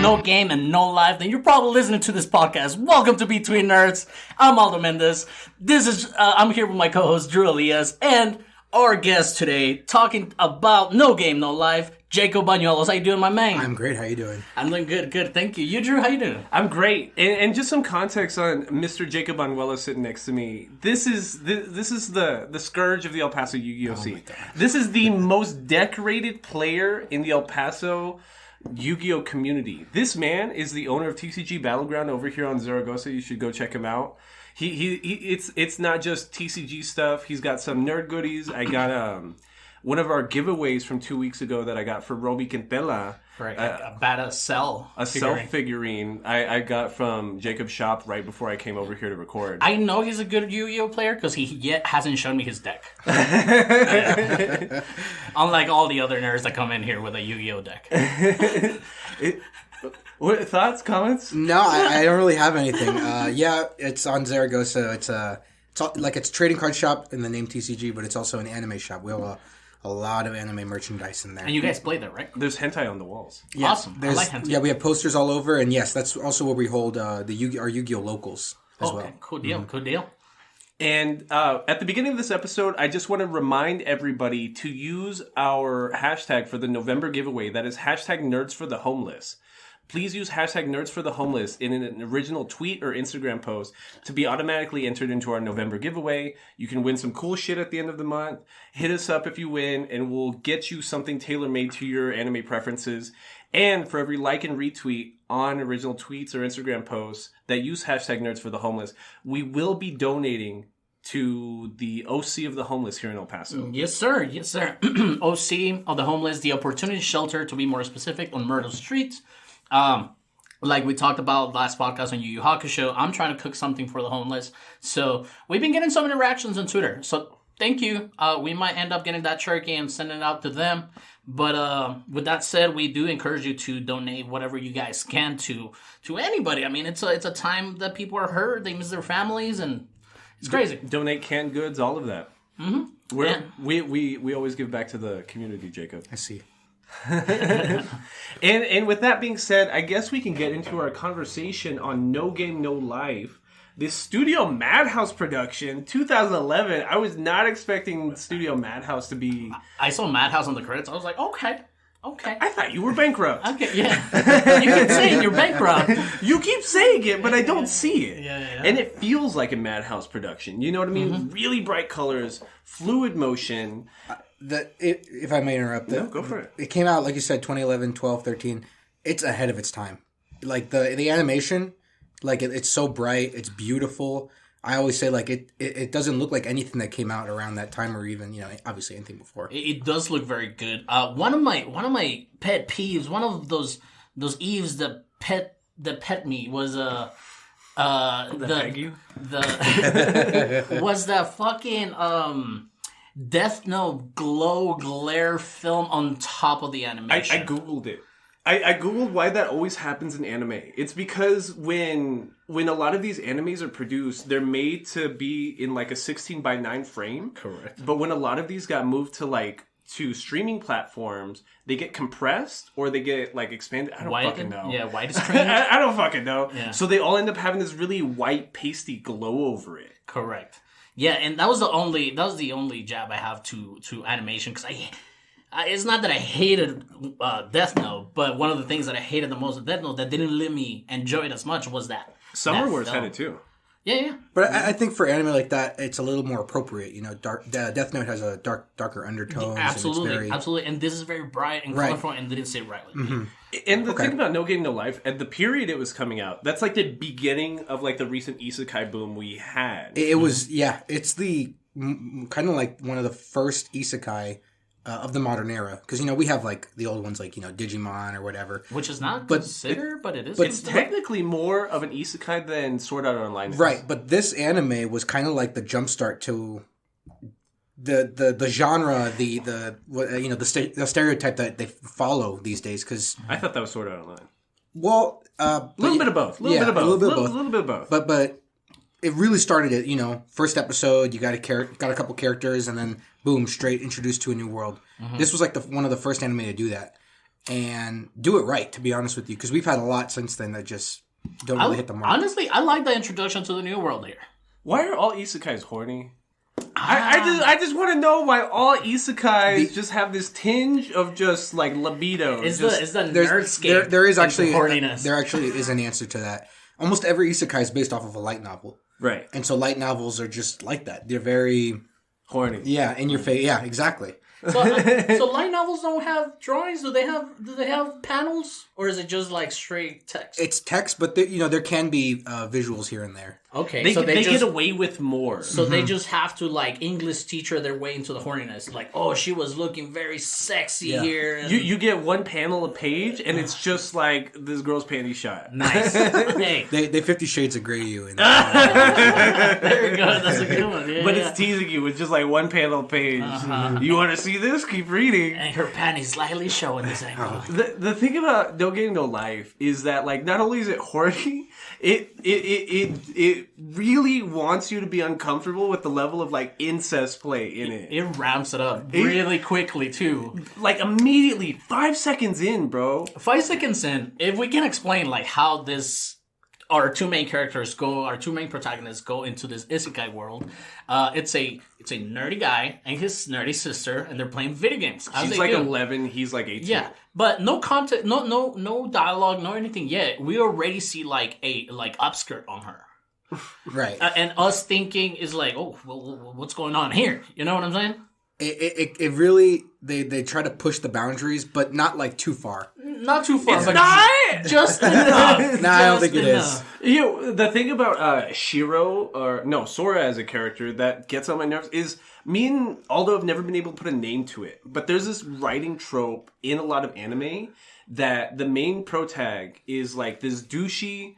no game and no life, then you're probably listening to this podcast. Welcome to Between Nerds. I'm Aldo Mendez. I'm here with my co-host Drew Elias and our guest today talking about no game, no life, Jacob Banuelos. How you doing, my man? I'm great. How you doing? I'm doing good. Thank you. You, Drew, how you doing? I'm great. And just some context on Mr. Jacob Banuelos sitting next to me. This is the scourge of the El Paso Yu-Gi-Oh scene. This is the most decorated player in the El Paso Yu-Gi-Oh community. This man is the owner of TCG Battleground over here on Zaragoza. You should go check him out. It's not just TCG stuff. He's got some nerd goodies. I got one of our giveaways from 2 weeks ago that I got for Roby Quintela. Right, a badass cell. A cell figurine I got from Jacob's shop right before I came over here to record. I know he's a good Yu-Gi-Oh player because he yet hasn't shown me his deck. Unlike all the other nerds that come in here with a Yu-Gi-Oh deck. What thoughts, comments? No, I don't really have anything. Yeah, it's on Zaragoza. It's a trading card shop in the name TCG, but it's also an anime shop. We have a lot of anime merchandise in there. And you guys play there, right? There's hentai on the walls. Yeah, awesome. I like hentai. Yeah, we have posters all over, and yes, that's also where we hold our Yu-Gi-Oh locals as well. Cool deal. Cool deal. And at the beginning of this episode, I just want to remind everybody to use our hashtag for the November giveaway. That is hashtag Nerds for the Homeless. Please use hashtag Nerds for the Homeless in an original tweet or Instagram post to be automatically entered into our November giveaway. You can win some cool shit at the end of the month. Hit us up if you win, and we'll get you something tailor-made to your anime preferences. And for every like and retweet on original tweets or Instagram posts that use hashtag Nerds for the Homeless, we will be donating to the OC of the Homeless here in El Paso. Yes, sir. OC of the Homeless, the Opportunity Shelter, to be more specific, on Myrtle Street. Like we talked about last podcast on Yu Yu Hakusho, I'm trying to cook something for the homeless. So we've been getting some interactions on Twitter. So thank you. We might end up getting that turkey and sending it out to them. But with that said, we do encourage you to donate whatever you guys can to anybody. I mean, it's a time that people are hurt. They miss their families, and it's crazy. Donate canned goods, all of that. Mm-hmm. We always give back to the community, Jacob. I see. and with that being said, I guess we can get into our conversation on No Game, No Life. This Studio Madhouse production, 2011. I was not expecting Studio Madhouse to be... I saw Madhouse on the credits. I was like, okay. I thought you were bankrupt. Okay, yeah. You keep saying you're bankrupt. You keep saying it, but I don't see it. Yeah. And it feels like a Madhouse production. You know what I mean? Mm-hmm. Really bright colors, fluid motion... If I may interrupt, no, go for it. It came out, like you said, 2011, 12, 13. It's ahead of its time. Like, the animation, like, it's so bright. It's beautiful. I always say, like, it doesn't look like anything that came out around that time or even, obviously anything before. It does look very good. One of my pet peeves, one of those Eves that pet me was, was that fucking, Death Note glare film on top of the animation. I Googled it. I Googled why that always happens in anime. It's because when a lot of these animes are produced, they're made to be in like a 16:9 frame. Correct. But when a lot of these got moved to streaming platforms, they get compressed or they get like expanded. I don't fucking know. Yeah, widescreen. I don't fucking know. Yeah. So they all end up having this really white pasty glow over it. Correct. Yeah, and that was the only jab I have to animation, because it's not that I hated Death Note, but one of the things that I hated the most of Death Note that didn't let me enjoy it as much was that Summer Wars had it too. Yeah. But I think for anime like that, it's a little more appropriate. Death Note has a darker undertones. Absolutely. And this is very bright and colorful, and didn't sit right with me. And the thing about No Game, No Life, at the period it was coming out, that's like the beginning of like the recent isekai boom we had. It was, it's the kind of like one of the first isekai of the modern era. Because, we have like the old ones like, Digimon or whatever. Which is not considered, but it is. But it's technically more of an isekai than Sword Art Online is. Right, but this anime was kind of like the jumpstart to the genre, the stereotype that they follow these days. Because I thought that was Sword Art Online. Well, a little bit of both. A little bit of both. But it really started at, first episode, you got a couple characters, and then boom, straight introduced to a new world. Mm-hmm. This was like one of the first anime to do that. and do it right. To be honest with you, because we've had a lot since then that just don't really hit the mark. Honestly, I like the introduction to the new world here. Why are all isekais horny? I just want to know why all isekais just have this tinge of just like libido. It's the nerdscape. There is actually horniness. There actually is an answer to that. Almost every isekai is based off of a light novel, right? And so light novels are just like that. They're very horny. Yeah, in your face. Yeah, exactly. So light novels don't have drawings. Do they have panels, or is it just like straight text? It's text, but there can be visuals here and there. Okay, they so they get away with more. So they just have to like English teacher their way into the horniness. Like, oh, she was looking very sexy here. And... You get one panel a page, and it's just like this girl's panty shot. Nice. Hey. They 50 Shades of Grey you. There you go. That's a good one. Yeah, but it's teasing you with just like one panel page. You want to see this? Keep reading. And her panties slightly showing this angle. The thing about No Game No Life is that like not only is it horny, it really wants you to be uncomfortable with the level of like incest play in it. It ramps it up really quickly too. Like immediately, 5 seconds in, bro. 5 seconds in, if we can explain like how our two main protagonists go into this isekai world. It's a nerdy guy and his nerdy sister, and they're playing video games. She's like 11, he's like 18. Yeah, but no content, no dialogue, no anything yet. We already see like a upskirt on her, right? And us thinking is like, oh, well, what's going on here? You know what I'm saying? It really they try to push the boundaries, but not like too far. Not too far. It's not just enough. I don't think it is. The thing about Sora as a character that gets on my nerves is me and Aldo have never been able to put a name to it. But there's this writing trope in a lot of anime that the main protag is like this douchey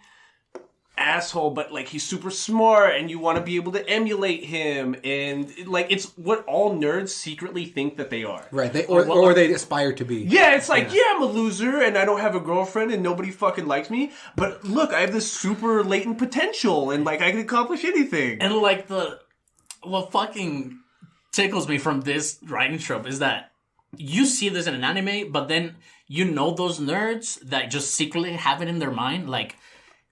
asshole, but like he's super smart and you want to be able to emulate him, and like it's what all nerds secretly think that they are, right? Or they aspire to be. Yeah, it's like I'm a loser and I don't have a girlfriend and nobody fucking likes me, but look, I have this super latent potential and like I can accomplish anything. And like what fucking tickles me from this writing trope is that you see this in an anime, but then you know those nerds that just secretly have it in their mind, like,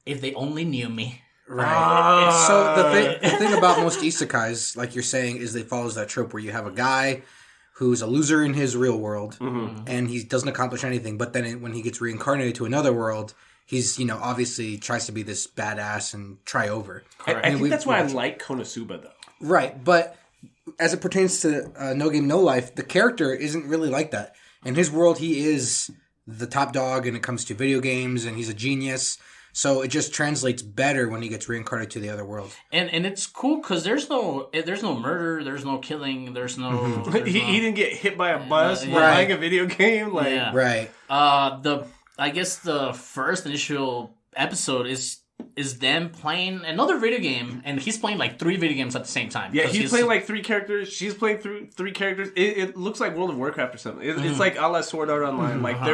if they only knew me. Right. So the thing about most isekais, like you're saying, is they follows that trope where you have a guy who's a loser in his real world, and he doesn't accomplish anything, but then when he gets reincarnated to another world, he's, obviously tries to be this badass and try over. I think that's why I like Konosuba, though. Right, but as it pertains to No Game No Life, the character isn't really like that. In his world, he is the top dog when it comes to video games, and he's a genius. So it just translates better when he gets reincarnated to the other world. And it's cool because there's no murder, there's no killing, there's no... He didn't get hit by a bus while playing a video game. Like, yeah. Right. I guess the first initial episode is them playing another video game, and he's playing like 3 video games at the same time. Yeah, he's playing like 3 characters. She's playing 3 characters. It looks like World of Warcraft or something. It's like a la Sword Art Online. Like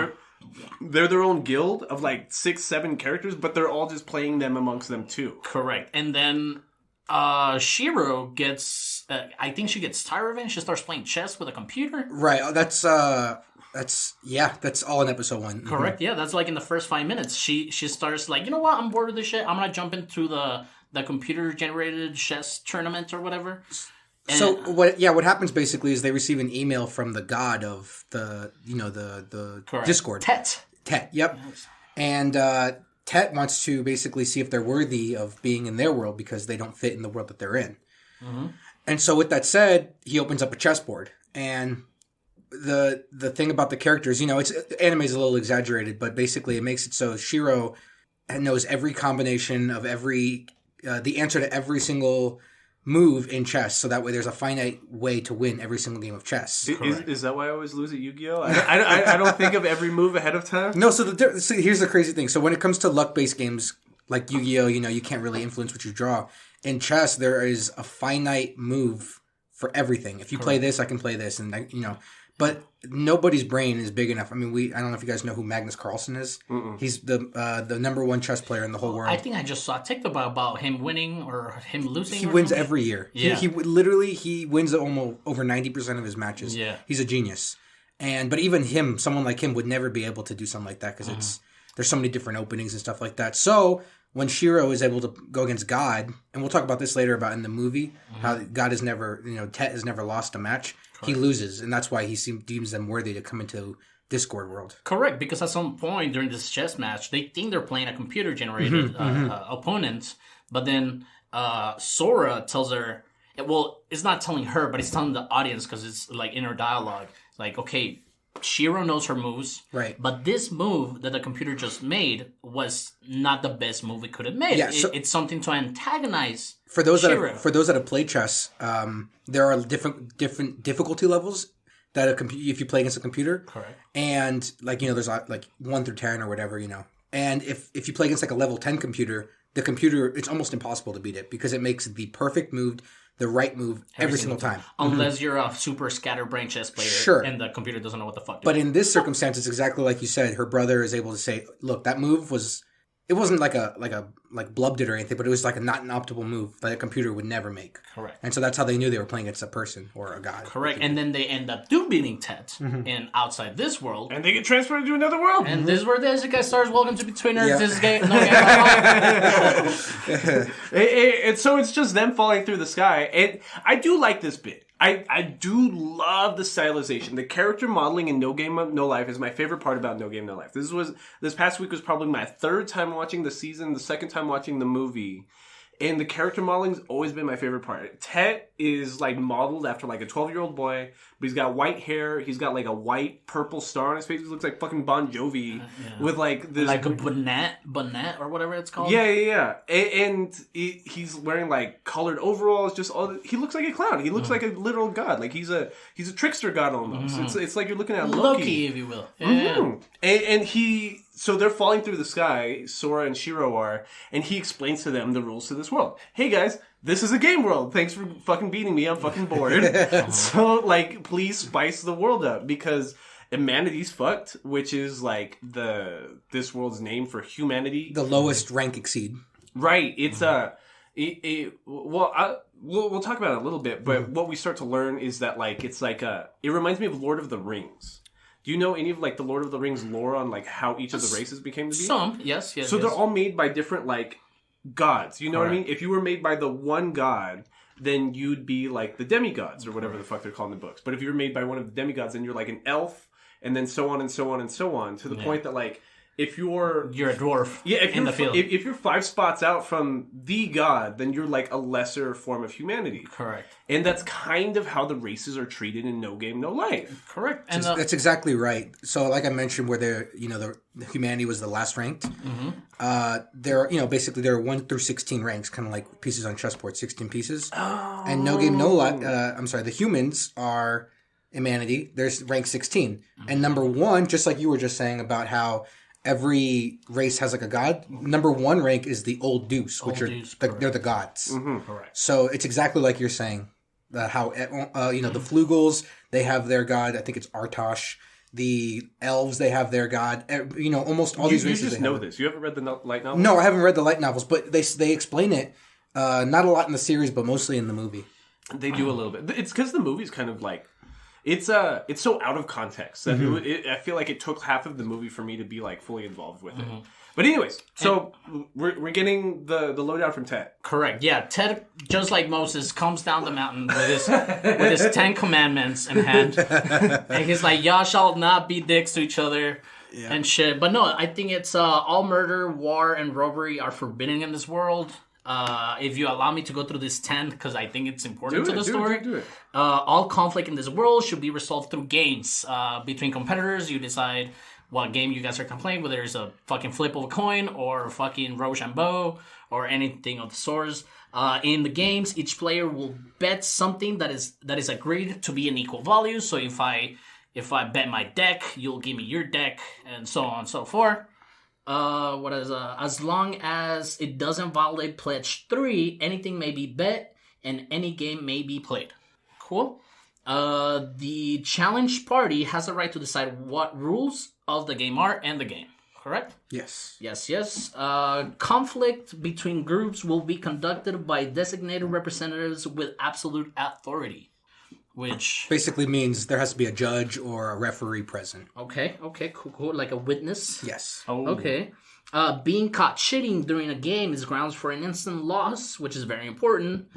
they're their own guild of like 6-7 characters, but they're all just playing them amongst them too. Correct. And then Shiro gets, I think she gets tired of it and she starts playing chess with a computer. Right. That's all in episode 1. Correct. Yeah, that's like in the first 5 minutes. She starts like, you know what? I'm bored of this shit. I'm gonna jump into the computer generated chess tournament or whatever. And so what happens basically is they receive an email from the god of the Discord. Tet, yep. Yes. And Tet wants to basically see if they're worthy of being in their world because they don't fit in the world that they're in. Mm-hmm. And so with that said, he opens up a chessboard. And the thing about the characters, it's anime is a little exaggerated, but basically it makes it so Shiro knows every combination of the answer to every single move in chess, so that way there's a finite way to win every single game of chess. Is that why I always lose at Yu-Gi-Oh? I don't think of every move ahead of time. No, so here's the crazy thing. So when it comes to luck-based games like Yu-Gi-Oh, you can't really influence what you draw. In chess, there is a finite move for everything. If you play this, I can play this, and but nobody's brain is big enough. I mean, I don't know if you guys know who Magnus Carlsen is. Mm-mm. He's the number 1 chess player in the whole world. I think I just saw a TikTok about him winning or him losing. He wins every year. Yeah. He wins almost over 90% of his matches. Yeah. He's a genius. But even him, someone like him, would never be able to do something like that because there's so many different openings and stuff like that. So when Shiro is able to go against God, and we'll talk about this later about in the movie, how God has never, Tet has never lost a match. Correct. He loses, and that's why he deems them worthy to come into Discord world. Correct, because at some point during this chess match, they think they're playing a computer-generated opponent, but then Sora tells her, well, it's not telling her, but it's telling the audience because it's like inner dialogue. Like, okay, Shiro knows her moves, right? But this move that the computer just made was not the best move it could have made. Yeah, so it's something to antagonize for those Shiro. that have played chess. There are different difficulty levels that if you play against a computer, correct? And there's like 1 through 10 or whatever, And if you play against like a level 10 computer, the computer, it's almost impossible to beat it because it makes the perfect move, the right move every single time. Unless you're a super scatterbrained chess player and the computer doesn't know what the fuck to do. But in this circumstance, it's exactly like you said. Her brother is able to say, look, that move it wasn't like blubbed it or anything, but it was like not an optimal move that a computer would never make. Correct. And so that's how they knew they were playing against a person or a god. Correct. And then they end up beating Tet in outside this world. And they get transferred to another world. And this is where the Isekai stars. Welcome to Between Nerds. This is game. And so it's just them falling through the sky. And I do like this bit. I do love the stylization. The character modeling in No Game No Life is my favorite part about No Game No Life. This past week was probably my third time watching the season, the second time watching the movie. And the character modeling's always been my favorite part. Tet is like modeled after like a 12-year-old boy, but he's got white hair. He's got like a white purple star on his face. He looks like fucking Bon Jovi with like this, like a bonnet or whatever it's called. Yeah. And he's wearing like colored overalls. He looks like a clown. He looks like a literal god. Like he's a trickster god almost. It's like you're looking at Loki, if you will. Yeah. And so they're falling through the sky, Sora and Shiro are, and he explains to them the rules to this world. Hey guys, this is a game world. Thanks for fucking beating me. I'm fucking bored. So, like, please spice the world up because humanity's fucked, which is like this world's name for humanity. The lowest rank exceed. Right. It's we'll talk about it a little bit, but what we start to learn is that like it reminds me of Lord of the Rings. Do you know any of like the Lord of the Rings lore on like how each of the races became to be? Some, yes. So they're all made by different like gods. You know what I mean? If you were made by the one god, then you'd be like the demigods or whatever the fuck they're called in the books. But if you were made by one of the demigods, then you're like an elf, and then so on and so on and so on to the point that like if you're a dwarf, in the field. If you're 5 spots out from the god, then you're like a lesser form of humanity. Correct. And that's kind of how the races are treated in No Game No Life. Correct. And that's exactly right. So, like I mentioned, where the humanity was the last ranked. Basically there are 1 through 16 ranks, kind of like pieces on chessboard, 16 pieces. Oh. And No Game No Life. The humans are humanity. There's rank 16, and number 1, just like you were just saying about how every race has like a god. Number 1 rank is the Old Deuce, which they're the gods. Correct. So it's exactly like you're saying. How the Flugels, they have their god. I think it's Artosh. The elves, they have their god. Almost all these races. You just know this. You haven't read the light novels? No, I haven't read the light novels, but they explain it. Not a lot in the series, but mostly in the movie. They do a little bit. It's because the movie's kind of like it's so out of context that I feel like it took half of the movie for me to be like fully involved with it. But anyways, so we're getting the lowdown from Tet. Correct. Yeah, Tet, just like Moses, comes down the mountain with his 10 commandments in hand, and he's like, "Y'all shall not be dicks to each other." Yeah. And shit. But no, I think it's all murder, war, and robbery are forbidden in this world. If you allow me to go through this 10, because I think it's important to the story. Do it. All conflict in this world should be resolved through games. Between competitors, you decide what game you guys are playing, whether it's a fucking flip of a coin or fucking Rochambeau or anything of the sorts. In the games, each player will bet something that is agreed to be an equal value. So if I bet my deck, you'll give me your deck, and so on and so forth. As long as it doesn't violate Pledge 3, anything may be bet and any game may be played. Cool. The challenged party has the right to decide what rules of the game are and the game. Correct? Yes. Yes. Conflict between groups will be conducted by designated representatives with absolute authority. which basically means there has to be a judge or a referee present. okay, cool, like a witness. Yes. Oh. Okay. Being caught cheating during a game is grounds for an instant loss, which is very important.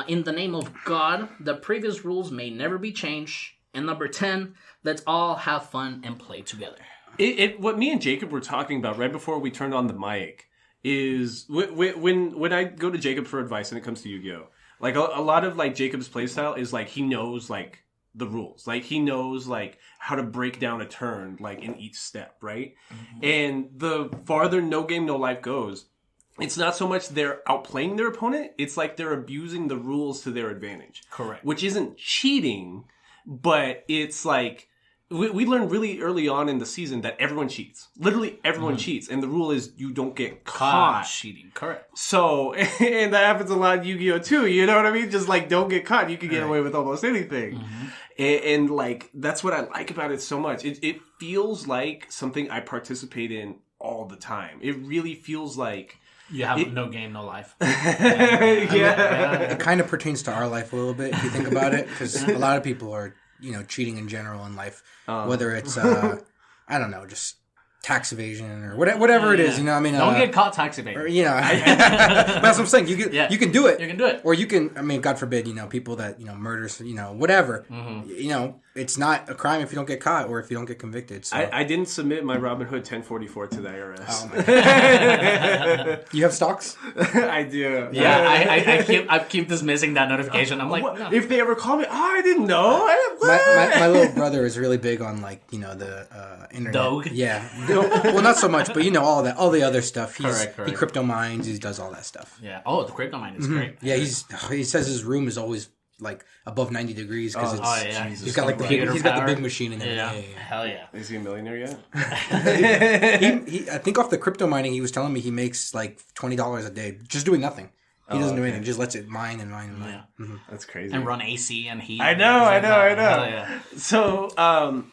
In the name of God, the previous rules may never be changed. And number 10, let's all have fun and play together. What me and Jacob were talking about right before we turned on the mic is when I go to Jacob for advice and it comes to Yu-Gi-Oh! Like a lot of like Jacob's playstyle is like he knows like the rules. Like he knows like how to break down a turn like in each step, right? Mm-hmm. And the farther No Game No Life goes, it's not so much they're outplaying their opponent, it's like they're abusing the rules to their advantage. Correct. Which isn't cheating, but it's like we learned really early on in the season that everyone cheats. Literally everyone cheats. And the rule is you don't get caught cheating. Correct. So, and that happens a lot in Yu-Gi-Oh! Too. You know what I mean? Just like don't get caught. You can get away with almost anything. Mm-hmm. And like, that's what I like about it so much. It feels like something I participate in all the time. It really feels like... You have no game, no life. Yeah. It kind of pertains to our life a little bit if you think about it, because a lot of people are, cheating in general in life, whether it's I don't know, just tax evasion or whatever it is. I mean, don't get caught tax evading. Or, that's what I'm saying. You can do it. You can do it, or you can. I mean, God forbid, people that murder, whatever. Mm-hmm. It's not a crime if you don't get caught or if you don't get convicted. So. I didn't submit my Robinhood 1044 to the IRS. Oh my God. You have stocks? I do. Yeah, I keep dismissing that notification. I'm like, no. If they ever call me, I didn't know. My little brother is really big on the internet. Doge? Yeah. Well, not so much, but all the other stuff. Correct. He crypto mines. He does all that stuff. Yeah. Oh, the crypto mine is great. Yeah, he says his room is always like above 90 degrees because he's got like he's got the big machine in there. Yeah. Hell yeah. Is he a millionaire yet? he I think off the crypto mining, he was telling me he makes like $20 a day just doing nothing. He doesn't do anything; just lets it mine and mine and mine. Yeah. Mm-hmm. That's crazy. And run AC and heat. I know. Hell yeah. So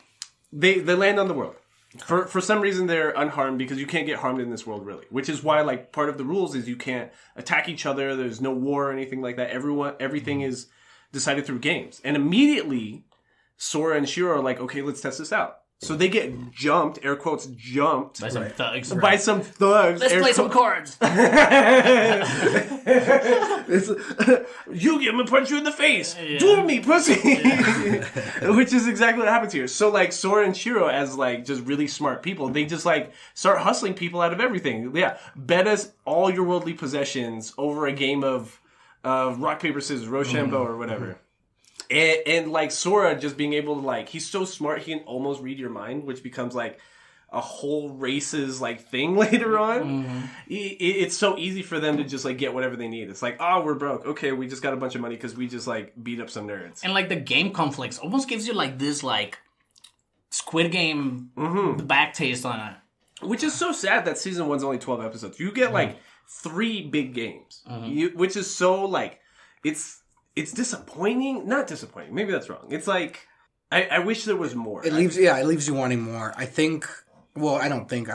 they land on the world. For some reason they're unharmed because you can't get harmed in this world really, which is why like part of the rules is you can't attack each other. There's no war or anything like that. Everything is decided through games. And immediately Sora and Shiro are like, okay, let's test this out. So they get jumped, air quotes, jumped. By some thugs. By some thugs. Let's play some cards. You get him and punch you in the face. Yeah. Duel me, pussy. Which is exactly what happens here. So like Sora and Shiro, as like just really smart people, they just like start hustling people out of everything. Yeah, bet us all your worldly possessions over a game of rock, paper, scissors, Rochambeau or whatever. And like Sora just being able to like, he's so smart he can almost read your mind, which becomes like a whole race's like thing later on. It's so easy for them to just like get whatever they need. It's like, oh, we're broke. Okay, we just got a bunch of money because we just like beat up some nerds. And like the game conflicts almost gives you like this like Squid Game back taste on it. Which is so sad that season 1's only 12 episodes. You get like 3 big games, which is so like, it's disappointing. Not disappointing. Maybe that's wrong. It's like I wish there was more. It leaves you wanting more. I think. Well, I don't think.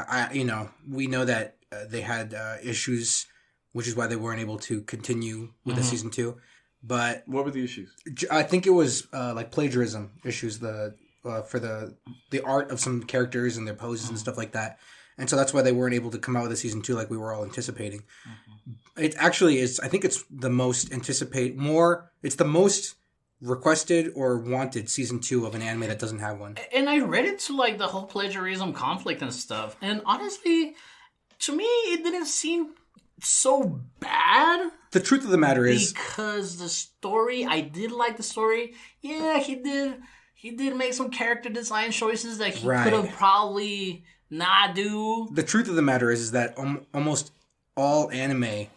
We know that they had issues, which is why they weren't able to continue with the season 2. But what were the issues? I think it was like plagiarism issues. For the art of some characters and their poses and stuff like that. And so that's why they weren't able to come out with a season 2 like we were all anticipating. It actually is. I think it's the most It's the most requested or wanted season 2 of an anime that doesn't have one. And I read into like the whole plagiarism conflict and stuff. And honestly, to me, it didn't seem so bad. The truth of the matter is, because the story, I did like the story. Yeah, he did make some character design choices that he could have probably not do. The truth of the matter is that almost all anime,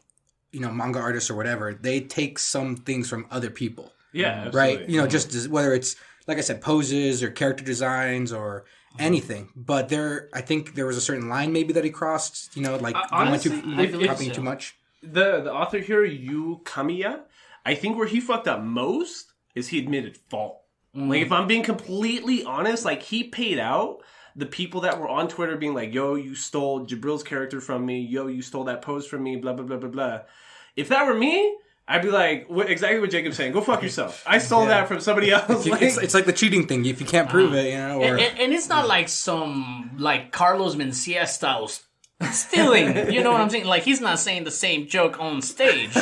manga artists or whatever, they take some things from other people. Yeah, right. Just whether it's like I said, poses or character designs or anything. But I think there was a certain line maybe that he crossed. Honestly, copying too much. The author here, Yu Kamiya, I think where he fucked up most is he admitted fault. Like if I'm being completely honest, like he paid out the people that were on Twitter being like, yo, you stole Jabril's character from me. Yo, you stole that pose from me, blah, blah, blah, blah, blah. If that were me, I'd be like, exactly what Jacob's saying. Go fuck yourself. I stole that from somebody else. It's like the cheating thing. If you can't prove it, Or... And it's not like some, like, Carlos Mencia style stealing. You know what I'm saying? Like, he's not saying the same joke on stage.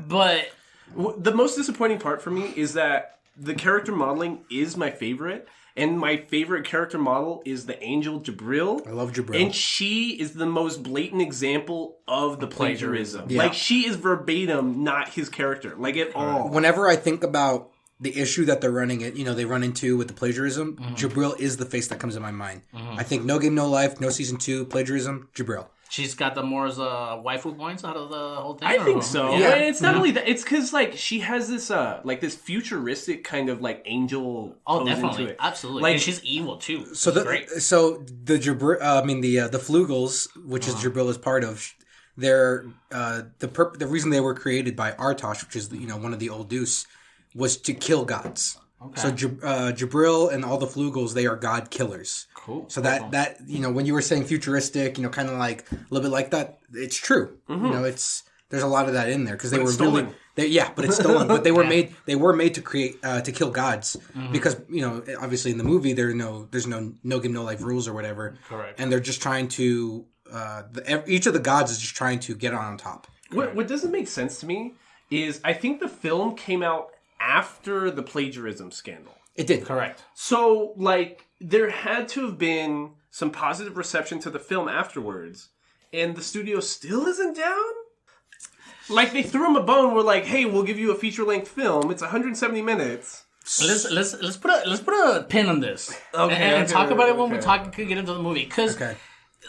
But... The most disappointing part for me is that the character modeling is my favorite. And my favorite character model is the angel Jabril. I love Jabril. And she is the most blatant example of the plagiarism. Yeah. Like, she is verbatim not his character. Like, at all. Whenever I think about the issue that they're running it, they run into with the plagiarism, Jabril is the face that comes in my mind. I think No Game, No Life, no Season 2, plagiarism, Jabril. She's got the more waifu points out of the whole thing. I think so. Yeah. And it's not only that. It's because like she has this this futuristic kind of like angel. Oh, pose definitely, into it. absolutely. Like and she's evil too. So the great. the Jabril, the Flugels, which is Jabril is part of, they're the reason they were created by Artosh, which is one of the old Deuce, was to kill gods. Okay. So Jabril and all the Flugels, they are god killers. Cool. So that when you were saying futuristic, kind of like a little bit like that, it's true. There's a lot of that in there because they were stolen. But it's stolen. But they were made to create to kill gods because obviously in the movie there's no game no life rules or whatever. Correct. And they're just trying to each of the gods is just trying to get on top. What doesn't make sense to me is I think the film came out after the plagiarism scandal. It did. Correct. So, like, there had to have been some positive reception to the film afterwards, and the studio still isn't down? Like, they threw him a bone, we're like, hey, we'll give you a feature-length film, it's 170 minutes. Let's put a pin on this. Okay, and talk about it when we get into the movie. Because,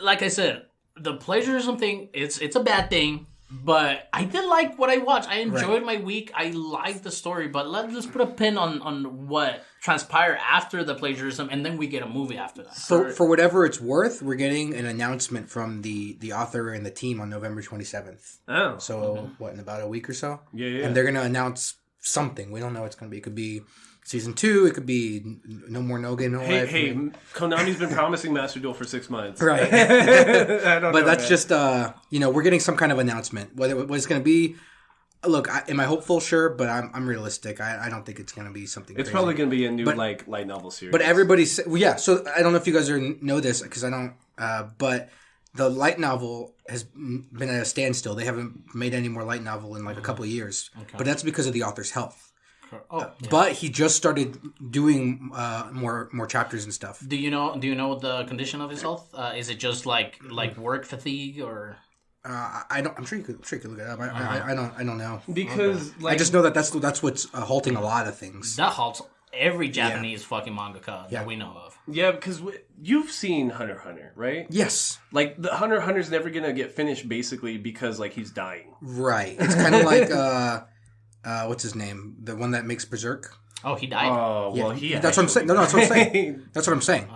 like I said, the plagiarism thing, it's a bad thing. But I did like what I watched. I enjoyed my week. I liked the story. But let's put a pin on what transpired after the plagiarism, and then we get a movie after that. So for whatever it's worth, we're getting an announcement from the author and the team on November 27th. Oh. So, in about a week or so? Yeah. And they're going to announce something. We don't know what it's going to be. It could be Season 2. It could be No More No Game No Life. Hey, Konami's been promising Master Duel for 6 months. Right. I don't know. But that's just, we're getting some kind of announcement. What it's going to be, look, am I hopeful? Sure, but I'm realistic. I don't think it's going to be something It's crazy. probably going to be a new, light novel series. But everybody's, so I don't know if you guys know this, because I don't, but the light novel has been at a standstill. They haven't made any more light novel in a couple of years. Okay. But that's because of the author's health. But he just started doing more chapters and stuff. Do you know the condition of his health? Is it just like work fatigue or? I don't. I'm sure you could look it up. I don't know because I just know that's what's halting a lot of things. That halts every Japanese fucking mangaka that we know of. Yeah, because you've seen Hunter x Hunter, right? Yes. Like the Hunter x Hunter's never gonna get finished basically because he's dying. Right. It's kind of like what's his name? The one that makes Berserk. Oh, he died. Oh, well, that's what I'm saying. No, that's what I'm saying. That's what I'm saying.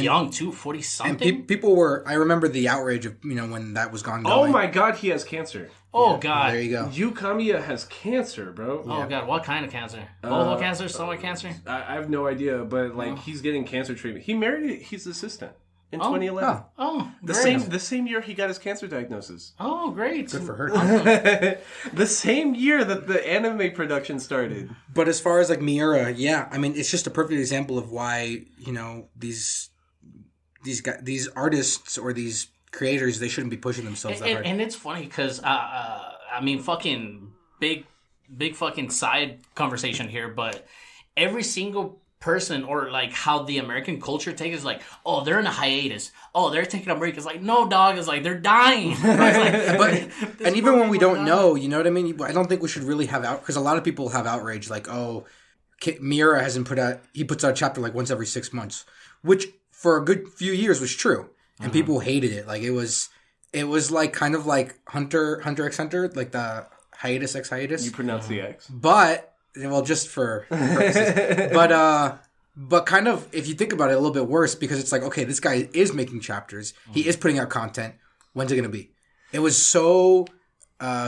Young too, 40 something. And people were. I remember the outrage of when that was going. Oh my God, he has cancer. Oh God, there you go. Yu Kamiya has cancer, bro. Oh God, what kind of cancer? Bowel cancer, stomach cancer? I have no idea, but he's getting cancer treatment. He married his assistant in 2011. Oh, the same year he got his cancer diagnosis. Oh, great. Good for her. The same year that the anime production started. But as far as Miura, I mean, it's just a perfect example of why these artists or these creators, they shouldn't be pushing themselves that hard. And it's funny because I mean, fucking big fucking side conversation here, but every single person or how the American culture takes is oh, they're in a hiatus. Oh, they're taking a break. It's no, dog. It's they're dying. And even when we don't know, you know what I mean? I don't think we should really have because a lot of people have outrage oh, Miura hasn't he puts out a chapter once every 6 months, which for a good few years was true. And people hated it. It was kind of like Hunter x Hunter, the hiatus x hiatus. You pronounce the X. But, well, just for purposes. But kind of, if you think about it, a little bit worse, because it's okay, this guy is making chapters. He is putting out content. When's it going to be? It was so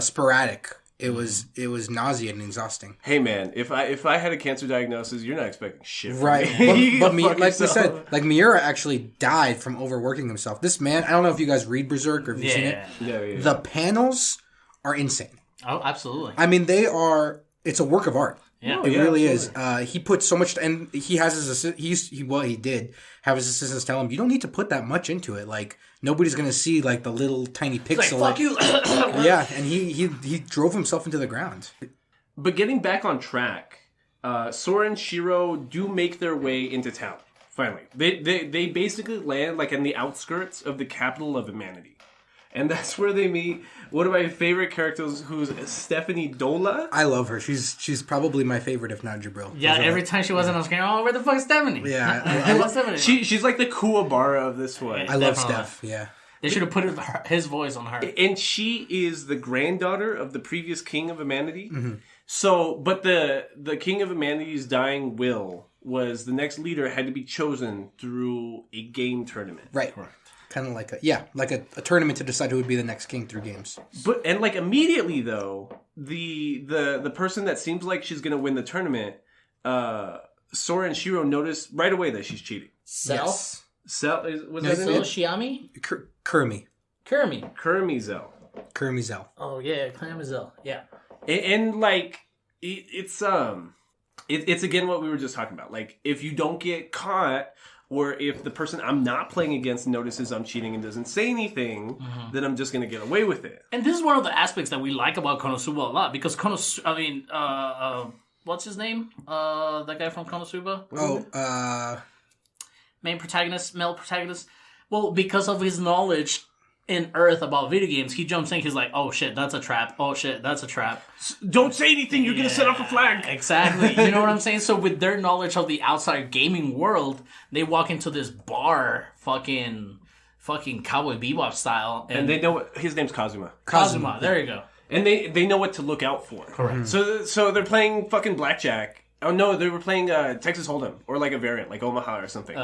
sporadic. It was nauseating and exhausting. Hey man, if I had a cancer diagnosis, you're not expecting shit from right. me. But like we said, Miura actually died from overworking himself. This man, I don't know if you guys read Berserk or if you've seen it. Yeah. The panels are insane. Oh, absolutely. I mean, it's a work of art. Yeah. It really absolutely. is. He puts so much, and he has he did have his assistants tell him, you don't need to put that much into it. Like, nobody's going to see, like, the little tiny pixel. Like, fuck you. Yeah, and he drove himself into the ground. But getting back on track, Sora and Shiro do make their way into town. Finally, they basically land like in the outskirts of the capital of humanity, and that's where they meet one of my favorite characters, who's Stephanie Dola. I love her. She's probably my favorite, if not Jabril. Yeah, every time she wasn't on screen, oh, where the fuck is Stephanie? Yeah, I love Stephanie. She's like the Kuwabara of this one. I love Definitely. Steph. Yeah. They should have put his voice on her. And she is the granddaughter of the previous king of humanity. Mm-hmm. So, but the king of humanity's dying will was the next leader had to be chosen through a game tournament. Right. Correct. Kind of like a tournament to decide who would be the next king through games. But like immediately though, the person that seems like she's gonna win the tournament, Sora and Shiro notice right away that she's cheating. Self? Was that Sel Shiami? Kurumi. Kurumi-Zel. Kurumi-Zel. Oh, yeah, Kurumi-Zel. Yeah. And like it's again what we were just talking about. Like, if you don't get caught, or if the person I'm not playing against notices I'm cheating and doesn't say anything, then I'm just gonna get away with it. And this is one of the aspects that we like about Konosuba a lot, because what's his name? That guy from Konosuba? Main protagonist, male protagonist. Well, because of his knowledge in Earth about video games, he jumps in, he's like, oh shit, that's a trap. Oh shit, that's a trap. Don't say anything, you're gonna set off a flag. Exactly. You know what I'm saying? So with their knowledge of the outside gaming world, they walk into this bar, fucking Cowboy Bebop style. And they know his name's Kazuma. Kazuma, there you go. And they know what to look out for. Correct. So they're playing fucking blackjack. Oh no, they were playing Texas Hold'em, or like a variant, like Omaha or something.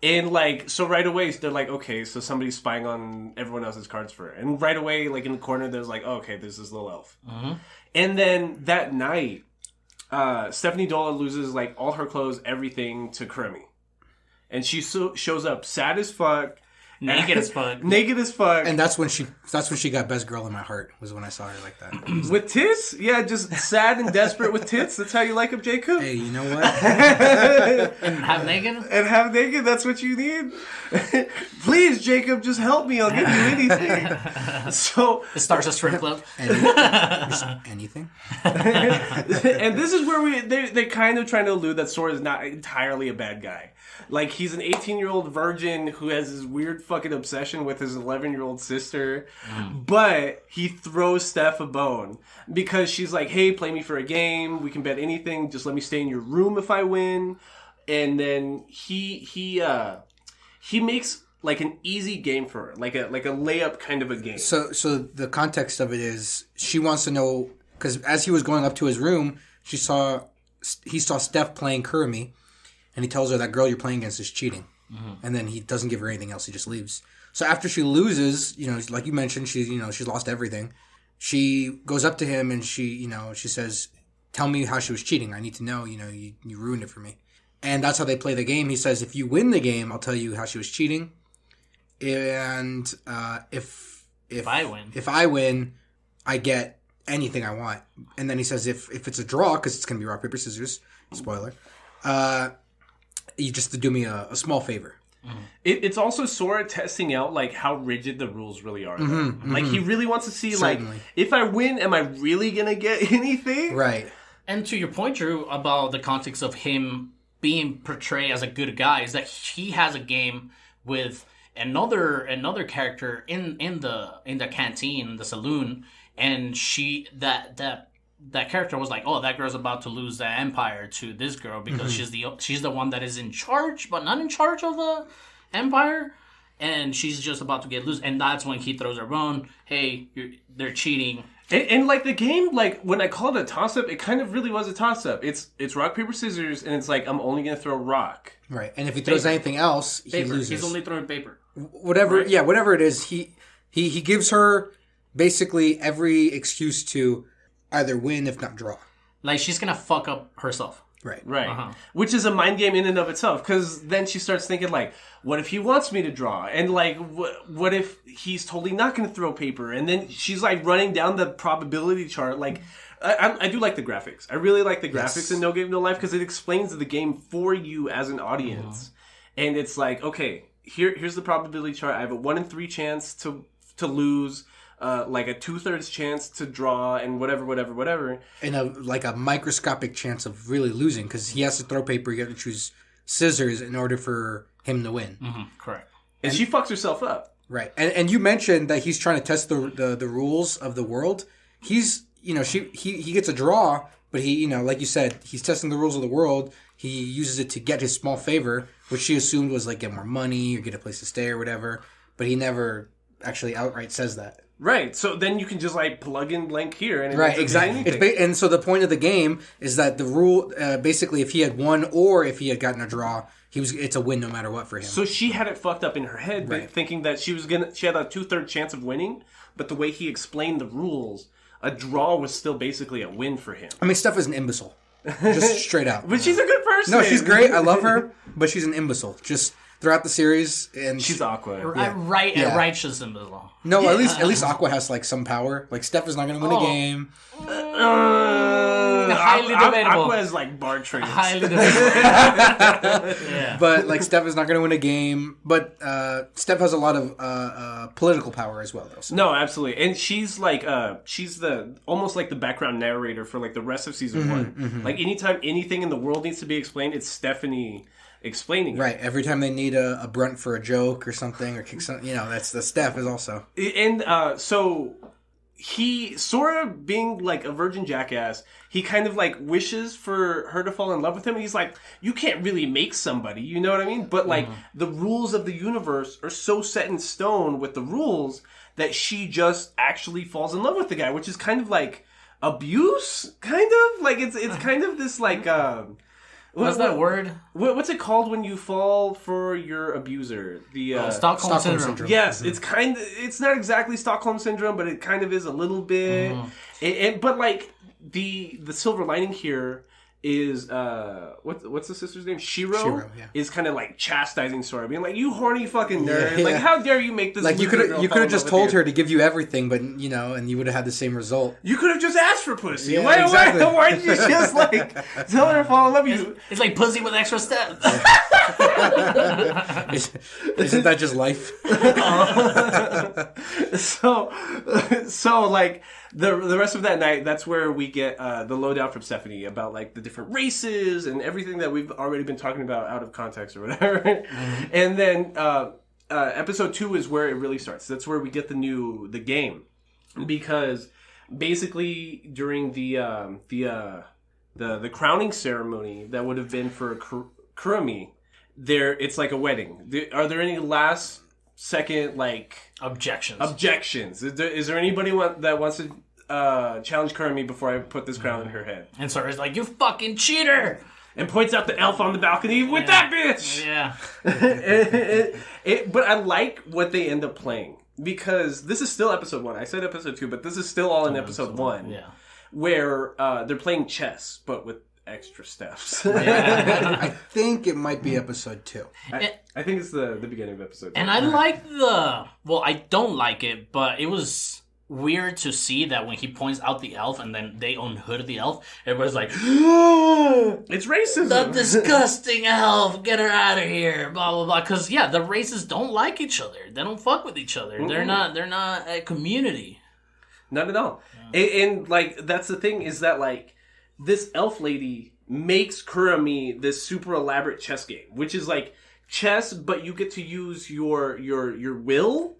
And like, so right away they're like, okay, so somebody's spying on everyone else's cards for her. And right away, like in the corner, there's like, oh, okay, there's this little elf. Mm-hmm. And then that night, Stephanie Dola loses like all her clothes, everything to Kurumi, and she shows up sad as fuck. Naked as fuck. And that's when she got best girl in my heart, was when I saw her like that. With tits? Yeah, just sad and desperate with tits. That's how you like them, Jacob? Hey, you know what? And half naked? And half naked, that's what you need? Please, Jacob, just help me. I'll give you anything. So it starts a strip club. Anything? And this is where they're kind of trying to allude that Sora is not entirely a bad guy. Like, he's an 18-year-old virgin who has this weird fucking obsession with his 11-year-old sister. But he throws Steph a bone because she's like, hey, play me for a game. We can bet anything. Just let me stay in your room if I win. And then he makes like an easy game for her, like a layup kind of a game. So the context of it is she wants to know, because as he was going up to his room, he saw Steph playing Kurumi. And he tells her that girl you're playing against is cheating. Mm-hmm. And then he doesn't give her anything else. He just leaves. So after she loses, like you mentioned, she's lost everything. She goes up to him and she says, tell me how she was cheating. I need to know, you ruined it for me. And that's how they play the game. He says, if you win the game, I'll tell you how she was cheating. And if I win, I get anything I want. And then he says, if it's a draw, because it's going to be rock, paper, scissors, spoiler, you just do me a small favor. Mm-hmm. It's also Sora testing out like how rigid the rules really are. Mm-hmm, like he really wants to see like, if I win, am I really gonna get anything? Right. And to your point, Drew, about the context of him being portrayed as a good guy, is that he has a game with another character in the canteen, the saloon, and that character was like, oh, that girl's about to lose the empire to this girl because she's the one that is in charge, but not in charge of the empire, and she's just about to get loose. And that's when he throws her bone. Hey, they're cheating. And like the game, like when I called it a toss-up, it kind of really was a toss-up. It's rock, paper, scissors, and it's like, I'm only going to throw rock. Right. And if he throws anything else, he loses. He's only throwing paper. Whatever it is, he gives her basically every excuse to either win, if not draw. Like, she's gonna fuck up herself. Right. Right. Which is a mind game in and of itself, because then she starts thinking, like, what if he wants me to draw? And, like, what if he's totally not going to throw paper? And then she's, like, running down the probability chart. Like, I do like the graphics. I really like the graphics in No Game, No Life, because it explains the game for you as an audience. And it's like, okay, here's the probability chart. I have a 1 in 3 chance to lose. Like a 2/3 chance to draw, and whatever. And a microscopic chance of really losing, because he has to throw paper, you have to choose scissors in order for him to win. Correct. And she fucks herself up. Right. And you mentioned that he's trying to test the rules of the world. He's, he gets a draw, but he, like you said, he's testing the rules of the world. He uses it to get his small favor, which she assumed was like get more money or get a place to stay or whatever. But he never actually outright says that. Right, so then you can just like plug in blank here, and right, exactly. And so the point of the game is that the rule, basically, if he had won or if he had gotten a draw, it's a win no matter what for him. So she had it fucked up in her head, thinking that she had a 2/3 chance of winning, but the way he explained the rules, a draw was still basically a win for him. I mean, Steph is an imbecile, just straight out. But she's a good person. No, she's great. I love her, but she's an imbecile. Just throughout the series, and she's awkward. Righteous imbecile. No, at least Aqua has like some power. Like Steph is not going to win a game. Highly debatable. Aqua is like bar trains. Highly debatable. But like Steph is not going to win a game. But Steph has a lot of political power as well, though. So. No, absolutely, and she's like she's almost like the background narrator for like the rest of season 1. Like anytime anything in the world needs to be explained, it's Stephanie explaining it. Right. Every time they need a brunt for a joke or something or kick something, that's the Steph is also. And so he sort of being like a virgin jackass, he kind of like wishes for her to fall in love with him. And he's like, you can't really make somebody, you know what I mean? But like the rules of the universe are so set in stone with the rules that she just actually falls in love with the guy, which is kind of like abuse, kind of like it's kind of this like what's that word? What's it called when you fall for your abuser? The Stockholm syndrome. Yes, it's not exactly Stockholm syndrome, but it kind of is a little bit. But like the silver lining here is what's the sister's name? Shiro is kind of like chastising Sora, being like, "You horny fucking nerd! Like, how dare you make this?" Like you could have just told her to give you everything, but and you would have had the same result. You could have just asked for pussy. Yeah, why did you just like tell her to fall in love with you? It's like pussy with extra steps. Isn't that just life? So like the rest of that night, that's where we get the lowdown from Stephanie about like the different races and everything that we've already been talking about out of context or whatever. And then episode 2 is where it really starts. That's where we get the game, because basically during the crowning ceremony that would have been for Kurumi, it's like a wedding. Are there any last second like objections? Is there anybody that wants to challenge Kurumi before I put this crown in her head? And Sora's like, "You fucking cheater!" And points out the elf on the balcony with that bitch. Yeah. But I like what they end up playing, because this is still episode 1. I said episode 2, but this is still all in episode 1. Yeah. Where they're playing chess, but with extra steps. I think it might be episode 2. I think it's the beginning of episode 2. And I like I don't like it, but it was weird to see that when he points out the elf and then they unhood the elf, everybody's like, it's racism. "The disgusting elf, get her out of here," blah blah blah. Because the races don't like each other. They don't fuck with each other. They're not a community. Not at all. Yeah. And like that's the thing, is that like this elf lady makes Kurumi this super elaborate chess game, which is like chess, but you get to use your will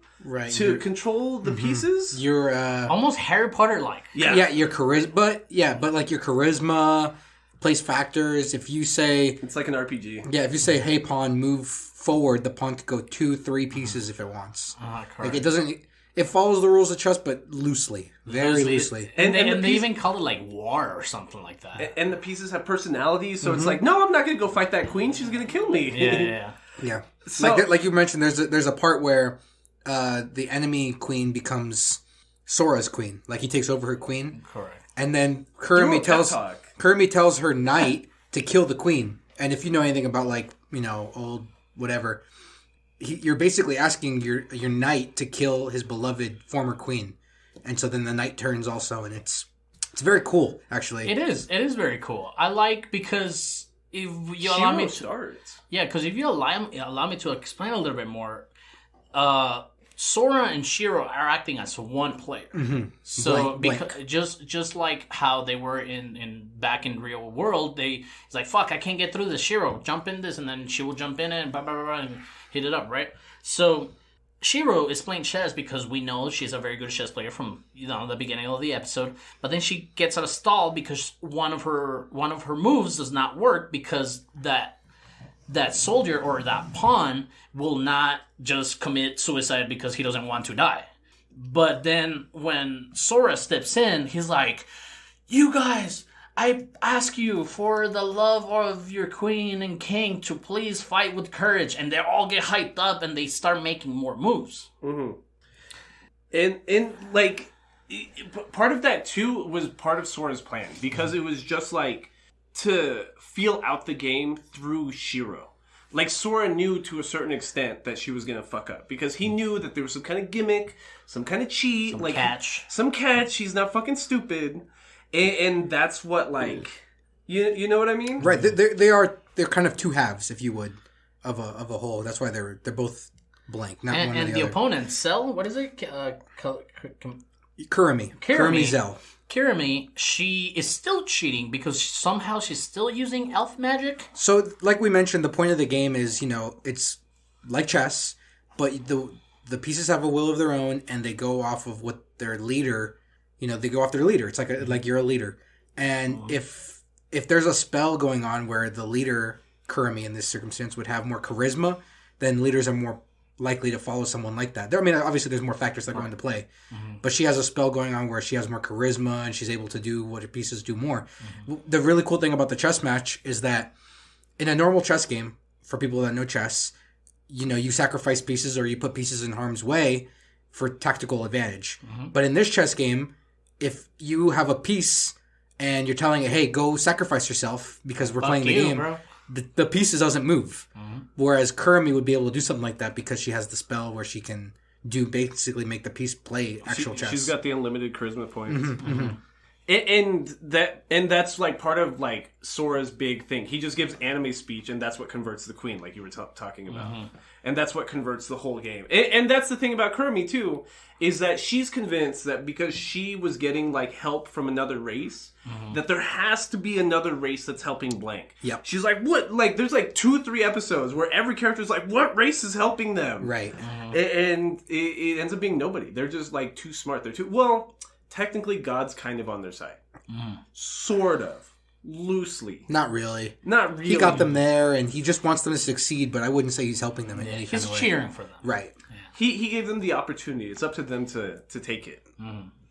to control the pieces. Your almost Harry Potter like. Yeah, your charisma, but like your charisma plays factors. If you say it's like an RPG. Yeah, if you say, "Hey pawn, move forward," the pawn could go 2-3 pieces if it wants. Like it doesn't. It follows the rules of chess, but loosely. Very loosely. And they even call it like war or something like that. And the pieces have personalities, so it's like, no, I'm not going to go fight that queen. She's going to kill me. Yeah. So, like you mentioned, there's a part where the enemy queen becomes Sora's queen. Like he takes over her queen. Correct. And then Kurumi tells her knight to kill the queen. And if you know anything about like, old whatever, you're basically asking your knight to kill his beloved former queen. And so then the knight turns also, and it's very cool, actually. It is very cool. I like because if you allow me to starts. Yeah, because if you allow me to explain a little bit more, Sora and Shiro are acting as one player. Mm-hmm. So Blank. because just like how they were in back in real world, it's like, fuck, I can't get through this. Shiro, jump in this, and then she will jump in and blah blah blah and hit it up, right? So Shiro is playing chess because we know she's a very good chess player from the beginning of the episode. But then she gets out of stall because one of her moves does not work because that soldier or that pawn will not just commit suicide because he doesn't want to die. But then when Sora steps in, he's like, "You guys, I ask you for the love of your queen and king to please fight with courage." And they all get hyped up and they start making more moves. Mm-hmm. And like, part of that too was part of Sora's plan, because it was just like to feel out the game through Shiro. Like, Sora knew to a certain extent that she was going to fuck up, because he knew that there was some kind of gimmick, some kind of cheat, some catch. She's not fucking stupid. And that's what, like, you know what I mean? Right. They're kind of two halves, if you would, of a whole. That's why they're both blank, not one or the other. And the opponent, Cell, what is it? Kurumi Zell. Kirimi, she is still cheating because somehow she's still using elf magic. So, like we mentioned, the point of the game is, it's like chess, but the pieces have a will of their own, and they go off of what their leader, they go off their leader. It's like you're a leader. And if there's a spell going on where the leader, Kurumi in this circumstance, would have more charisma, then leaders are more likely to follow someone like that. I mean, obviously there's more factors that go into play, but she has a spell going on where she has more charisma and she's able to do what her pieces do more. The really cool thing about the chess match is that in a normal chess game, for people that know chess, you sacrifice pieces or you put pieces in harm's way for tactical advantage. But in this chess game, if you have a piece and you're telling it, hey, go sacrifice yourself because we're playing the game, bro. The pieces doesn't move. Whereas Kurumi would be able to do something like that because she has the spell where she can basically make the piece play actual chess. She's got the unlimited charisma points. And that's like part of like Sora's big thing. He just gives anime speech, and that's what converts the queen, like you were talking about. And that's what converts the whole game. And that's the thing about Kurumi too, is that she's convinced that because she was getting like help from another race, that there has to be another race that's helping blank. Yep. She's like, what? Like, there's like 2-3 episodes where every character is like, what race is helping them? Right. And it ends up being nobody. They're just like too smart. They're too well. Technically, God's kind of on their side. Sort of. Loosely. Not really. He got them there, and he just wants them to succeed, but I wouldn't say he's helping them in any kind of way. He's cheering for them. Right. Yeah. He gave them the opportunity. It's up to them to take it.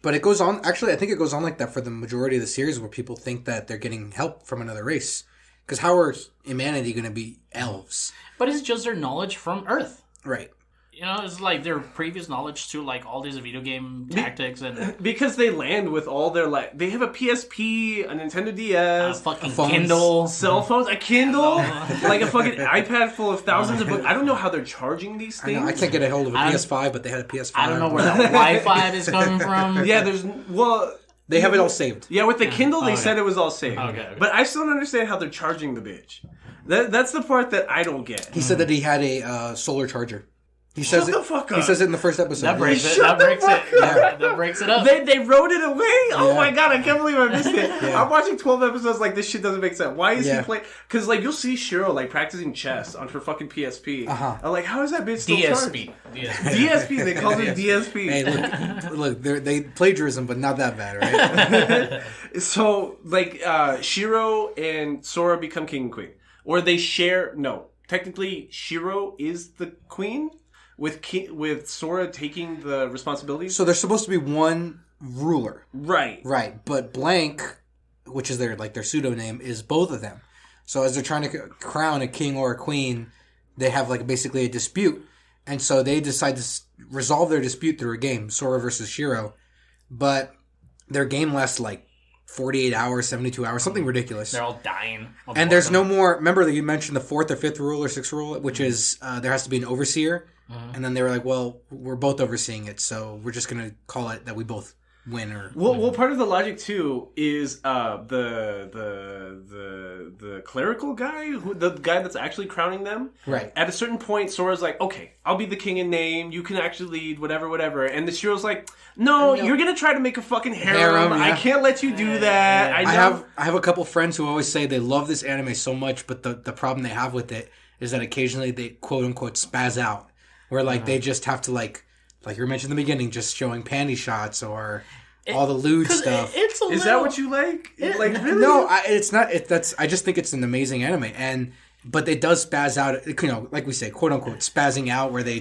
But it goes on... Actually, I think it goes on like that for the majority of the series where people think that they're getting help from another race. Because how are humanity going to be elves? But it's just their knowledge from Earth. Right. It's like their previous knowledge to like all these video game tactics and because they land with all their like they have a PSP, a Nintendo DS, a fucking phones. Kindle, cell phones, a Kindle, like a fucking iPad full of thousands of books. I don't know how they're charging these things. I can't get a hold of a PS5, but they had a PS5. I don't know where that Wi-Fi is coming from. Yeah, they have it all saved. Yeah, with the Kindle, they said it was all saved. Okay. But I still don't understand how they're charging the bitch. That's the part that I don't get. He said that he had a solar charger. Shut the fuck up. He says it in the first episode. That breaks it. That breaks it up. They wrote it away. Oh my god, I can't believe I missed it. I'm watching 12 episodes like this shit doesn't make sense. Why is he playing? Because like you'll see Shiro like practicing chess on her fucking PSP. I'm like, how is that bitch still DSP? DSP. They call it DSP. Hey, look, they plagiarism, but not that bad, right? So like Shiro and Sora become king and queen, or they share. No, technically Shiro is the queen. With Sora taking the responsibilities? So there's supposed to be one ruler. Right. Right. But Blank, which is their pseudonym, is both of them. So as they're trying to crown a king or a queen, they have like basically a dispute. And so they decide to resolve their dispute through a game, Sora versus Shiro. But their game lasts like 48 hours, 72 hours, something ridiculous. They're all dying. And there's no more. Remember that you mentioned the 4th or 5th rule or 6th rule, which is there has to be an overseer. And then they were like, well, we're both overseeing it, so we're just going to call it that we both win. Or well, part of the logic too is the clerical guy, the guy that's actually crowning them. Right. At a certain point, Sora's like, "Okay, I'll be the king in name. You can actually lead, whatever." And the Shiro's like, "No, you're gonna try to make a fucking harem. Yeah. I can't let you do that." I have a couple friends who always say they love this anime so much, but the problem they have with it is that occasionally they quote unquote spaz out, where like they just have to like you mentioned in the beginning, just showing panty shots or all the lewd stuff. Is that what you like? Like really? No, it's not. I just think it's an amazing anime, but it does spaz out. You know, like we say, quote unquote, spazzing out, where they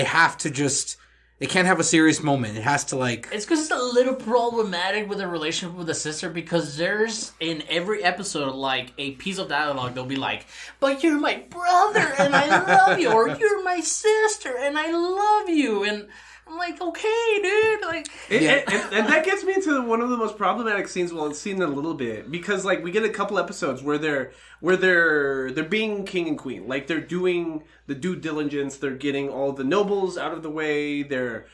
have to just. They can't have a serious moment. It has to like. It's because it's a little problematic with the relationship with the sister, because there's in every episode like a piece of dialogue they'll be like, "But you're my brother and I love you," or "You're my sister and I love you," and I'm like, okay, dude, like. And that gets me into one of the most problematic scenes. Well, it's seen in a little bit because like we get a couple episodes where they're being king and queen, like they're doing the due diligence. They're getting all the nobles out of the way. They're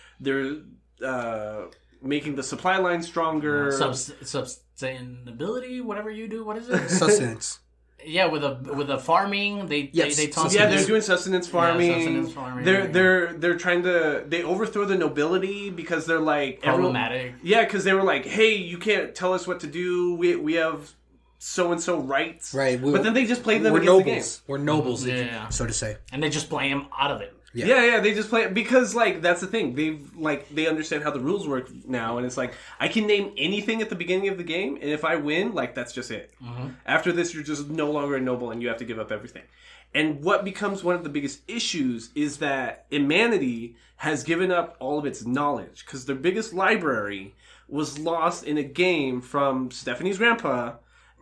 making the supply line stronger. Sustainability, whatever you do. What is it? Sustenance. Yeah, with the farming, they talk. Yeah, they're doing sustenance farming. Yeah, sustenance farming. They're trying to overthrow the nobility because they're like problematic. Because they were like, hey, you can't tell us what to do. We have so and so rights, right? But then they just play them against nobles. the game. We're nobles, so to say, and they just play them out of it. Yeah, they just play it because, like, that's the thing. They understand how the rules work now, and it's like, I can name anything at the beginning of the game, and if I win, like, that's just it. Mm-hmm. After this, you're just no longer a noble, and you have to give up everything. And what becomes one of the biggest issues is that humanity has given up all of its knowledge, because their biggest library was lost in a game from Stephanie's grandpa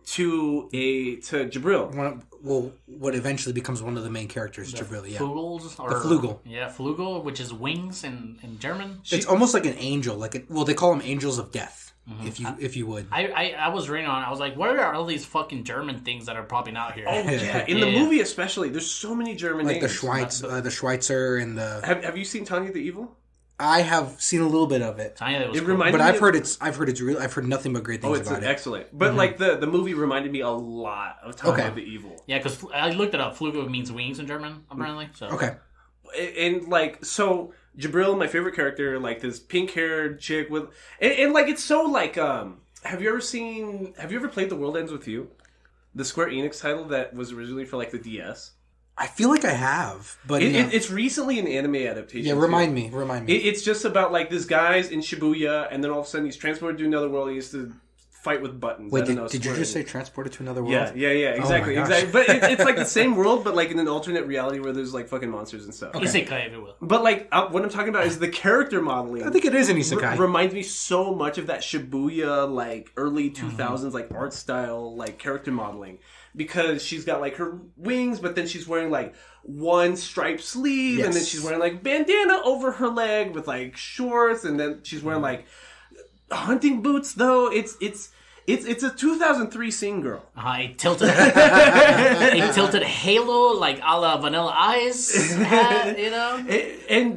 to Jabril. What eventually becomes one of the main characters, Jabril. Yeah, Flugels, or the Flugel. Yeah, Flugel, which is wings in German. It's almost like an angel. They call them angels of death. Mm-hmm. If you would. I was reading on it. I was like, where are all these fucking German things that are popping out here? Oh yeah, in the movie especially, there's so many German names. Like the Schweitzer and the. Have you seen Tanya the Evil? I have seen a little bit of it. But I've heard it's real. I've heard nothing but great things about it. It's excellent. But like the movie reminded me a lot of Tanya the Evil. Yeah, because I looked it up. Flugel means wings in German, apparently. So okay. And like Jabril, my favorite character, like this pink-haired chick with, and like it's so like Have you ever played The World Ends With You, the Square Enix title that was originally for like the DS? I feel like I have, but it's recently an anime adaptation. Yeah, remind me. It's just about like this guy's in Shibuya, and then all of a sudden he's transported to another world. He has to fight with buttons. Wait, did you just say transported to another world? Yeah, exactly. But it's like the same world, but like in an alternate reality where there's like fucking monsters and stuff. Okay. Isekai, if you will. But like what I'm talking about is the character modeling. I think it is an isekai. Reminds me so much of that Shibuya like early 2000s like art style like character modeling. Because she's got like her wings, but then she's wearing like one striped sleeve, and then she's wearing like bandana over her leg with like shorts, and then she's wearing like hunting boots. Though it's a 2003 scene girl. A tilted halo like a la Vanilla Ice, you know.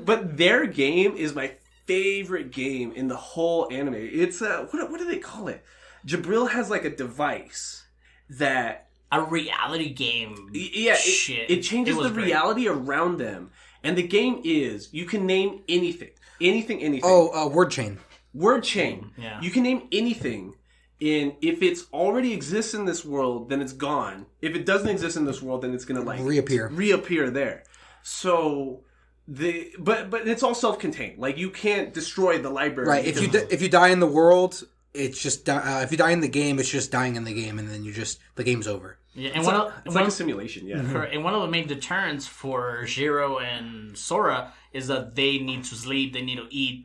But their game is my favorite game in the whole anime. It's what do they call it? Jabril has like a device that. A reality game. Yeah, it changes the reality around them. And the game is, you can name anything. Anything. Oh, word chain. Word chain. Yeah. You can name anything. And if it's already exists in this world, then it's gone. If it doesn't exist in this world, then it's going to like... Reappear there. So... But it's all self-contained. Like, you can't destroy the library. Right. If you die in the world... It's just if you die in the game, it's just dying in the game, and then the game's over. Yeah, and it's like a simulation. Yeah, and one of the main deterrents for Jiro and Sora is that they need to sleep, they need to eat,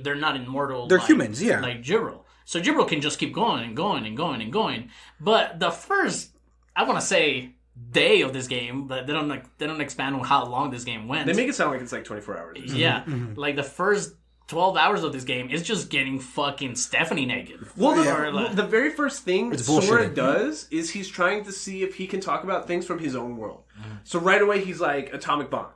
they're not immortal. They're humans, yeah, like Jiro. So Jiro can just keep going and going and going and going. But the first, I want to say, day of this game, but they don't expand on how long this game went. They make it sound like it's like 24 hours. Yeah, like the first 12 hours of this game is just getting fucking Stephanie naked. Well, the very first thing Sora does is he's trying to see if he can talk about things from his own world. So right away he's like, atomic bomb.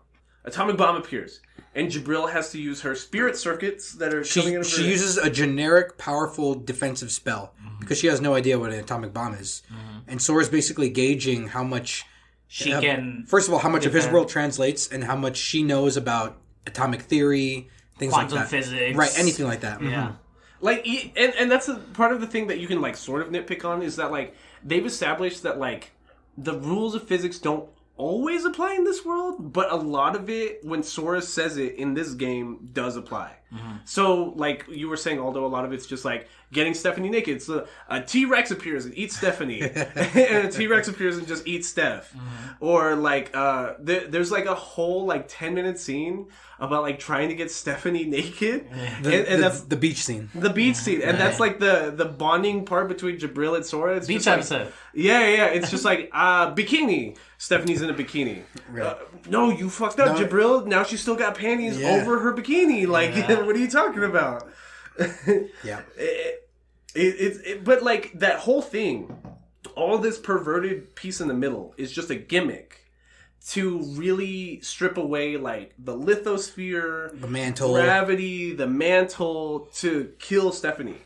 Atomic bomb appears. And Jabril has to use her spirit circuits that are coming in. She uses a generic, powerful defensive spell because she has no idea what an atomic bomb is. And Sora's basically gauging how much she can. First of all, how much of his world translates and how much she knows about atomic theory, things quantum like that. Physics. Right, anything like that. Yeah. Like, and that's part of the thing that you can, like, sort of nitpick on is that, like, they've established that, like, the rules of physics don't always apply in this world, but a lot of it, when Sora says it in this game, does apply. So, like you were saying, Aldo, a lot of it's just like getting Stephanie naked. So a T-Rex appears and eats Stephanie, and a T-Rex appears and just eats Steph. Or like there's like a whole like 10-minute scene about like trying to get Stephanie naked, and that's the beach scene. The beach scene, and that's like the bonding part between Jabril and Sora. It's beach just, like, episode. Yeah. It's just like bikini. Stephanie's in a bikini. No, you fucked up, Jabril. Now she's still got panties over her bikini. Like, what are you talking about? Yeah. But like that whole thing, all this perverted piece in the middle is just a gimmick to really strip away like the lithosphere, the mantle, gravity, the mantle to kill Stephanie.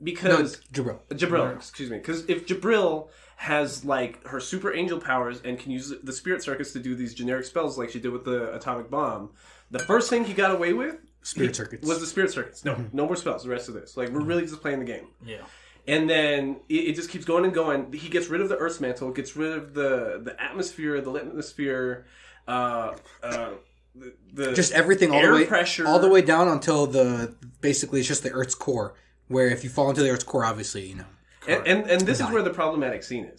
Because Jabril, excuse me. Because if Jabril has like her super angel powers and can use the spirit circuits to do these generic spells like she did with the atomic bomb, the first thing he got away with was the spirit circuits. No more spells. The rest of this, like, we're really just playing the game. Yeah. And then it just keeps going and going. He gets rid of the Earth's mantle, gets rid of the atmosphere, the lithosphere, the just everything air all the way pressure, all the way down until basically it's just the Earth's core. Where if you fall into the Earth's core, obviously, you know. And this is where the problematic scene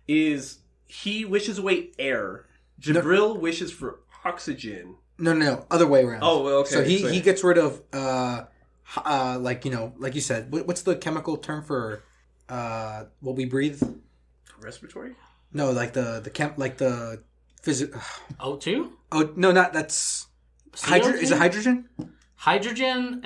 is he wishes away air. Jabril wishes for oxygen. No, other way around. Oh, well, okay. So he gets rid of like, you know, like you said, what's the chemical term for what we breathe? Respiratory? No, like the O2? Oh no, that's is it hydrogen? Hydrogen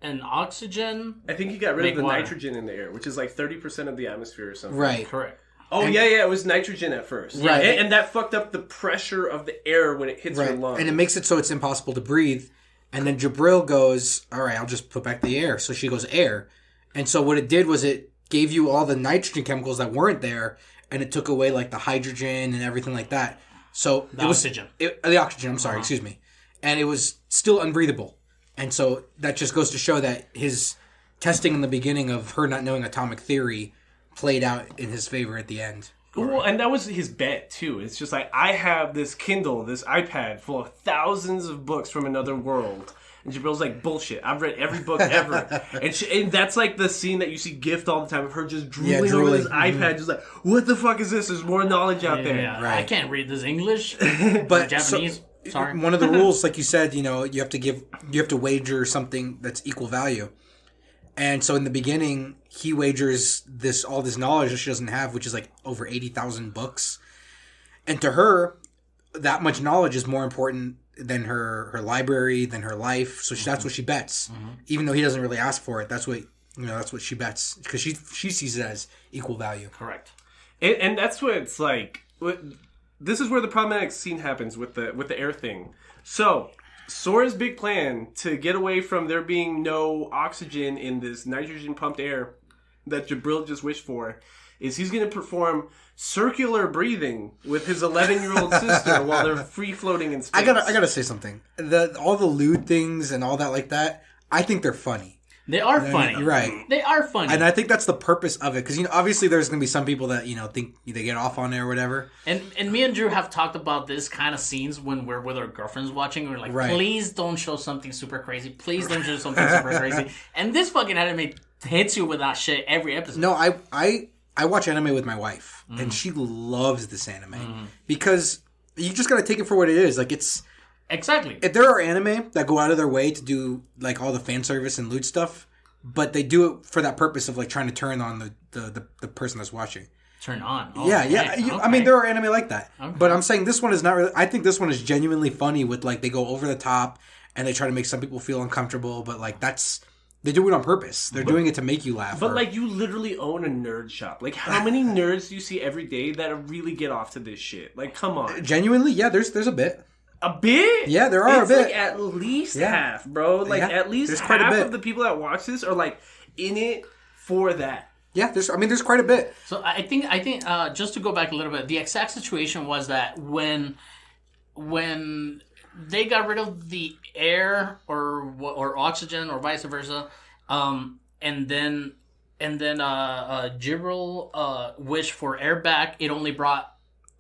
and oxygen. I think he got rid of the water. Nitrogen in the air, which is like 30% of the atmosphere or something. Right. Correct. Oh, it was nitrogen at first. Right. And that fucked up the pressure of the air when it hits your lungs. And it makes it so it's impossible to breathe. And then Jabril goes, all right, I'll just put back the air. So she goes, air. And so what it did was it gave you all the nitrogen chemicals that weren't there, and it took away like the hydrogen and everything like that. So the oxygen. The oxygen, I'm sorry, excuse me. And it was still unbreathable. And so that just goes to show that his testing in the beginning of her not knowing atomic theory played out in his favor at the end. Well, and that was his bet, too. It's just like, I have this Kindle, this iPad full of thousands of books from another world. And Jabril's like, bullshit. I've read every book ever. and that's like the scene that you see gift all the time of her just drooling over this iPad, just like, what the fuck is this? There's more knowledge out there. Yeah. Right. I can't read this English. But Japanese. Sorry. One of the rules, like you said, you know, you have to wager something that's equal value. And so in the beginning, he wagers all this knowledge that she doesn't have, which is like over 80,000 books. And to her, that much knowledge is more important than her library, than her life. So that's what she bets. Even though he doesn't really ask for it, that's what she bets, because she sees it as equal value. Correct. And that's what it's like. This is where the problematic scene happens with the air thing. So Sora's big plan to get away from there being no oxygen in this nitrogen pumped air that Jabril just wished for is he's going to perform circular breathing with his 11-year-old sister while they're free floating in space. I gotta say something. All the lewd things and all that like that, I think they're funny. They are funny. Right. They are funny. And I think that's the purpose of it. Because, you know, obviously there's going to be some people that, you know, think they get off on it or whatever. And me and Drew have talked about this kind of scenes when we're with our girlfriends watching. We're like, please don't show something super crazy. Please don't show something super crazy. And this fucking anime hits you with that shit every episode. No, I watch anime with my wife. And she loves this anime. Because you just got to take it for what it is. Like, it's... Exactly. If there are anime that go out of their way to do like all the fan service and lewd stuff, but they do it for that purpose of like trying to turn on the person that's watching. Turn on. Oh, yeah. Okay. I mean, there are anime like that, but I'm saying this one is not really. I think this one is genuinely funny with like they go over the top and they try to make some people feel uncomfortable, but like they do it on purpose. They're doing it to make you laugh. But like, you literally own a nerd shop. Like, how many nerds do you see every day that really get off to this shit? Like, come on. Genuinely, yeah, there's a bit. A bit? Yeah, there are a bit. Like at least half, bro. Like at least half of the people that watch this are like in it for that. Yeah, there's quite a bit. So I think just to go back a little bit, the exact situation was that when they got rid of the air or oxygen or vice versa, and then Jibril wished for air back, it only brought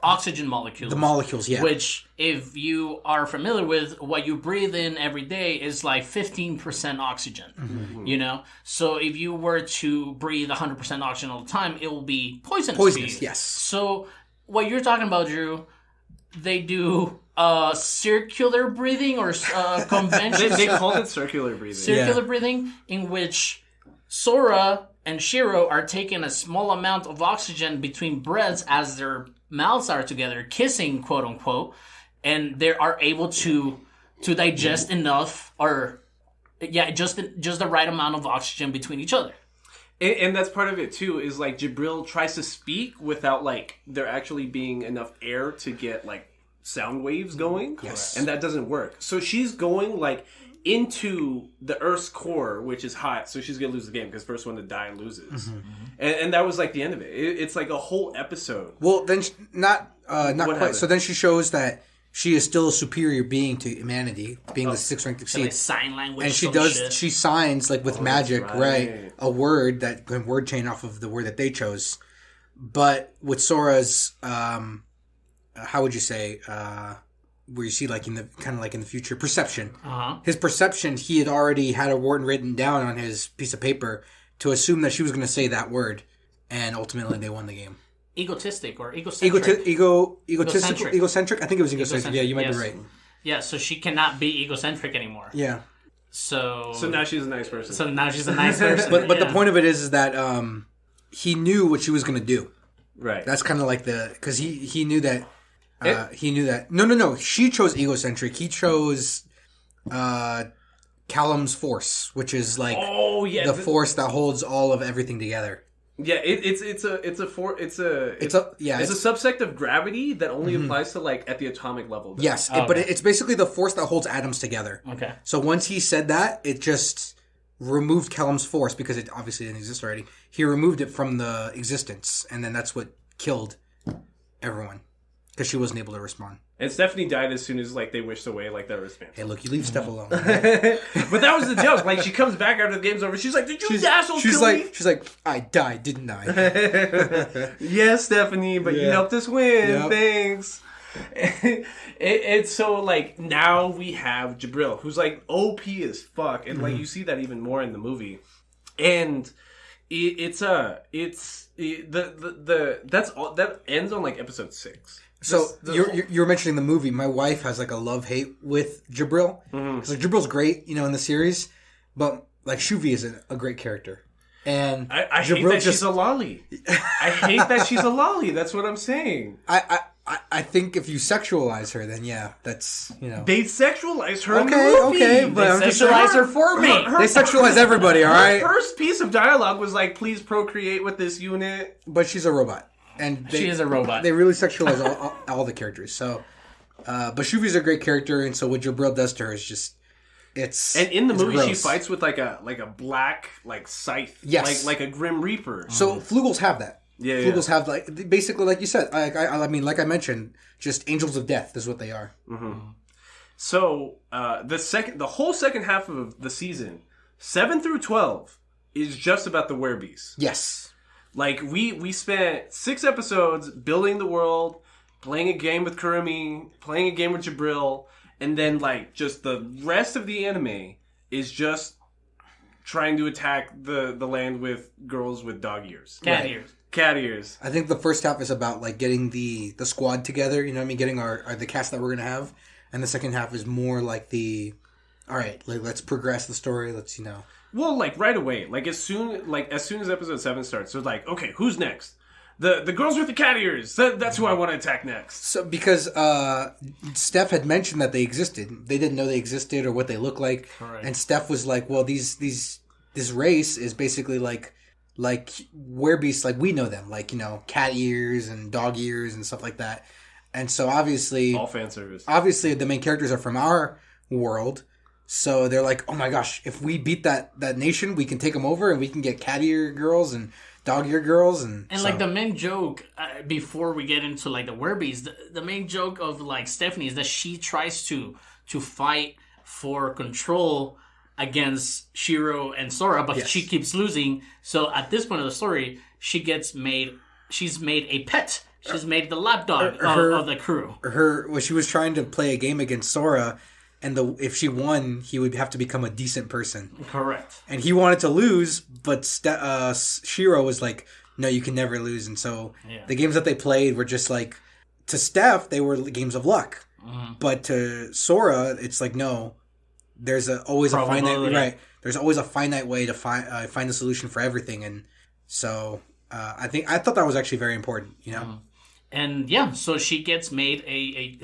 oxygen molecules. The molecules, yeah. Which, if you are familiar with, what you breathe in every day is like 15% oxygen. Mm-hmm. You know? So if you were to breathe 100% oxygen all the time, it will be poisonous to you. Yes. So what you're talking about, Drew, they do circular breathing or conventional... they call it circular breathing. Circular breathing, in which Sora and Shiro are taking a small amount of oxygen between breaths as their mouths are together, kissing, quote unquote, and they are able to digest enough, or just the right amount of oxygen between each other. And that's part of it too, is like Jibril tries to speak without like there actually being enough air to get like sound waves going. Yes. And that doesn't work. So she's going like into the Earth's core, which is hot, so she's gonna lose the game because first one to die loses. Mm-hmm. And that was like the end of it. It's like a whole episode. Well, then not quite. happened? So then she shows that she is still a superior being to humanity, being the 6th ranked So like exceed. sign language. And shit. she signs like with magic, right. a word that can word chain off of the word that they chose. But with Sora's, how would you say, where you see like in the kind of like in the future perception, his perception, he had already had a word written down on his piece of paper to assume that she was going to say that word, and ultimately they won the game. Egotistic or egocentric. Egocentric. I think it was egocentric. Yeah, you might be right. Yeah, so she cannot be egocentric anymore. Yeah. So now she's a nice person. So now she's a nice person. But the point of it is that he knew what she was going to do. Right. That's kind of like because he knew that. He knew that. No. She chose egocentric. He chose Callum's force, which is like the force that holds all of everything together. Yeah, it's a subsect of gravity that only applies to like at the atomic level. Though. Yes, but it's basically the force that holds atoms together. Okay. So once he said that, it just removed Callum's force because it obviously didn't exist already. He removed it from the existence, and then that's what killed everyone because she wasn't able to respond. And Stephanie died as soon as like they wished away like their wristbands. Hey, look, you leave Steph alone. But that was the joke. Like she comes back after the game's over. She's like, "Did you assholes kill me?" She's like, "I died, didn't I?" Yes, Stephanie, but you helped us win. Yep. Thanks. It's so like now we have Jibril, who's like OP as fuck, and like you see that even more in the movie, and that's all that ends on like episode 6. So you're mentioning the movie. My wife has like a love-hate with Jibril. Because like Jibril's great, in the series, but like Shuvi is a great character. And I hate that she's a lolly. I hate that she's a lolly. That's what I'm saying. I think if you sexualize her, then yeah, that's They sexualize her in the movie. Okay, but they sexualize her for me. They sexualize everybody, all right? Her first piece of dialogue was like, "Please procreate with this unit." But she's a robot. And she is a robot. They really sexualize all the characters. So, but Shuvi's a great character, and so what Jibril does to her is just And in the movie, gross. she fights with like a black like scythe, yes, like a Grim Reaper. So Flugels have that. Yeah, Flugels have like basically like you said. I mean, like I mentioned, just angels of death is what they are. Mm-hmm. So the whole second half of the season, 7 through 12, is just about the werebeasts. Yes. Like, we spent 6 episodes building the world, playing a game with Kurumi, playing a game with Jibril, and then, like, just the rest of the anime is just trying to attack the land with girls with dog ears. Cat ears. Cat ears. I think the first half is about, like, getting the squad together, getting the cast that we're going to have. And the second half is more like all right, like, let's progress the story, let's, Well, like right away, like as soon as episode 7 starts, they're like, okay, who's next? the girls with the cat ears. That's who I want to attack next. So because Steph had mentioned that they existed, they didn't know they existed or what they look like, Correct. and Steph was like, "Well, this race is basically like werebeasts, like we know them, like cat ears and dog ears and stuff like that." And so obviously, All fan service. obviously, the main characters are from our world, so they're like, "Oh my gosh, if we beat that nation, we can take them over and we can get cat ear girls and dog ear girls and so, like the main joke before we get into like the werbies, the main joke of like Stephanie is that she tries to fight for control against Shiro and Sora, but Yes. she keeps losing. So at this point of the story, she's made a pet. She's made the lapdog of the crew. she was trying to play a game against Sora, and if she won, he would have to become a decent person. Correct. And he wanted to lose, but Shiro was like, "No, you can never lose." And so the games that they played were just like, to Steph, they were games of luck, but to Sora, it's like, no, there's always a finite right. There's always a finite way to find a solution for everything, and so I thought that was actually very important, And so she gets made a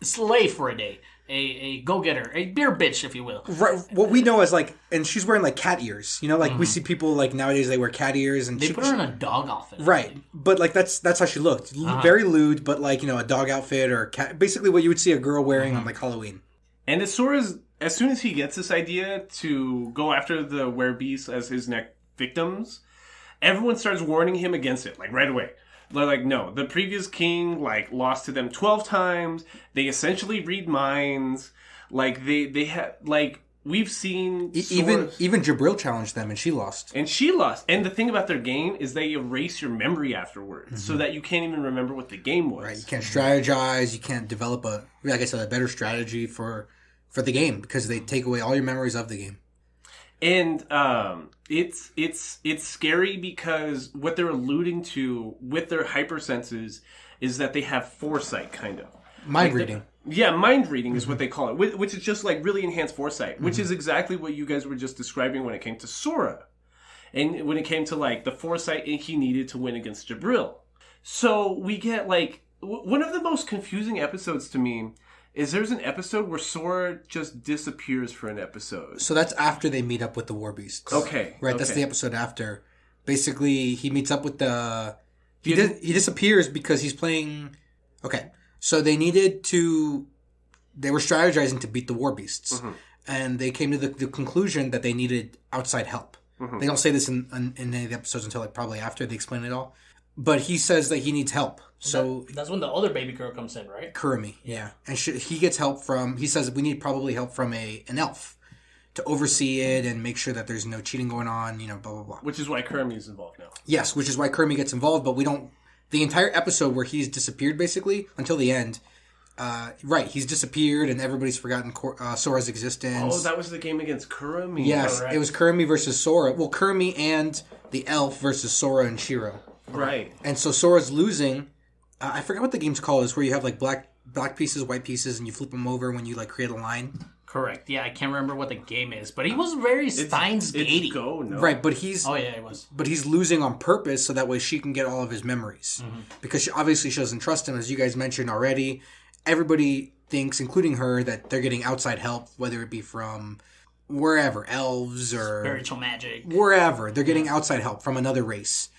slave for a day. A go-getter, a beer bitch, if you will. Right, what we know as and she's wearing like cat ears, we see people like nowadays they wear cat ears and they put her in a dog outfit. Right, but like that's how she looked, very lewd, but like a dog outfit or cat, basically what you would see a girl wearing on like Halloween. And as soon as he gets this idea to go after the werebeasts as his next victims, everyone starts warning him against it, like right away. They're like, no, the previous king lost to them 12 times. They essentially read minds. Like they had we've seen even Jabril challenged them and she lost. And the thing about their game is they erase your memory afterwards, so that you can't even remember what the game was. Right, you can't strategize. You can't develop a better strategy for the game because they take away all your memories of the game. And it's scary because what they're alluding to with their hypersenses is that they have foresight, kind of mind reading. Mind reading is what they call it, which is just really enhanced foresight, which is exactly what you guys were just describing when it came to Sora, and when it came to the foresight he needed to win against Jabril. So we get one of the most confusing episodes to me. There's an episode where Sora just disappears for an episode. So that's after they meet up with the Warbeasts. Okay. Right, that's the episode after. Basically, he meets up with the... He disappears because he's playing... Okay, so they needed to... They were strategizing to beat the Warbeasts. Mm-hmm. And they came to the conclusion that they needed outside help. Mm-hmm. They don't say this in any of the episodes until probably after they explain it all. But he says that he needs help. So that's when the other baby girl comes in, right? Kurumi, yeah. And he gets help from... He says we need probably help from an elf to oversee it and make sure that there's no cheating going on, blah, blah, blah. Which is why Kurumi's involved now. Yes, which is why Kurumi gets involved, but we don't... The entire episode where he's disappeared, basically, until the end... he's disappeared and everybody's forgotten Sora's existence. Oh, that was the game against Kurumi. Yes, correct. It was Kurumi versus Sora. Well, Kurumi and the elf versus Sora and Shiro. Right. And so Sora's losing... I forget what the game's called. It's where you have black pieces, white pieces, and you flip them over when you create a line. Correct. Yeah, I can't remember what the game is, but he was very Steins Gate. It's Go, no? Right, but he's... Oh, yeah, it was. But he's losing on purpose so that way she can get all of his memories. Mm-hmm. Because obviously she doesn't trust him, as you guys mentioned already. Everybody thinks, including her, that they're getting outside help, whether it be from wherever, elves or... Spiritual magic. Wherever. They're getting outside help from another race.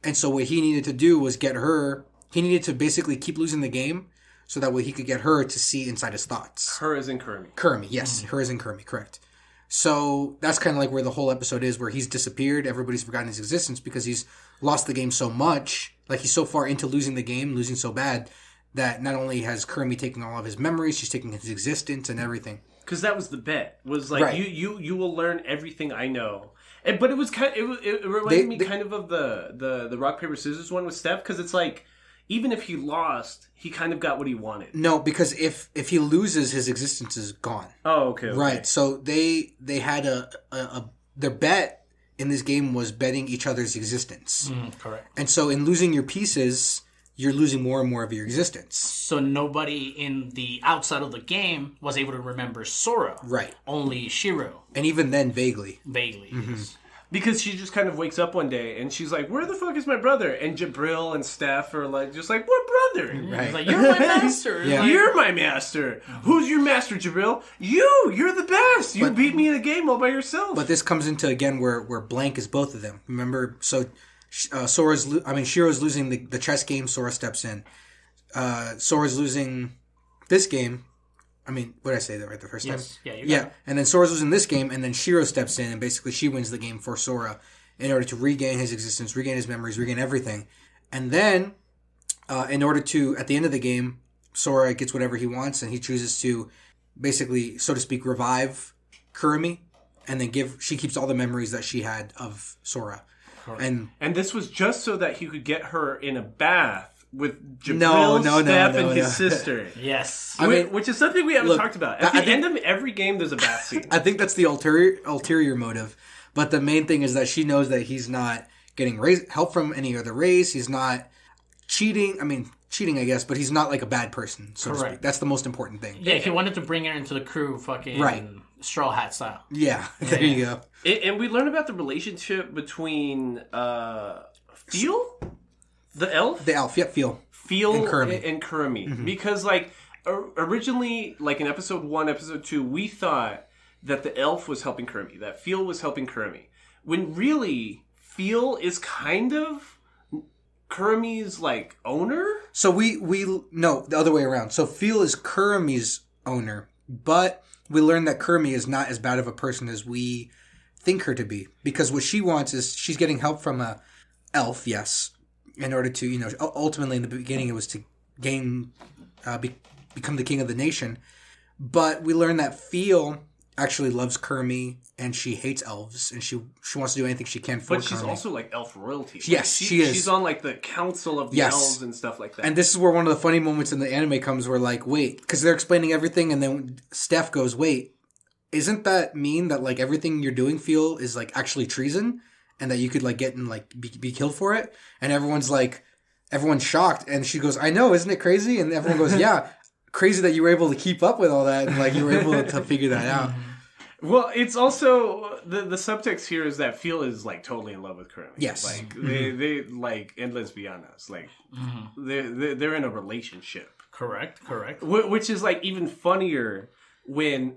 And so what he needed to do was get her... He needed to basically keep losing the game so that way he could get her to see inside his thoughts. Her is in Kurumi. Kurumi, yes. Her is in Kurumi, correct. So that's kind of where the whole episode is, where he's disappeared. Everybody's forgotten his existence because he's lost the game so much. He's so far into losing the game, losing so bad, that not only has Kurumi taken all of his memories, she's taking his existence and everything. Because that was the bet. Was right. you will learn everything I know. But it was kind. It reminded me kind of the rock paper scissors one with Steph, because it's even if he lost, he kind of got what he wanted. No, because if he loses, his existence is gone. Oh, okay. Right. So they had their bet in this game was betting each other's existence. Correct. And so in losing your pieces, you're losing more and more of your existence. So nobody in the outside of the game was able to remember Sora. Right. Only Shiro. And even then, vaguely. Vaguely. Mm-hmm. Yes. Because she just kind of wakes up one day and she's like, "Where the fuck is my brother?" And Jabril and Steph are like, just like, "What brother?" Right. He's like, "You're my master." Yeah. Like, You're my master. Who's your master, Jabril? You're the best. You beat me in a game all by yourself. But this comes into again where blank is both of them. Remember, so Shiro's losing the chess game. Sora steps in. Sora's losing this game. I mean, what did I say that right the first time? Yeah, you got Yeah, it. and then Sora's losing this game, and then Shiro steps in, and basically she wins the game for Sora in order to regain his existence, regain his memories, regain everything. And then, in order to, at the end of the game, Sora gets whatever he wants, and he chooses to basically, so to speak, revive Kurumi, and then she keeps all the memories that she had of Sora. Correct. And this was just so that he could get her in a bath with Jabril, No, Steph, no, and his no. sister. Yes. I mean, Which is something we haven't look, talked about. At the I think- end of every game, there's a bath scene. I think that's the ulterior motive, but the main thing is that she knows that he's not getting help from any other race. He's not cheating. I mean, cheating, I guess, but he's not like a bad person, so to Correct. speak. That's the most important thing. Yeah, he wanted to bring her into the crew, fucking Right. Straw Hat style. Yeah, there you go. And we learn about the relationship between Feel, the elf, The elf, yep, feel. Feel, and Kurumi. and Kurumi. Mm-hmm. Because, like, originally, like in episode 1, episode 2, we thought that the elf was helping Kurumi, that Feel was helping Kurumi. When really, Feel is kind of Kurumi's, like, owner? So we no, the other way around. So Feel is Kurumi's owner, but we learn that Kurumi is not as bad of a person as we think her to be, because what she wants is she's getting help from a elf, yes, in order to, ultimately in the beginning it was to gain, become the king of the nation. But we learn that Feel actually loves Kurumi and she hates elves and she wants to do anything she can for But she's Kurumi. also, like, elf royalty. Yes, she is. She's on, like, the council of the Yes. elves and stuff like that. And this is where one of the funny moments in the anime comes where, like, wait, because they're explaining everything, and then Steph goes, wait, isn't that mean that, like, everything you're doing, Feel, is, like, actually treason? And that you could, like, get and, like, be killed for it? And everyone's shocked, and she goes, I know, isn't it crazy? And everyone goes, yeah, crazy that you were able to keep up with all that, and, like, you were able to figure that out. Well, it's also the subtext here is that Feel is like totally in love with Kurumi. Yes. Like they like, and let's be honest, like they're in a relationship. Correct. Which is like even funnier when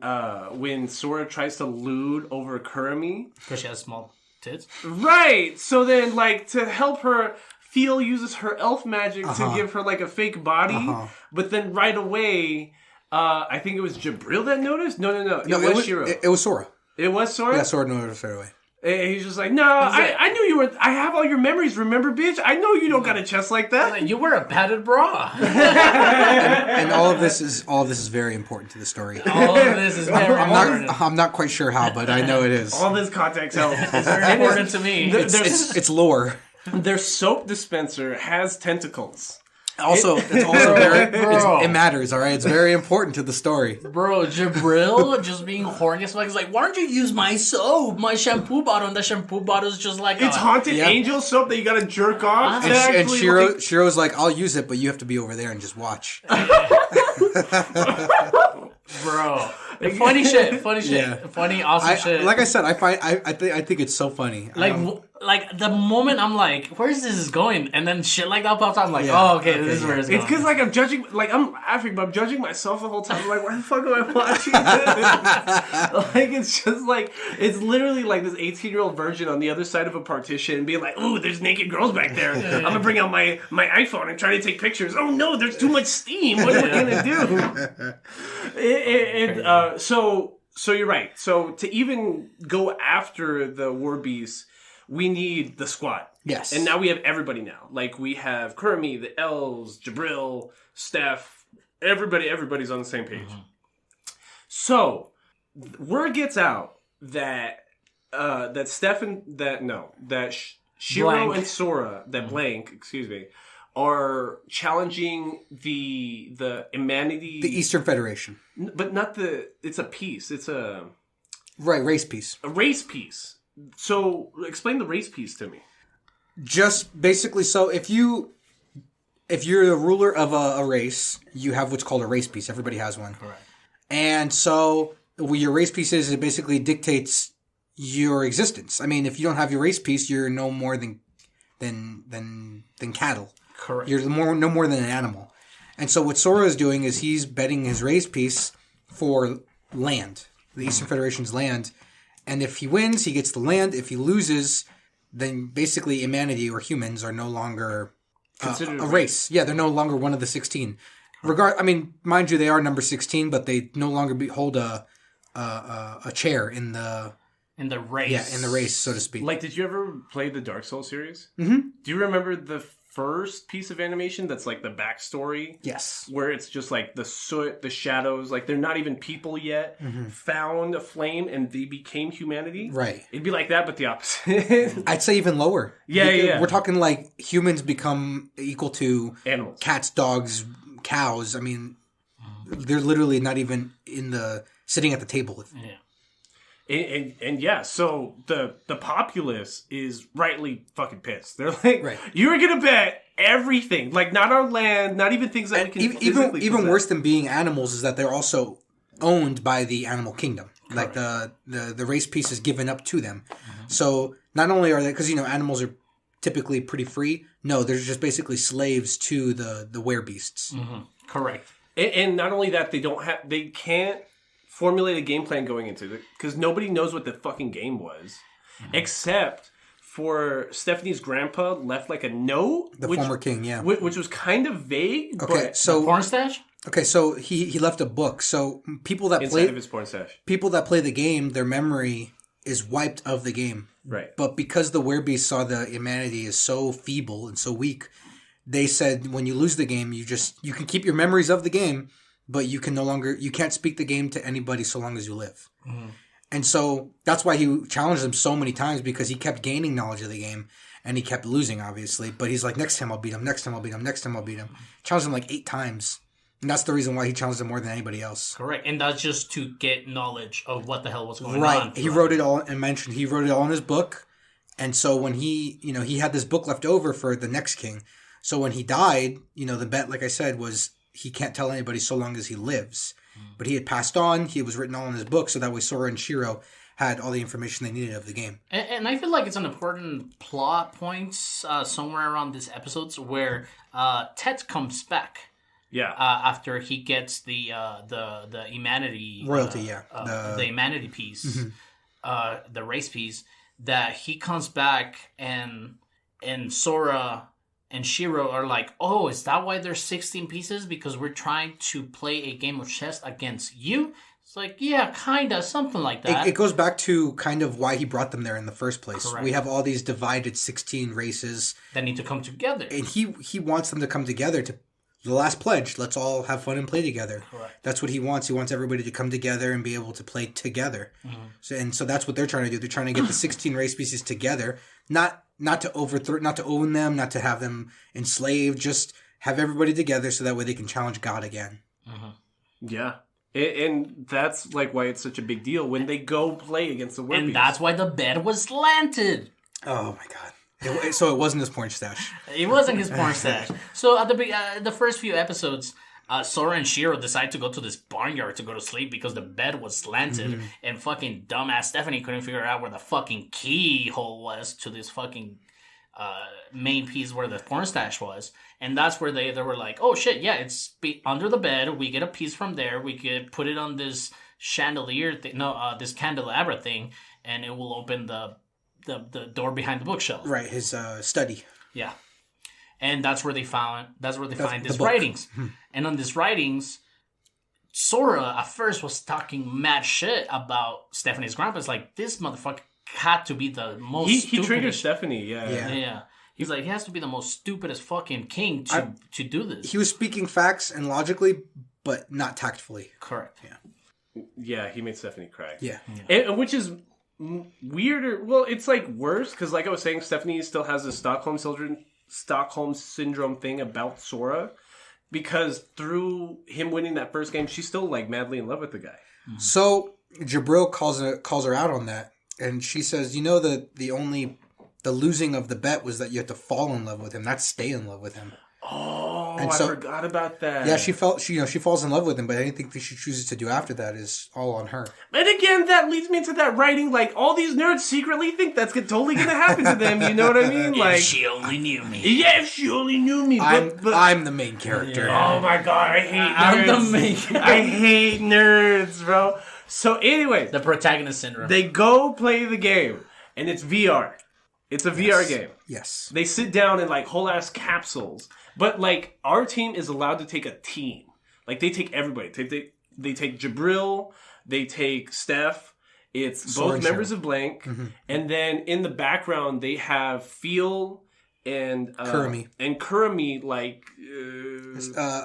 Sora tries to lewd over Kurumi. Because she has small tits. Right. So then, like, to help her, Feel uses her elf magic to give her like a fake body, but then right away. I think it was Jabril that noticed. No. It was Shiro. It was Sora. It was Sora. Yeah, Sora noticed right away. And he's just like, no, I knew you were. I have all your memories. Remember, bitch? I know you don't got a chest like that. Like, you wear a padded bra. And all of this is very important to the story. All of this is very important. I'm not quite sure how, but I know it is. All this context helps. It's very important to me. It's lore. Their soap dispenser has tentacles. Also, it's also very. Bro. It matters. All right, it's very important to the story. Bro, Jabril just being horny as fuck. He's like, why don't you use my soap, my shampoo bottle? And the shampoo bottle is just like It's haunted Yeah. angel soap that you gotta jerk off. And Shiro's like, I'll use it, but you have to be over there and just watch. Bro. Funny shit. Yeah. Funny, awesome shit. Like I said, I think it's so funny. Like the moment I'm like, where's this going? And then shit like that pops out. I'm like, oh, okay, this is where it's going. It's because like I'm judging, like I'm laughing, but I'm judging myself the whole time. I'm like, why the fuck am I watching this? Like it's just like it's literally like this 18-year-old virgin on the other side of a partition being like, ooh, there's naked girls back there. I'm gonna bring out my iPhone and try to take pictures. Oh no, there's too much steam. What am I gonna do? So you're right. So to even go after the war beast, we need the squad. Yes. And now we have everybody now. Like, we have Kurumi, the elves, Jabril, Steph. Everybody's on the same page. Mm-hmm. So, word gets out that Shiro Blank. and Sora, Blank, are challenging the humanity... the Eastern Federation. But not it's a piece. It's a... Right, race piece. A race piece. So, explain the race piece to me. Just basically, so if you're the ruler of a race, you have what's called a race piece. Everybody has one. Correct. And so, what your race piece is, it basically dictates your existence. I mean, if you don't have your race piece, you're no more than cattle. Correct. You're no more than an animal. And so what Sora is doing is he's betting his race piece for land, the Eastern Federation's land. And if he wins, he gets the land. If he loses, then basically humanity or humans are no longer Considered a race. Yeah, they're no longer one of the 16. Mind you, they are number 16, but they no longer hold a chair in the race. Yeah, in the race, so to speak. Like, did you ever play the Dark Souls series? Mm-hmm. Do you remember the first piece of animation that's like the backstory? Yes. Where it's just like the soot, the shadows, like they're not even people yet, found a flame and they became humanity? Right. It'd be like that, but the opposite. I'd say even lower. Yeah. We're talking like humans become equal to Animals. Cats, dogs, cows. I mean, they're literally not even sitting at the table. Yeah. And yeah, so the populace is rightly fucking pissed. They're like, Right. You were gonna bet everything, like not our land, not even things that we can physically even possess. worse than being animals is that they're also owned by the animal kingdom. Correct. Like the race piece is given up to them. Mm-hmm. So not only are they, because animals are typically pretty free. No, they're just basically slaves to the werebeasts. Mm-hmm. Correct. And not only that, they can't formulate a game plan going into it because nobody knows what the fucking game was, except for Stephanie's grandpa left like a note. The former king, yeah. Which was kind of vague. Okay, but so porn stash? Okay, so he left a book. So people that inside of his porn stash. People that play the game, their memory is wiped of the game. Right. But because the werebeast saw the humanity is so feeble and so weak, they said when you lose the game, you can keep your memories of the game, but you can't speak the game to anybody so long as you live. Mm. And so that's why he challenged him so many times, because he kept gaining knowledge of the game and he kept losing, obviously. But he's like, next time I'll beat him, next time I'll beat him, next time I'll beat him. Challenged him like 8 times. And that's the reason why he challenged him more than anybody else. Correct. And that's just to get knowledge of what the hell was going on. Right. He wrote it all in his book. And so when he had this book left over for the next king. So when he died, the bet, like I said, was he can't tell anybody so long as he lives. But he had passed on. He was written all in his book, so that way Sora and Shiro had all the information they needed of the game. And I feel like it's an important plot point somewhere around these episodes where Tet comes back. Yeah. After he gets the humanity royalty, the humanity piece, the race piece, that he comes back and Sora and Shiro are like, oh, is that why there's 16 pieces? Because we're trying to play a game of chess against you? It's like, yeah, kind of, something like that. It goes back to kind of why he brought them there in the first place. Correct. We have all these divided 16 races. That need to come together. And he wants them to come together to the last pledge. Let's all have fun and play together. Correct. That's what he wants. He wants everybody to come together and be able to play together. Mm-hmm. So that's what they're trying to do. They're trying to get the 16 race pieces together. Not to overthrow, not to own them, not to have them enslaved. Just have everybody together so that way they can challenge God again. Mm-hmm. Yeah. And that's like why it's such a big deal when they go play against the werebeast. And that's why the bed was slanted. Oh my God. So it wasn't his porn stash. It wasn't his porn stash. So at the first few episodes, Sora and Shiro decide to go to this barnyard to go to sleep because the bed was slanted, and fucking dumbass Stephanie couldn't figure out where the fucking keyhole was to this fucking main piece where the porn stash was. And that's where they were like, oh shit, yeah, it's under the bed. We get a piece from there. We could put it on this chandelier thing, this candelabra thing, and it will open the door behind the bookshelf. Right, his study. Yeah. And that's where they find these writings. And on these writings, Sora at first was talking mad shit about Stephanie's grandpa. It's like, this motherfucker had to be the most He triggered Stephanie, yeah. He's like, he has to be the most stupidest fucking king to do this. He was speaking facts and logically, but not tactfully. Correct. Yeah, he made Stephanie cry. Yeah. And which is weirder. Well, it's like worse because, like I was saying, Stephanie still has the Stockholm syndrome thing about Sora, because through him winning that first game, she's still like madly in love with the guy. So Jabril calls her out on that, and she says, the losing of the bet was that you have to fall in love with him, not stay in love with him. Oh, And I so- forgot about that. Yeah, she falls in love with him, but anything that she chooses to do after that is all on her. And again, that leads me to that writing. Like, all these nerds secretly think that's totally going to happen to them. You know what I mean? Like, If she only knew me. yeah, if she only knew me. I'm the main character. Oh my god, I hate nerds. I'm the main I hate nerds, bro. So anyway, The protagonist syndrome. they go play the game, and it's VR. It's a VR game. Yes. They sit down in like whole ass capsules, but like our team is allowed to take a team. Like they take everybody. They take Jabril. They take Steph. It's Soren both members Cheryl. of Blank, and then in the background they have Feel and Kurumi. like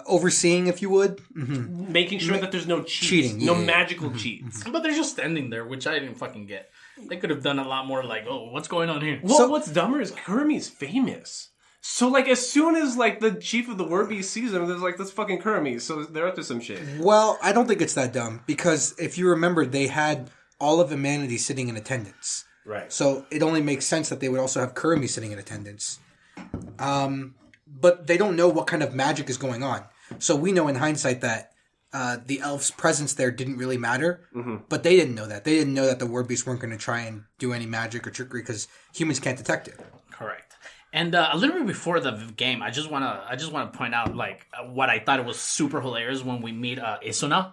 Overseeing, if you would. making sure that there's no cheats, Cheating, no yeah. magical cheats. But they're just standing there, which I didn't fucking get. They could have done a lot more like, oh, what's going on here? Well, what's dumber is Kurumi's famous. So, like, as soon as, like, the chief of the Word Beast sees him, there's, like, this fucking Kurumi. So they're up to some shit. Well, I don't think it's that dumb, because if you remember, they had all of humanity sitting in attendance. Right. So it only makes sense that they would also have Kurumi sitting in attendance. But they don't know what kind of magic is going on. So we know in hindsight that the elf's presence there didn't really matter. But they didn't know that. They didn't know that the Word Beasts weren't going to try and do any magic or trickery because humans can't detect it. Correct. And a little bit before the game, I just wanna point out like what I thought it was super hilarious when we meet Isuna.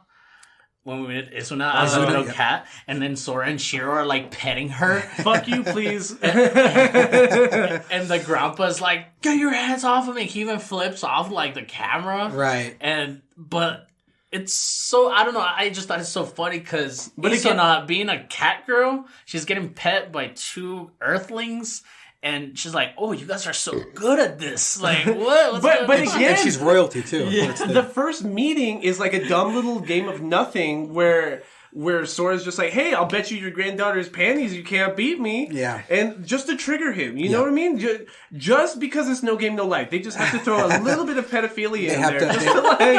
When we meet Isuna as a little cat, and then Sora and Shiro are like petting her. Fuck you, please. And the grandpa's like, "Get your hands off of me!" He even flips off like the camera. Right. But it's so, I don't know. I just thought it's so funny because But Isuna, being a cat girl, she's getting pet by two Earthlings. And she's like, "Oh, you guys are so good at this! Like, what? What's But going on?" again, And she's royalty, too. the first meeting is like a dumb little game of nothing where Sora's just like, "Hey, I'll bet you your granddaughter's panties you can't beat me." Yeah. And just to trigger him, you know what I mean? Just because it's No Game No Life, they just have to throw a little bit of pedophilia in there.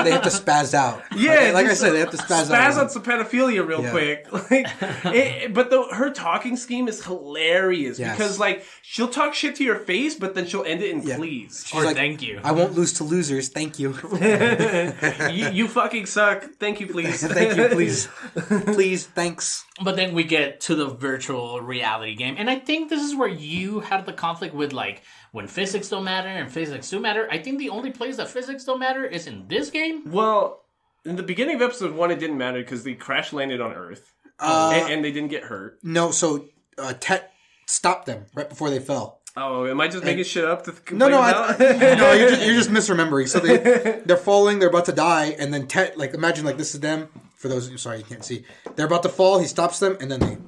They have to spaz out. Yeah, like I just said, they have to spaz out. Spaz on some pedophilia real quick. Like, but her talking scheme is hilarious because like she'll talk shit to your face, but then she'll end it in please. She's Or like, thank you. I won't lose to losers. Thank you. You fucking suck. Thank you, please. Thank you, please. Please, thanks. But then we get to the virtual reality game. And I think this is where you had the conflict with, like, when physics don't matter and physics do matter. I think the only place that physics don't matter is in this game. Well, in the beginning of episode 1, it didn't matter because they crash landed on Earth. And they didn't get hurt. No, so Tet stopped them right before they fell. Oh, am I just making shit up to complain No, about? no, you're just misremembering. So they're falling, they're about to die, and then Tet, like, imagine like this is them. For those, sorry, you can't see. They're about to fall. He stops them, and then they.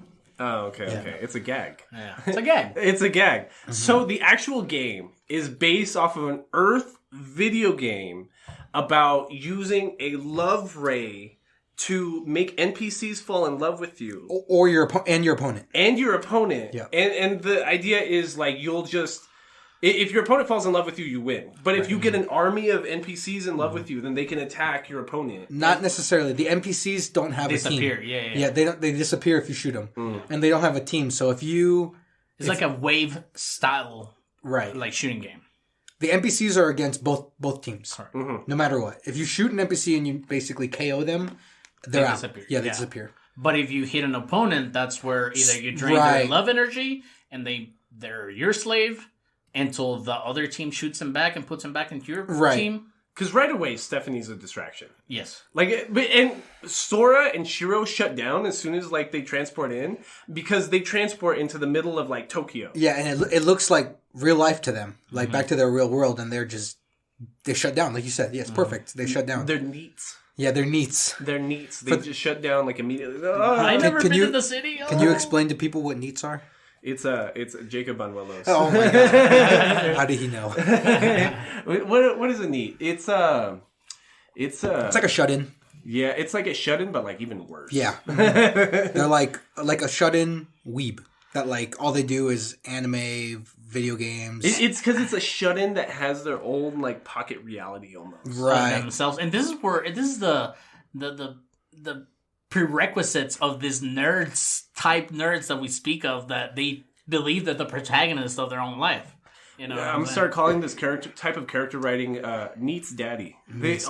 Oh, okay. It's a gag. Yeah. It's a game. It's a gag. So the actual game is based off of an Earth video game about using a love ray to make NPCs fall in love with you. Or your opponent. And your opponent. Yeah. And the idea is like you'll just... If your opponent falls in love with you, you win. But if you get an army of NPCs in love with you, then they can attack your opponent. Not necessarily. The NPCs don't have a team. Disappear. Yeah. They disappear if you shoot them, and they don't have a team. So if you, It's like a wave style, right, like, shooting game. the NPCs are against both teams, no matter what. If you shoot an NPC and you basically KO them, they're out. disappear. Yeah, they Yeah. disappear. But if you hit an opponent, that's where either you drain their Right. love energy and they're your slave until the other team shoots them back and puts them back into your team. Because right away, Stephanie's a distraction. Yes. And Sora and Shiro shut down as soon as like they transport in because they transport into the middle of like Tokyo. Yeah, and it looks like real life to them, like back to their real world, and they shut down, like you said. Yeah, it's perfect. They shut down. They're neats. Yeah, they're neats. They're neats. They just shut down like immediately. I never can been you- to the city. Can you explain to people what neats are? It's Jacob Banuelos. Oh my god! How did he know? What is a neat? It's like a shut-in. Yeah, it's like a shut-in, but like even worse. Yeah, they're like a shut-in weeb that like all they do is anime, video games. It's because it's a shut-in that has their own like pocket reality almost. Right. Themselves, and this is the prerequisites of this nerds that we speak of, that they believe that the protagonist of their own life. You know, I'm gonna start calling this type of character writing Neat's daddy.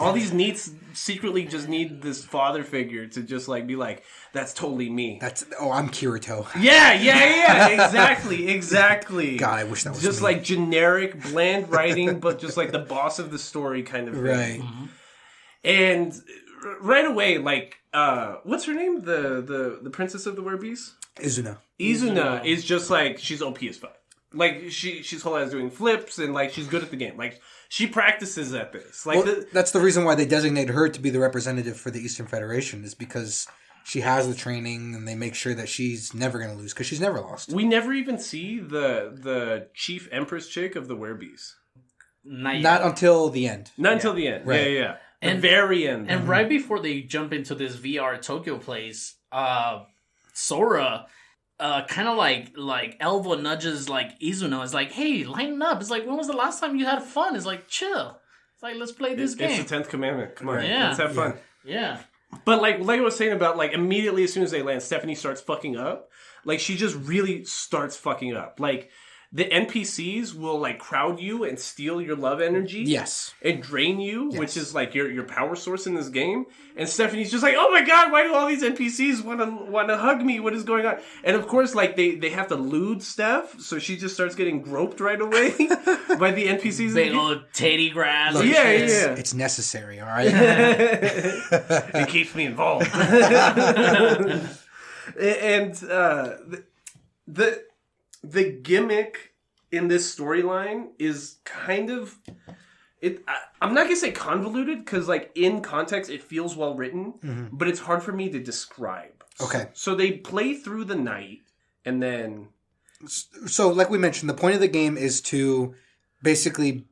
All these Neats secretly just need this father figure to just like be like, that's totally me. I'm Kirito. Yeah, exactly. God, I wish that was just me. like generic, bland writing, but just like the boss of the story kind of thing. Right. Mm-hmm. And right away, like, what's her name? The princess of the Werbeast? Izuna is just like, she's OP as fuck. Like, she's whole ass doing flips, and like, she's good at the game. Like, she practices at this. Like, that's the reason why they designate her to be the representative for the Eastern Federation, is because she has the training, and they make sure that she's never going to lose, because she's never lost. We never even see the chief empress chick of the Werbeast. Not until the end. Not until the end. Right. Yeah. The very end. And right before they jump into this VR Tokyo place, Sora kind of like elbow nudges like Izuna. It's like, hey, lighten up. It's like, when was the last time you had fun? It's like, chill. It's like, let's play this game. It's the 10th commandment. Come on. Yeah. Let's have fun. Yeah. But like I was saying about like immediately as soon as they land, Stephanie starts fucking up. Like she just really starts fucking up. Like the NPCs will like crowd you and steal your love energy. Yes. And drain you, which is like your power source in this game. And Stephanie's just like, oh my god, why do all these NPCs want to hug me? What is going on? And of course, like they have to lewd Steph, so she just starts getting groped right away by the NPCs. Big old titty grabs. Look, yeah. It's necessary, all right? It keeps me involved. And the gimmick in this storyline is kind of I'm not gonna say convoluted because like in context it feels well written, but it's hard for me to describe. Okay. So they play through the night and then So like we mentioned, the point of the game is to basically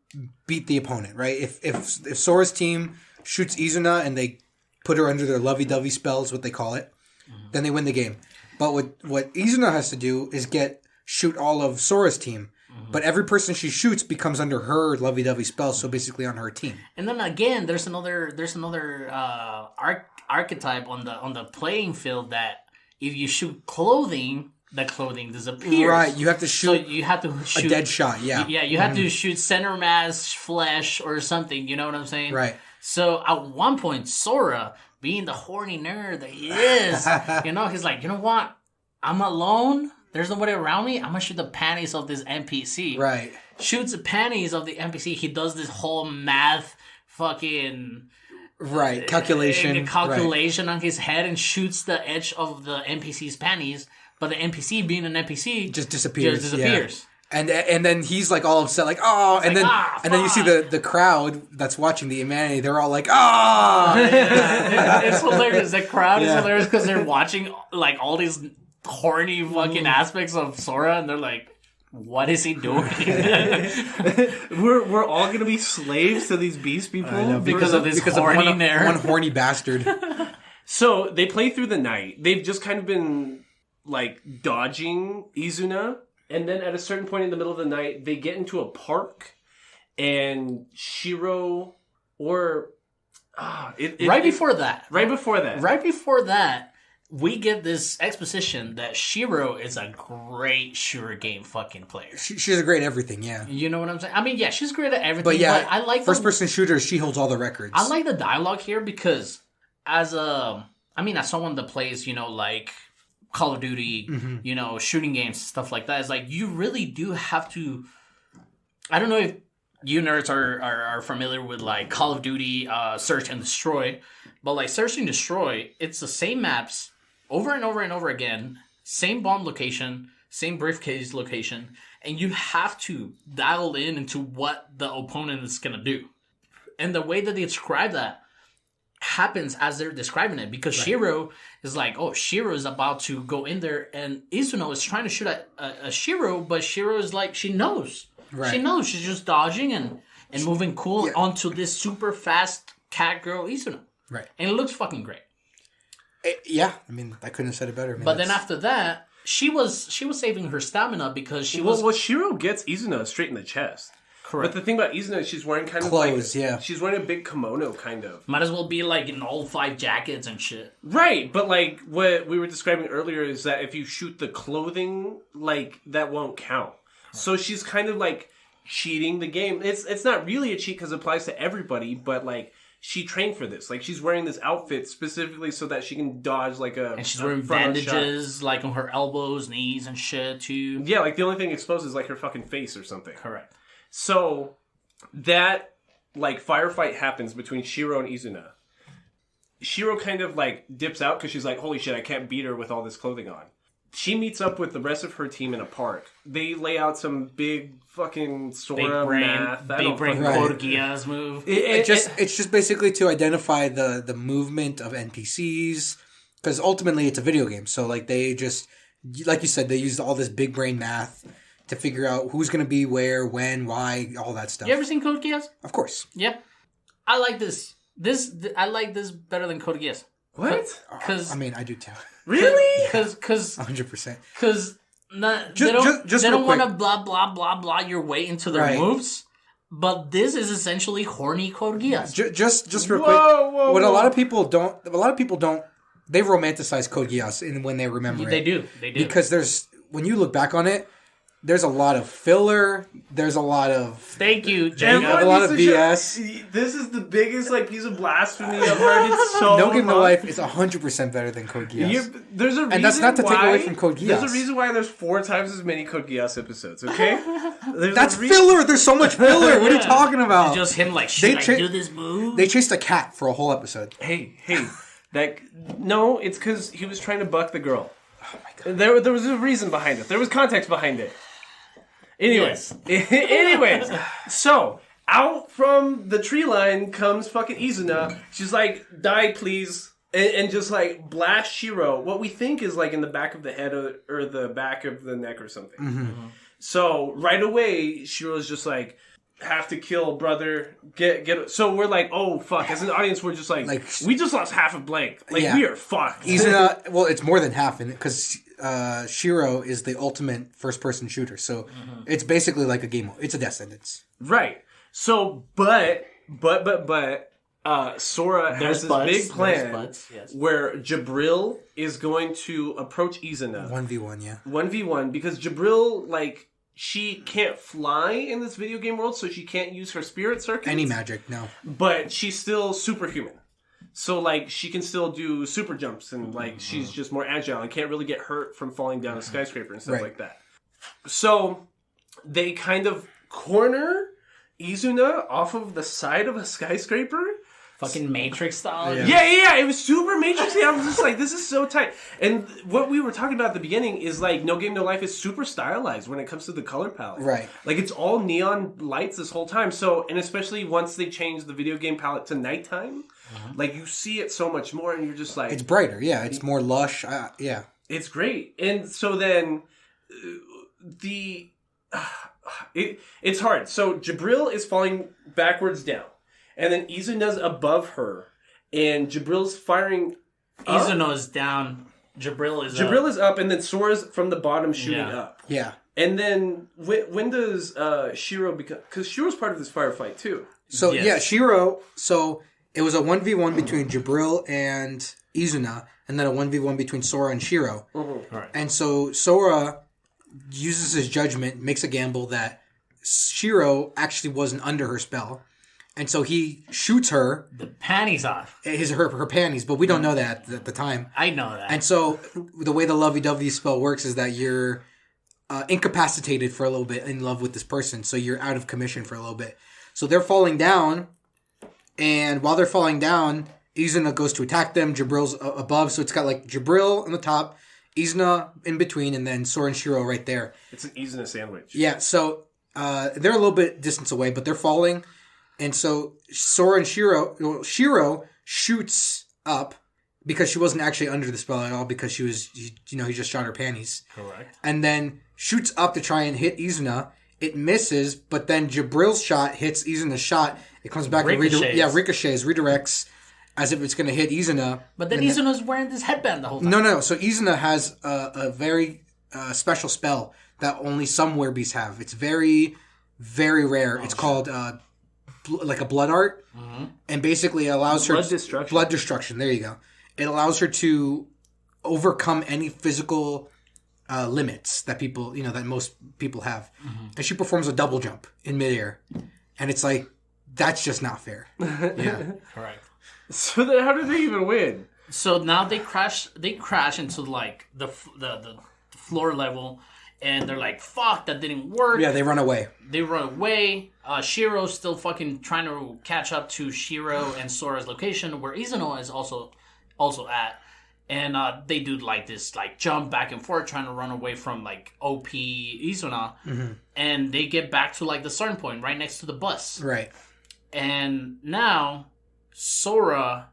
beat the opponent, right? If Sora's team shoots Izuna and they put her under their lovey-dovey spells, what they call it, then they win the game. But what Izuna has to do is shoot all of Sora's team. But every person she shoots becomes under her lovey-dovey spell, so basically on her team. And then again, there's another archetype on the playing field that if you shoot clothing, the clothing disappears. Right, you have to shoot. So you have to shoot a dead shot. Yeah, yeah, you have to shoot center mass flesh or something. You know what I'm saying? Right. So at one point, Sora, being the horny nerd that he is, he's like, you know what? I'm alone. There's nobody around me. I'm gonna shoot the panties of this NPC. Right. Shoots the panties of the NPC. He does this whole math fucking calculation on his head and shoots the edge of the NPC's panties. But the NPC, being an NPC, just disappears. Yeah. And then he's like all upset, like oh, and then you see the crowd that's watching the humanity. They're all like oh. It's hilarious. The crowd is hilarious because they're watching like all these horny fucking aspects of Sora, and they're like, "What is he doing?" we're all gonna be slaves to these beast people because of this horny nerd. One horny bastard. So they play through the night. They've just kind of been like dodging Izuna, and then at a certain point in the middle of the night, they get into a park, and Shiro right before that. We get this exposition that Shiro is a great shooter game fucking player. She's a great everything, yeah. You know what I'm saying? I mean, yeah, she's great at everything. But yeah, I like first-person shooters. She holds all the records. I like the dialogue here because as someone that plays, like Call of Duty, shooting games, stuff like that, it's like you really do have to. I don't know if you nerds are familiar with like Call of Duty, Search and Destroy, but like Search and Destroy, it's the same maps over and over and over again, same bomb location, same briefcase location, and you have to dial into what the opponent is gonna do. And the way that they describe that happens as they're describing it, because Shiro is like, oh, Shiro is about to go in there, and Izuna is trying to shoot at Shiro, but Shiro is like, she knows. Right. She knows. She's just dodging and moving cool onto this super fast cat girl Izuna. Right. And it looks fucking great. I mean, I couldn't have said it better. But then after that, she was saving her stamina because she was... Well, Shiro gets Izuna straight in the chest. Correct. But the thing about Izuna is she's wearing kind of clothes, she's wearing a big kimono, kind of. Might as well be like in all 5 jackets and shit. Right, but like what we were describing earlier is that if you shoot the clothing, like that won't count. So she's kind of like cheating the game. It's not really a cheat because it applies to everybody, but like she trained for this. Like she's wearing this outfit specifically so that she can dodge like a and she's wearing bandages like on her elbows, knees, and shit too. Yeah, like the only thing exposed is like her fucking face or something. Correct. So that like firefight happens between Shiro and Izuna. Shiro kind of like dips out because she's like, holy shit, I can't beat her with all this clothing on. She meets up with the rest of her team in a park. They lay out some big fucking Sora math. Big brain Code Geass move. It's just basically to identify the movement of NPCs, because ultimately it's a video game. So like they just, like you said, they used all this big brain math to figure out who's going to be where, when, why, all that stuff. You ever seen Code Geass? Of course. Yep. I like this. I like this better than Code Geass. What? Because I mean, I do too. Really? Because 100%. Because they don't want to blah blah blah blah your way into their moves. But this is essentially horny Code Geass. Just real quick. What a lot of people don't. They romanticize Code Geass when they remember it. They do. Because when you look back on it, there's a lot of filler. There's a lot of... Thank you, Jacob. A lot of BS. This is the biggest piece of blasphemy I've heard. It's so No Game No Life is 100% better than Code Geass. There's a reason and that's not to take away from Code Geass. There's a reason why there's 4 times as many Code Geass episodes, okay? That's filler! There's so much filler! What are you talking about? It's just him like, should I do this move? They chased a cat for a whole episode. Hey. No, it's because he was trying to buck the girl. Oh my god. There was a reason behind it. There was context behind it. Anyways, so out from the tree line comes fucking Izuna. She's like, "Die, please," and just like blast Shiro. What we think is like in the back of the head or the back of the neck or something. Mm-hmm. So right away, Shiro's just like, "Have to kill, brother. Get." So we're like, "Oh fuck!" As an audience, we're just like we just lost half a blank. Like we are fucked. Izuna, well, it's more than half in it because Shiro is the ultimate first-person shooter, so it's basically like a game. It's a death sentence, right? So, but Sora has this big plan where Jabril is going to approach Izuna 1v1, 1v1 because Jabril like she can't fly in this video game world, so she can't use her spirit circuits. Any magic, no. But she's still superhuman. So, like, she can still do super jumps and, like, she's just more agile and can't really get hurt from falling down a skyscraper and stuff like that. So, they kind of corner Izuna off of the side of a skyscraper. Fucking Matrix style. Yeah. It was super Matrixy. I was just like, this is so tight. And what we were talking about at the beginning is like, No Game No Life is super stylized when it comes to the color palette. Right. Like it's all neon lights this whole time. So, and especially once they change the video game palette to nighttime, like you see it so much more, and you're just like, it's brighter. Yeah, it's more lush. Yeah, it's great. And so then it's hard. So Jabril is falling backwards down. And then Izuna's above her, and Jabril's firing up. Izuna's down, Jabril is up, and then Sora's from the bottom shooting up. Yeah. And then when does Shiro become... Because Shiro's part of this firefight, too. So, yeah, Shiro... So, it was a 1v1 between Jabril and Izuna, and then a 1v1 between Sora and Shiro. Mm-hmm. Right. And so, Sora uses his judgment, makes a gamble that Shiro actually wasn't under her spell. And so he shoots her. The panties off. Her panties, but we don't know that at the time. I know that. And so the way the lovey-dovey spell works is that you're incapacitated for a little bit in love with this person. So you're out of commission for a little bit. So they're falling down. And while they're falling down, Izuna goes to attack them. Jabril's above. So it's got like Jabril on the top, Izuna in between, and then Sora and Shiro right there. It's an Izuna sandwich. Yeah, so they're a little bit distance away, but they're falling. And so Sora and Shiro shoots up because she wasn't actually under the spell at all because she was, he just shot her panties. Correct. And then shoots up to try and hit Izuna. It misses, but then Jabril's shot hits Izuna's shot. It comes back ricochets. Redirects as if it's going to hit Izuna. But then Izuna's wearing this headband the whole time. No. So Izuna has a very special spell that only some werebeasts have. It's very, very rare. It's called... like a blood art, and basically allows her blood destruction. There you go. It allows her to overcome any physical limits that people, that most people have. And she performs a double jump in midair. And it's like, that's just not fair. Yeah. Correct. So then how did they even win? So now they crash into like the floor level, and they're like, fuck, that didn't work. Yeah, they run away. Shiro's still fucking trying to catch up to Shiro and Sora's location, where Izuna is also at. And they do like this like jump back and forth, trying to run away from like OP Izuna. Mm-hmm. And they get back to like the starting point right next to the bus. Right. And now Sora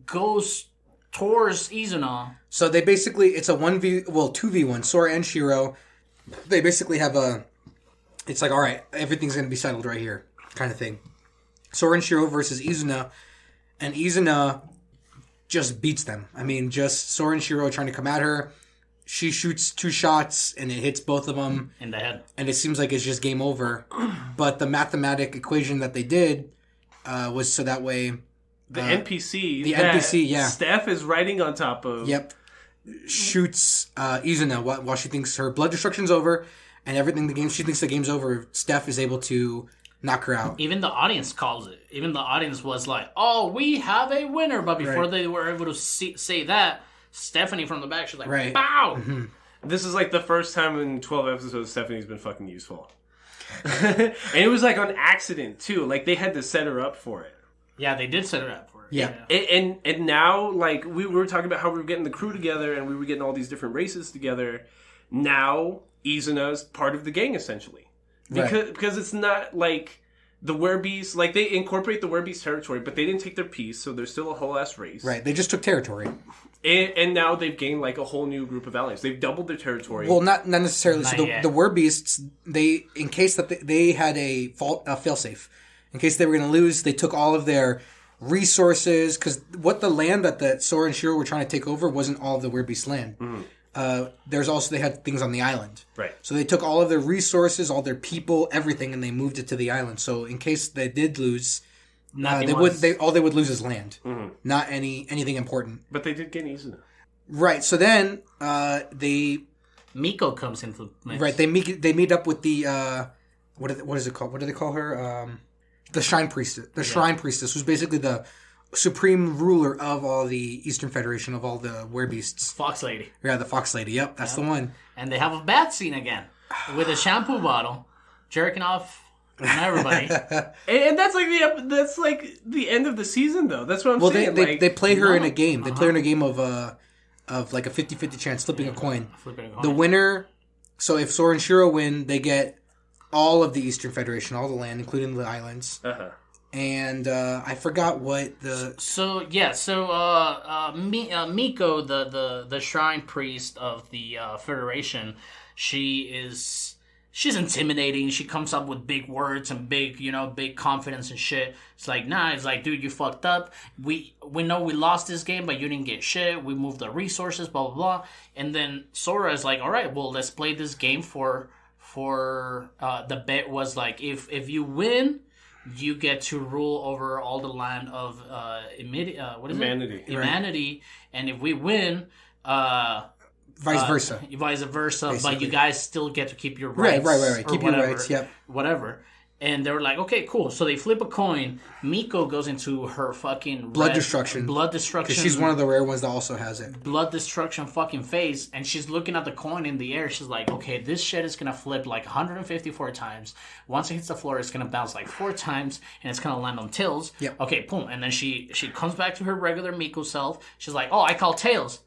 goes towards Izuna. So they basically, it's a 2v1, Sora and Shiro. They basically have it's like, all right, everything's going to be settled right here kind of thing. Sora and Shiro versus Izuna. And Izuna just beats them. I mean, just Sora and Shiro trying to come at her. She shoots 2 shots and it hits both of them in the head. And it seems like it's just game over. But the mathematic equation that they did was so that way... The NPC. The NPC, yeah. Steph is riding on top of. Yep. Shoots Izuna while she thinks her blood destruction's over and she thinks the game's over. Steph is able to knock her out. Even the audience calls it. Even the audience was like, oh, we have a winner. But before they were able to say that, Stephanie from the back, she's like, bow! Mm-hmm. This is like the first time in 12 episodes Stephanie's been fucking useful. And it was like on accident, too. Like, they had to set her up for it. Yeah, they did set her up for it. Yeah. And now, like, we were talking about how we were getting the crew together and we were getting all these different races together. Now, Izuna's part of the gang, essentially. Because it's not like the Werebeast, like, they incorporate the Werebeast territory, but they didn't take their piece, so there's still a whole ass race. Right, they just took territory. And now they've gained, like, a whole new group of allies. They've doubled their territory. Well, not necessarily. Not so yet. the Werebeasts, in case that they had a failsafe. In case they were going to lose, they took all of their resources, because what the land that Sora and Shiro were trying to take over wasn't all of the Werebeast land. Mm-hmm. There's also, they had things on the island. Right. So they took all of their resources, all their people, everything, and they moved it to the island. So in case they did lose, they would lose is land, not anything important. But they did get Izuna. Right. So then Miko comes into the mix. Right. They meet up with the what is it called? What do they call her? The Shrine Priestess. Shrine Priestess, who's basically the supreme ruler of all the Eastern Federation, of all the Werebeasts. Fox Lady. Yeah, the Fox Lady. Yep, that's the one. And they have a bath scene again with a shampoo bottle, jerking off on everybody. And that's like the end of the season, though. That's what I'm saying. They play her in a game. They play her in a game of like a 50-50 chance, flipping a coin. The winner. So if Sora and Shiro win, they get all of the Eastern Federation, all the land, including the islands. Uh-huh. And I forgot what the... Miko, the shrine priest of the Federation, she's intimidating. She comes up with big words and big confidence and shit. It's like, dude, you fucked up. We know we lost this game, but you didn't get shit. We moved the resources, blah, blah, blah. And then Sora is like, all right, well, let's play this game for the bet was like, if you win, you get to rule over all the land of Humanity. Humanity, and if we win, vice versa, basically. But you guys still get to keep your rights. Right. Keep your rights. Yep. Whatever. And they were like, okay, cool. So they flip a coin. Miko goes into her fucking blood destruction. Because she's one of the rare ones that also has it. Blood destruction fucking phase. And she's looking at the coin in the air. She's like, okay, this shit is going to flip like 154 times. Once it hits the floor, it's going to bounce like 4 times. And it's going to land on tails. Yep. Okay, boom. And then she comes back to her regular Miko self. She's like, oh, I call tails.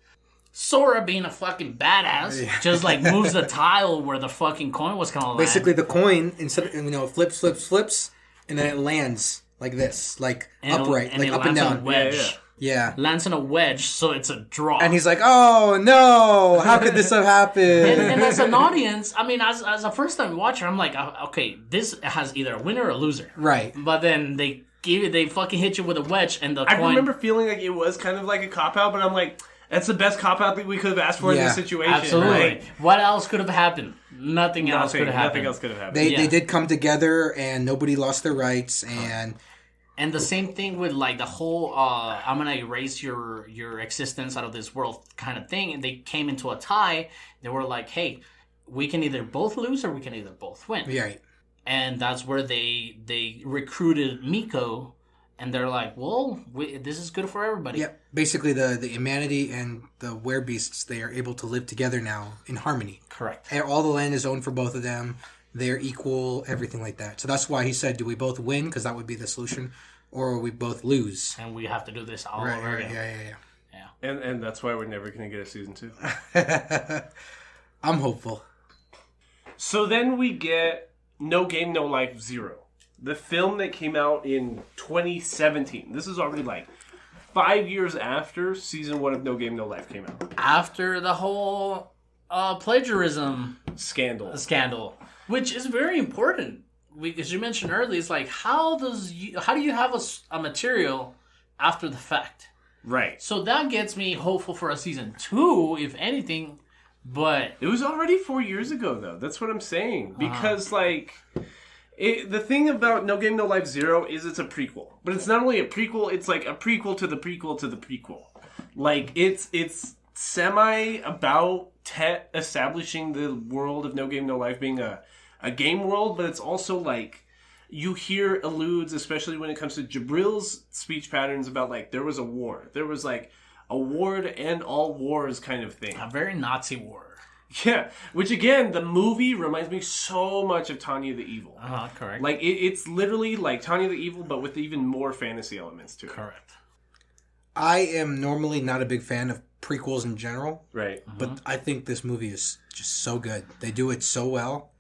Sora, being a fucking badass, just like moves the tile where the fucking coin was gonna land. Basically, the coin, instead of, it flips, and then it lands like this, like upright, like up and down. Wedge. Yeah. Lands in a wedge, so it's a draw. And he's like, oh no, how could this have happened? and as an audience, I mean, as a first time watcher, I'm like, okay, this has either a winner or a loser. Right. But then they fucking hit you with a wedge, and the coin... I remember feeling like it was kind of like a cop-out, but I'm like... That's the best cop-out that we could have asked for in this situation. Absolutely. Right? What else could have happened? Nothing else could have happened. Nothing else could have happened. They did come together, and nobody lost their rights, and And the same thing with like the whole I'm gonna erase your existence out of this world kind of thing. And they came into a tie. They were like, hey, we can either both lose or we can either both win. Yeah. And that's where they recruited Miko, and they're like, well, this is good for everybody. Yeah. Basically, the humanity and the werebeasts, they are able to live together now in harmony. Correct. And all the land is owned for both of them. They're equal, everything like that. So that's why he said, do we both win? Because that would be the solution. Or we both lose. And we have to do this all Right, over right, again. yeah. And that's why we're never going to get a season 2. I'm hopeful. So then we get No Game, No Life 0. The film that came out in 2017. This is already like 5 years after season 1 of No Game, No Life came out. After the whole plagiarism Scandal. which is very important. As you mentioned earlier, it's like, how do you have a material after the fact? Right. So that gets me hopeful for a season 2, if anything. But it was already 4 years ago, though. That's what I'm saying. Because, the thing about No Game, No Life 0 is it's a prequel. But it's not only a prequel, it's like a prequel to the prequel to the prequel. Like, it's semi about establishing the world of No Game, No Life being a game world, but it's also like you hear alludes, especially when it comes to Jabril's speech patterns about like there was a war. There was like a war to end all wars kind of thing. A very Nazi war. Yeah, which again, the movie reminds me so much of Tanya the Evil. Correct. Like it's literally like Tanya the Evil, but with even more fantasy elements to it. Correct. I am normally not a big fan of prequels in general. Right. But I think this movie is just so good. They do it so well.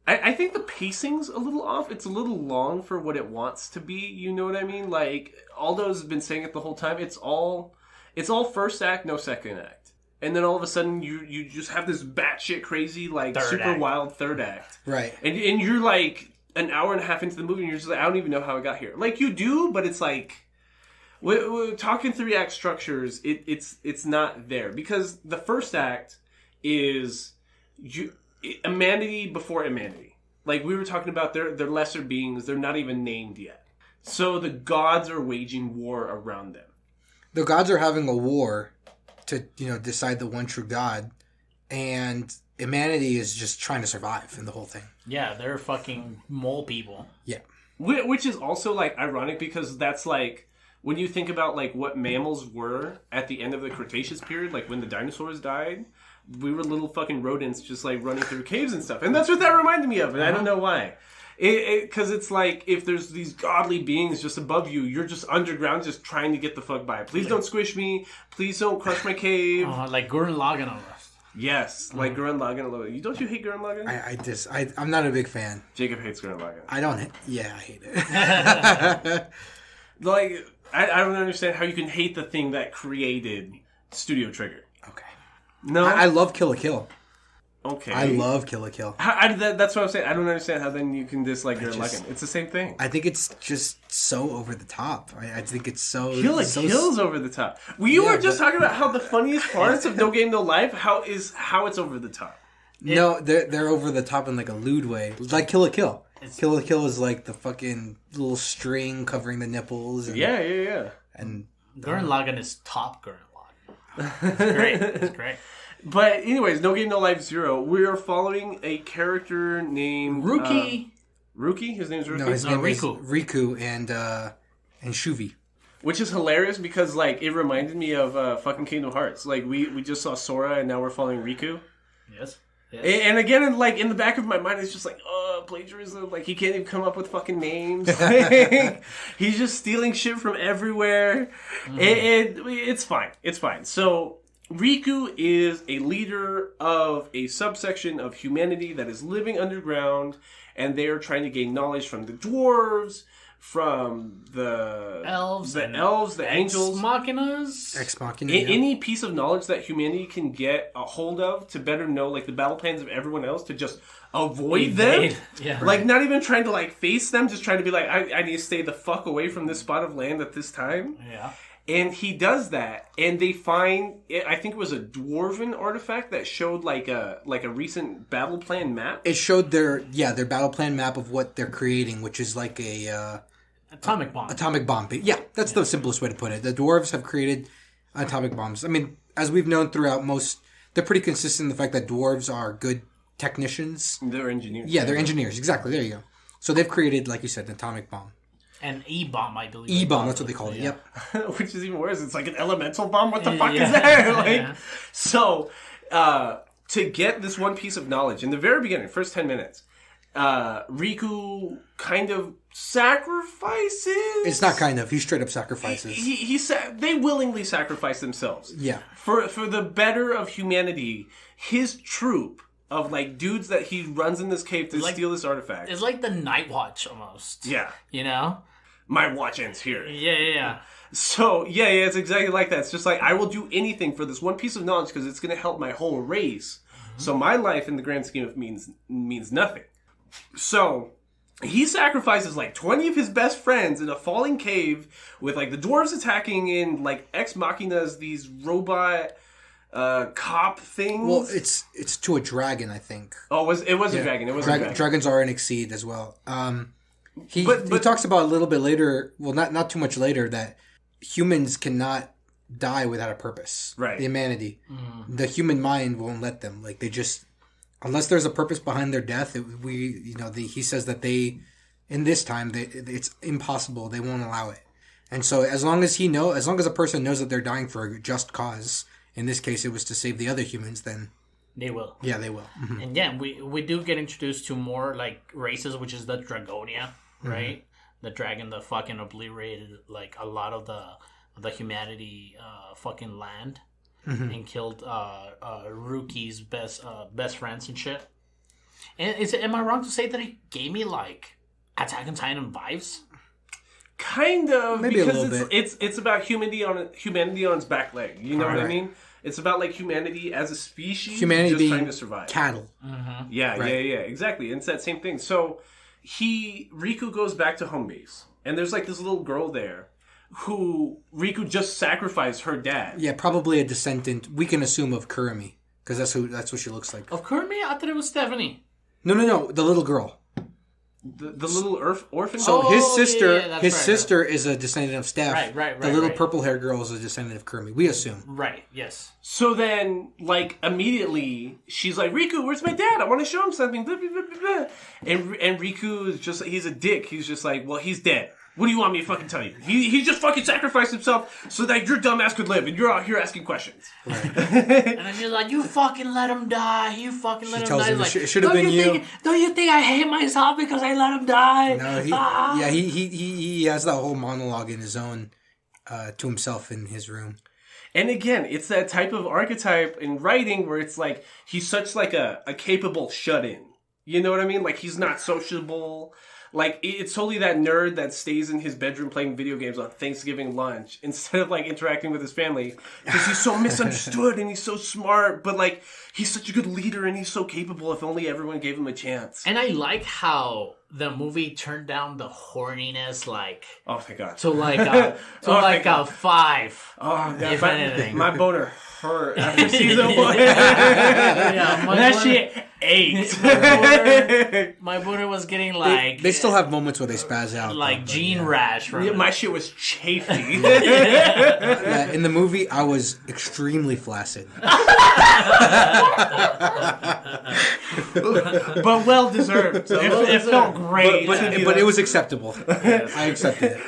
I think the pacing's a little off. It's a little long for what it wants to be. You know what I mean? Like, Aldo's been saying it the whole time. It's all first act, no second act. And then all of a sudden, you just have this batshit crazy, like, wild third act. Right. And you're, like, an hour and a half into the movie, and you're just like, I don't even know how I got here. Like, you do, but it's like... We're talking 3-act structures, it's not there. Because the first act is... Humanity before humanity. Like we were talking about, they're lesser beings. They're not even named yet. So the gods are waging war around them. The gods are having a war to, decide the one true God. And humanity is just trying to survive in the whole thing. Yeah, they're fucking mole people. Yeah. Which is also, like, ironic because that's, like, when you think about, like, what mammals were at the end of the Cretaceous period, like, when the dinosaurs died... We were little fucking rodents just, like, running through caves and stuff. And that's what that reminded me of, and I don't know why. Because it's like, if there's these godly beings just above you, you're just underground just trying to get the fuck by. Please don't squish me. Please don't crush my cave. Like Gurren Lagann almost. Yes, like Gurren Lagann. Don't you hate Gurren Lagann? I'm not a big fan. Jacob hates Gurren Lagann. I hate it. Like, I don't understand how you can hate the thing that created Studio Trigger. Okay. No, I love Kill la Kill. Okay. I love Kill la Kill. That's what I'm saying. I don't understand how then you can dislike Gurren Lagann. It's the same thing. I think it's just so over the top. I think it's so... Kill la Kill's over the top. We were just talking about how the funniest parts of No Game, No Life, how it's over the top. No, they're over the top in like a lewd way. Like Kill la Kill. Kill la Kill is like the fucking little string covering the nipples. And, Yeah. And Gurren Lagann is top Gurren Lagann. It's great. But anyways, No Game, No Life 0. We are following a character named... Rookie. Rookie? His name's Rookie? No, his name Riku. is Riku and Shuvi. Which is hilarious because, like, it reminded me of fucking Kingdom Hearts. Like, we just saw Sora and now we're following Riku. Yes. And again, in the back of my mind, it's just like, plagiarism. Like, he can't even come up with fucking names. He's just stealing shit from everywhere. And it's fine. It's fine. So, Riku is a leader of a subsection of humanity that is living underground, and they are trying to gain knowledge from the dwarves, from the elves, the angels, Ex Machina. Any piece of knowledge that humanity can get a hold of to better know, like, the battle plans of everyone else, to just avoid them. Yeah. Like, not even trying to, like, face them, just trying to be like, I need to stay the fuck away from this spot of land at this time. Yeah. And he does that, and they find, I think it was a dwarven artifact that showed like a recent battle plan map. It showed their battle plan map of what they're creating, which is like a Atomic bomb. Atomic bomb. Yeah, that's the simplest way to put it. The dwarves have created atomic bombs. I mean, as we've known throughout they're pretty consistent in the fact that dwarves are good technicians. They're engineers. Yeah, they're engineers. Exactly. There you go. So they've created, like you said, an atomic bomb. An E-bomb, I believe. E-bomb, that's what they call it. Yeah. Yep. Which is even worse. It's like an elemental bomb. What the fuck is that? So, to get this one piece of knowledge, in the very beginning, first 10 minutes, Riku kind of sacrifices. It's not kind of. He straight up sacrifices. They willingly sacrifice themselves. Yeah. For the better of humanity, his troop of like dudes that he runs in this cave to steal this artifact. It's like the Night Watch almost. Yeah. You know? My watch ends here. Yeah. So, yeah, it's exactly like that. It's just like, I will do anything for this one piece of knowledge because it's going to help my whole race. Mm-hmm. So my life, in the grand scheme of means nothing. So, he sacrifices like 20 of his best friends in a falling cave with like the dwarves attacking in like Ex Machinas, these robot cop things. Well, it's to a dragon, I think. Oh, it was a dragon. It was a dragon. Dragons are an exceed as well. He talks about a little bit later, well, not too much later, that humans cannot die without a purpose. Right. The humanity. The human mind won't let them. Like, they just, unless there's a purpose behind their death, he says that in this time, it's impossible. They won't allow it. And so as long as a person knows that they're dying for a just cause, in this case, it was to save the other humans, then they will. Yeah, they will. Mm-hmm. And yeah, we do get introduced to more like races, which is the Dragonia, right? Mm-hmm. The dragon that fucking obliterated like a lot of the humanity fucking land and killed Ruki's best friends and shit. And am I wrong to say that it gave me like Attack on Titan vibes? Kind of, maybe because a little bit. It's about humanity on its back leg. You know what I mean? It's about like humanity as a species, just being trying to survive. Cattle. Mm-hmm. Yeah, exactly. And it's that same thing. So Riku goes back to home base, and there's like this little girl there who Riku just sacrificed her dad. Yeah, probably a descendant. We can assume of Kurumi, because that's what she looks like. Of Kurumi, I thought it was Stephanie. No, the little girl. The little orphan. So his sister is a descendant of Steph. Right. The little purple haired girl is a descendant of Kurumi. We assume. Right. Yes. So then, like immediately, she's like, "Riku, where's my dad? I want to show him something." Blah, blah, blah, blah, blah. And Riku is just—he's a dick. He's just like, "Well, he's dead. What do you want me to fucking tell you? He just fucking sacrificed himself so that your dumbass could live, and you're out here asking questions." Right. And then she's like, "You fucking let him die. You fucking let him die." Like, it should have been you. Don't you think I hate myself because I let him die? No, he has that whole monologue in his own to himself in his room. And again, it's that type of archetype in writing where it's like he's such like a capable shut-in. You know what I mean? Like he's not sociable. Like, it's totally that nerd that stays in his bedroom playing video games on Thanksgiving lunch instead of, like, interacting with his family. Because he's so misunderstood and he's so smart. But, like, he's such a good leader and he's so capable if only everyone gave him a chance. And I like how the movie turned down the horniness, like... Oh, thank God. To, like, a 5. Oh, God. If anything. My boner hurt after season 1. That shit 8. My boner was getting like... They still have moments where they spaz out. Like gene rash. From my shit was chafing. In the movie, I was extremely flaccid. But well deserved. It felt great. But it was acceptable. I accepted it.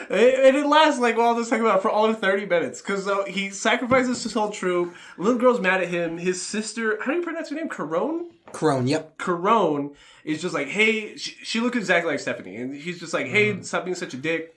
And it lasts like all this talking about for all of 30 minutes. Because he sacrifices his whole troop. Little girl's mad at him. His sister, how do you pronounce her name? Corone, yep. Corone is just like, hey, she looked exactly like Stephanie. And he's just like, hey, stop being such a dick.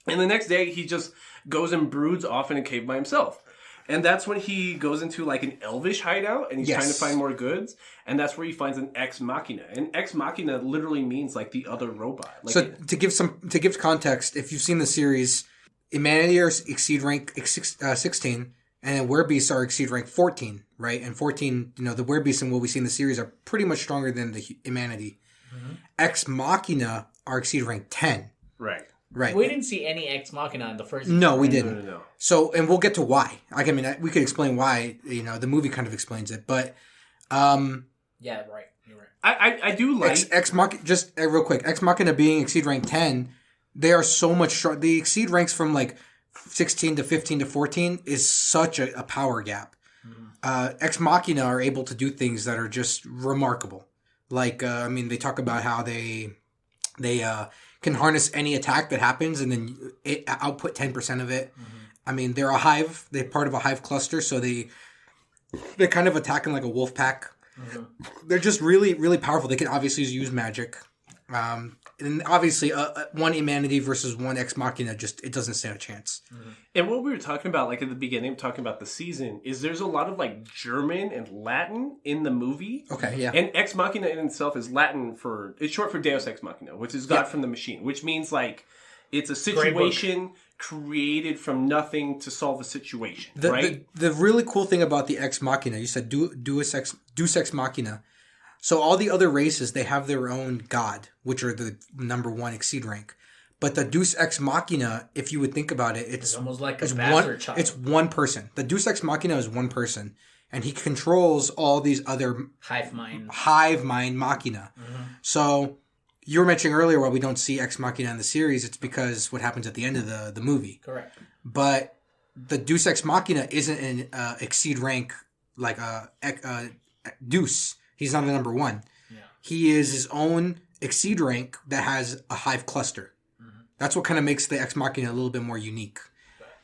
And the next day, he just goes and broods off in a cave by himself. And that's when he goes into like an elvish hideout and he's trying to find more goods. And that's where he finds an ex machina. And ex machina literally means like the other robot. Like so to give context, if you've seen the series, Imaniers exceed rank 16, and werebeasts are exceed rank 14, right? And 14, the werebeasts in what we see in the series are pretty much stronger than the humanity. Mm-hmm. Ex machina are exceed rank 10. Right. We didn't see any Ex Machina in the first season. No, we didn't. No. So, and we'll get to why. Like, I mean, we could explain why, the movie kind of explains it, but... yeah, right. You're right. I do like... Ex Machina, just real quick, Ex Machina being exceed rank 10 They are so much strong. The Exceed ranks from like 16 to 15 to 14 is such a power gap. Ex Machina are able to do things that are just remarkable. Like, they talk about how they can harness any attack that happens and then output 10% of it. They're a hive. They're part of a hive cluster, so they're kind of attacking like a wolf pack. They're just really, really powerful. They can obviously use magic. And obviously, one Humanity versus one Ex Machina, it doesn't stand a chance. And what we were talking about, like at the beginning, talking about the season, is there's a lot of like German and Latin in the movie. Okay, yeah. And Ex Machina in itself is Latin it's short for Deus Ex Machina, which is God from the machine, which means like it's a situation created from nothing to solve a situation, right? The really cool thing about the Ex Machina, you said Deus Ex Machina. So all the other races, they have their own god, which are the number one Exceed rank. But the Deus Ex Machina, if you would think about it, it's almost like a bastard child. It's one person. The Deus Ex Machina is one person, and he controls all these other hive mind machina. So you were mentioning earlier why we don't see Ex Machina in the series. It's because what happens at the end of the movie. Correct. But the Deus Ex Machina isn't an Exceed rank like Deus. He's not a number one. Yeah. He is his own Exceed rank that has a hive cluster. That's what kind of makes the Ex Machina a little bit more unique.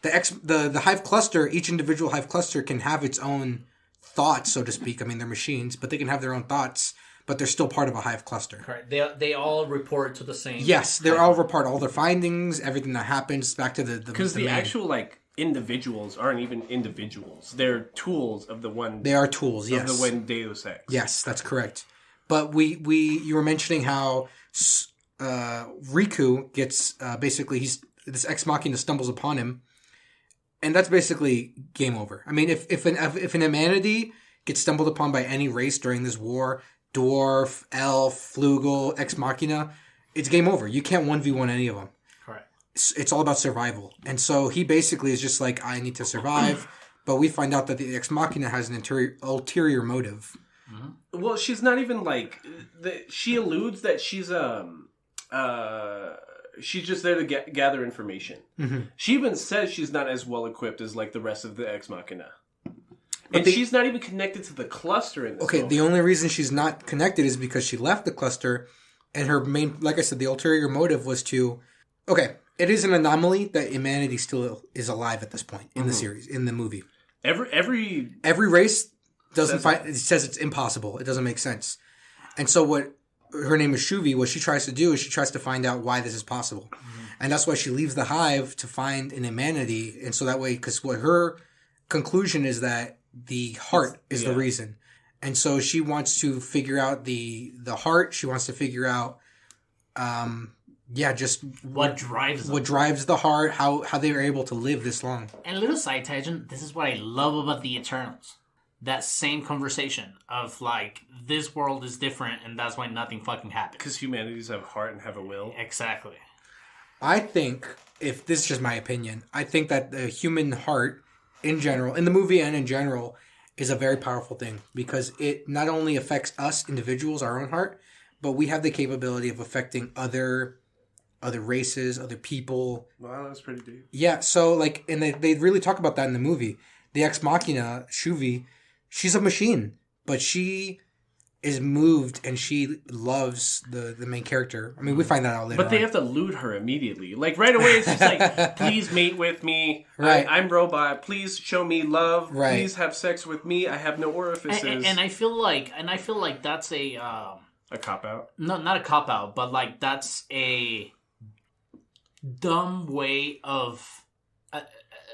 The hive cluster, each individual hive cluster can have its own thoughts, so to speak. They're machines, but they can have their own thoughts, but they're still part of a hive cluster. Correct. They all report to the same. Yes, they all report all their findings, everything that happens back to the because the actual like individuals aren't even individuals. They're tools of the one. They are tools. Yes. Of the one Deus Ex. Yes, that's correct. But you were mentioning how Riku gets basically this Ex Machina stumbles upon him, and that's basically game over. If an humanity gets stumbled upon by any race during this war, dwarf, elf, flugel, Ex Machina, it's game over. You can't 1v1 any of them. It's all about survival. And so he basically is just like, I need to survive. But we find out that the Ex Machina has an ulterior motive. Well, she's not even like... she alludes that she's just there to gather information. She even says she's not as well equipped as like the rest of the Ex Machina. And she's not even connected to the cluster in this moment. The only reason she's not connected is because she left the cluster. And her main... Like I said, the ulterior motive was to... Okay, it is an anomaly that humanity still is alive at this point in the series, in the movie. Every race it says it's impossible. It doesn't make sense. And so what her name is Shuvi, what she tries to do is she tries to find out why this is possible. And that's why she leaves the hive to find an humanity. And so that way, because what her conclusion is that the heart is the reason. And so she wants to figure out the heart. She wants to figure out... just what drives them. What drives the heart, how they are able to live this long. And a little side tangent, this is what I love about the Eternals. That same conversation of like, this world is different and that's why nothing fucking happens. Because humanities have a heart and have a will. Exactly. I think, if this is just my opinion, I think that the human heart in general, in the movie and in general, is a very powerful thing. Because it not only affects us individuals, our own heart, but we have the capability of affecting other races, other people. Wow, that's pretty deep. Yeah, so like, and they really talk about that in the movie. The Ex Machina, Shuvi, she's a machine, but she is moved and she loves the main character. We find that out later. But they have to loot her immediately. Like right away, it's just like, please mate with me. Right. I'm robot. Please show me love. Right. Please have sex with me. I have no orifices. And I feel like that's a cop out. No, not a cop out, but like that's a dumb way of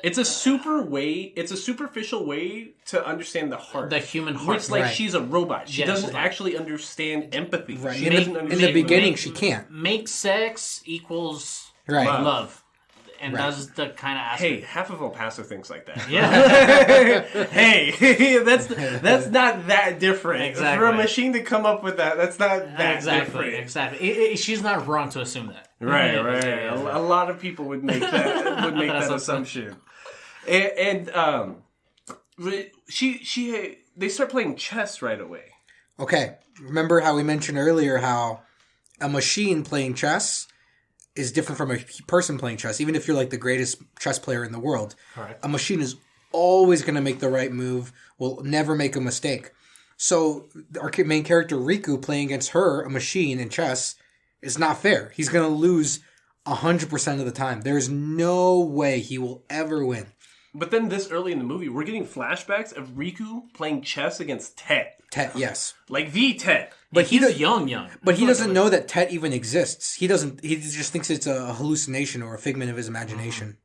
it's a superficial way to understand the heart, the human heart. Which she's a robot. She doesn't actually understand empathy. Right. She doesn't understand. In the beginning, she can't. Make sex equals love. And that's the kind of aspect. Hey, half of El Paso thinks like that. Yeah. Hey, that's not that different. Exactly. For a machine to come up with that's not that different. Exactly. She's not wrong to assume that. Right. A lot of people would make that assumption. And they start playing chess right away. Okay. Remember how we mentioned earlier how a machine playing chess is different from a person playing chess. Even if you're like the greatest chess player in the world, Correct. a machine is always going to make the right move, will never make a mistake. So our main character Riku playing against her, a machine in chess, is not fair. He's going to lose 100% of the time. There's no way he will ever win. But then this early in the movie, we're getting flashbacks of Riku playing chess against Tet. Tet, yes. Like the Tet. But he's young. But he doesn't know that Tet even exists. He doesn't. He just thinks it's a hallucination or a figment of his imagination.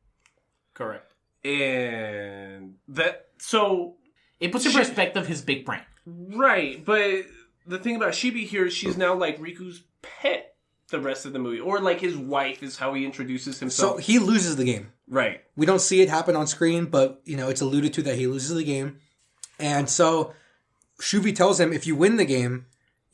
Correct. And that... So... It puts in perspective his big brain. Right, but the thing about Shibi here is she's now like Riku's pet the rest of the movie. Or like his wife is how he introduces himself. So he loses the game. Right. We don't see it happen on screen, but it's alluded to that he loses the game. And so Shuvi tells him, if you win the game,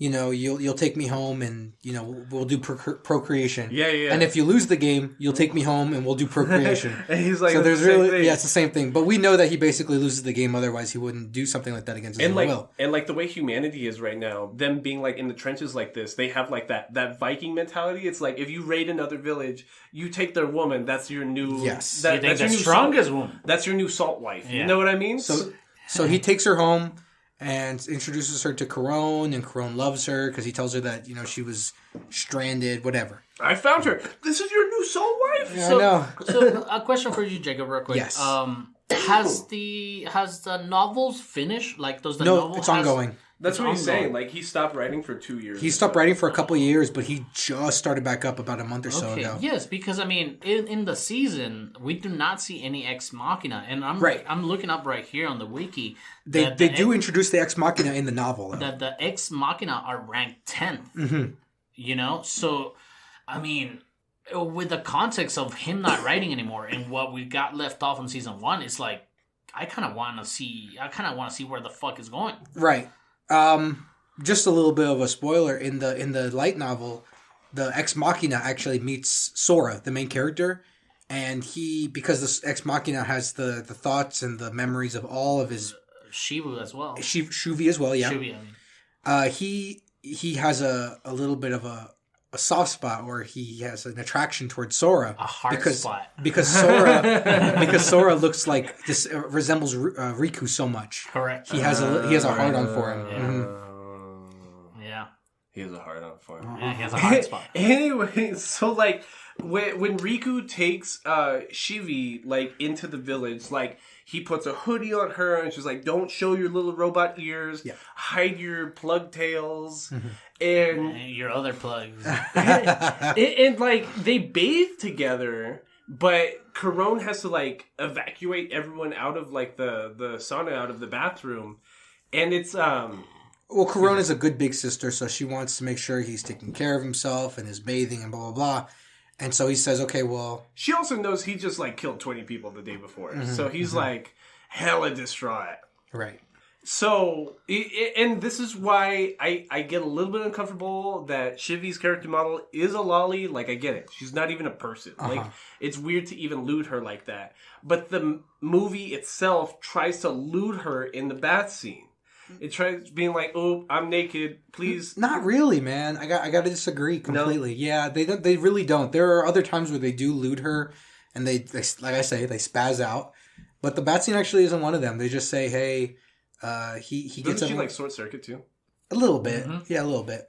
you'll take me home and, we'll do procreation. Yeah. And if you lose the game, you'll take me home and we'll do procreation. And he's like, so there's thing. it's the same thing. But we know that he basically loses the game. Otherwise, he wouldn't do something like that against his will. And like the way humanity is right now, them being like in the trenches like this, they have like that Viking mentality. It's like, if you raid another village, you take their woman. That's your new... Yes. That's your strongest woman. That's your new salt wife. Yeah. You know what I mean? So he takes her home and introduces her to Corone, and Corone loves her because he tells her that, she was stranded, whatever. I found her. This is your new salt wife? Yeah, I know. So a question for you, Jacob, real quick. Yes. Has the novels finished? Like, does the novel... It's ongoing. That's what he's saying. Like, he stopped writing for 2 years. He stopped writing for a couple of years, but he just started back up about a month or so ago. Yes, because in the season we do not see any Ex Machina, and I'm looking up right here on the wiki. They do introduce the Ex Machina in the novel. That the Ex Machina are ranked 10th. Mm-hmm. So with the context of him not writing anymore and what we got left off in season 1, it's like I kind of want to see where the fuck is going. Right. Just a little bit of a spoiler in the light novel, the Ex Machina actually meets Sora, the main character, and because this Ex Machina has the thoughts and the memories of all of his Shivu as well. Shuvi as well, yeah. Shuvi, I mean. He has a little bit of a soft spot where he has an attraction towards Sora. A heart spot. Because Sora looks like resembles Riku so much. Correct. He has a hard on for him. Yeah. Mm-hmm. Yeah. He has a hard on for him. Yeah, he has a hard spot. Anyway, so like when Riku takes Shivi like into the village, like he puts a hoodie on her and she's like, "Don't show your little robot ears. Yeah. Hide your plug tails." Mm-hmm. And your other plugs. and like they bathe together, but Corone has to like evacuate everyone out of like the sauna, out of the bathroom, and it's Well, Corone is a good big sister, so she wants to make sure he's taking care of himself and is bathing and blah blah blah. And so he says, "Okay, well." She also knows he just like killed 20 people the day before, so he's like hella distraught. Right. So, and this is why I get a little bit uncomfortable that Shivi's character model is a lolly. Like, I get it. She's not even a person. Like, it's weird to even lewd her like that. But the movie itself tries to lewd her in the bath scene. It tries being like, "Oh, I'm naked, please." Not really, man. I got to disagree completely. No? Yeah, they really don't. There are other times where they do lewd her, and they like I say, they spaz out. But the bat scene actually isn't one of them. They just say, "Hey." He gets Doesn't she like short circuit too? A little bit, yeah, a little bit.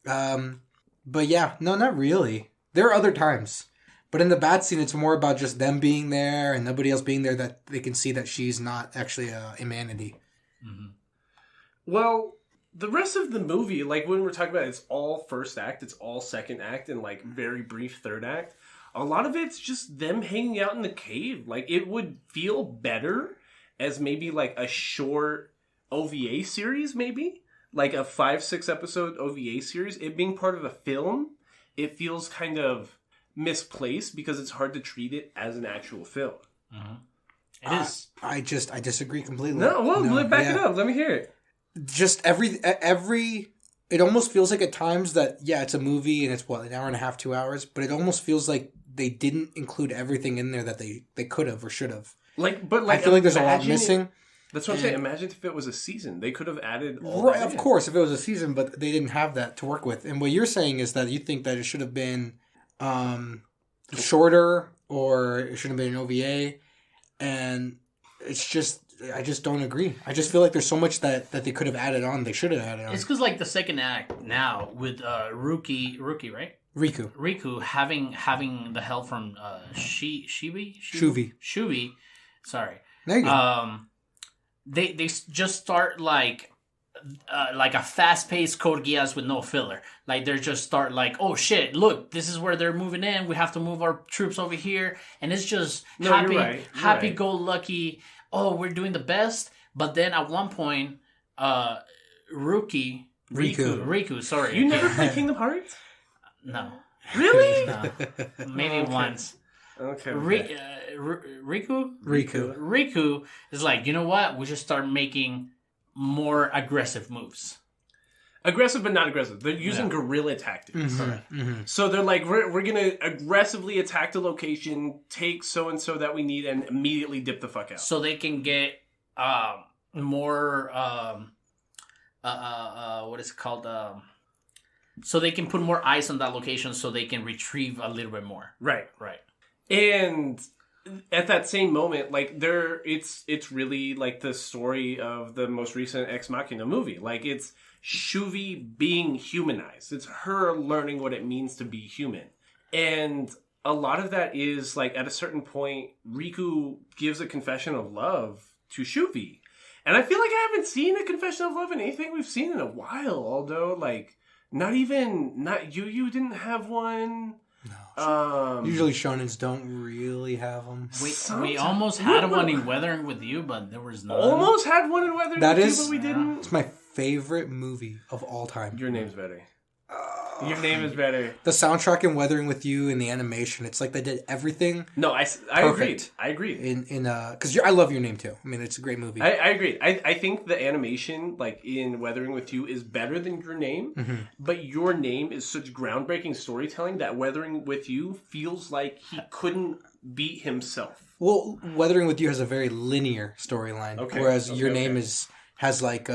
But yeah, no, not really. There are other times, but in the bat scene, it's more about just them being there and nobody else being there, that they can see that she's not actually a humanity. Mm-hmm. Well, the rest of the movie, like when we're talking about, it's all first act, it's all second act, and like very brief third act. A lot of it's just them hanging out in the cave. Like, it would feel better as maybe like a short OVA series, maybe like a 5-6 episode OVA series. It being part of a film, it feels kind of misplaced because it's hard to treat it as an actual film. It is. I disagree completely. No, back it up. Let me hear it. Just every it almost feels like at times that it's a movie and it's an hour and a half, 2 hours, but it almost feels like they didn't include everything in there that they could have or should have. I feel like there's a lot missing. That's what I'm saying. Imagine if it was a season. They could have added all right, that of in. course, if it was a season, but they didn't have that to work with. And what you're saying is that you think that it should have been shorter, or it shouldn't have been an OVA, and it's just I just don't agree. I just feel like there's so much that they could have added on. They should have added on. It's because like the second act now with Rookie, right? Riku having the help from Shuvi. Sorry. There you go. They just start like a fast-paced Code Geass with no filler. Like they just start like, oh shit, look, this is where they're moving in. We have to move our troops over here, and it's just happy-go-lucky. Oh, we're doing the best. But then at one point, Riku. Sorry, you never played Kingdom Hearts? No. Really? No. Maybe once. Okay. Riku is like, you know what? We should start making more aggressive moves. Aggressive, but not aggressive. They're using guerrilla tactics. So they're like, we're going to aggressively attack the location, take so-and-so that we need, and immediately dip the fuck out. So they can get more... what is it called? So they can put more eyes on that location so they can retrieve a little bit more. Right. And at that same moment, like it's really like the story of the most recent Ex Machina movie. Like it's Shuvi being humanized. It's her learning what it means to be human. And a lot of that is like at a certain point, Riku gives a confession of love to Shuvi. And I feel like I haven't seen a confession of love in anything we've seen in a while, although like not you didn't have one. No. Usually shonens don't really have them. We almost had one in Weathering with You, but there was none. Almost had one in Weathering with You, but we didn't. It's my favorite movie of all time. Your name's better. Your name is better. The soundtrack in Weathering with You and the animation, it's like they did everything. No, I agreed. Because I love Your Name too. I mean, it's a great movie. I agree. I think the animation, like in Weathering with You, is better than Your Name. But Your Name is such groundbreaking storytelling that Weathering with You feels like he couldn't beat himself. Well, Weathering with You has a very linear storyline, whereas Your Name has like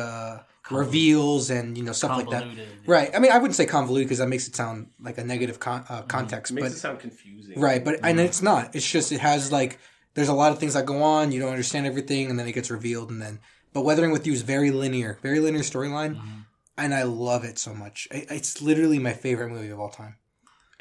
reveals and stuff like that. Right. I mean, I wouldn't say convoluted because that makes it sound like a negative context. It makes it sound confusing. Right, but and it's not. It's just it has like there's a lot of things that go on. You don't understand everything, and then it gets revealed, and then. But Weathering with You is very linear storyline, and I love it so much. It's literally my favorite movie of all time.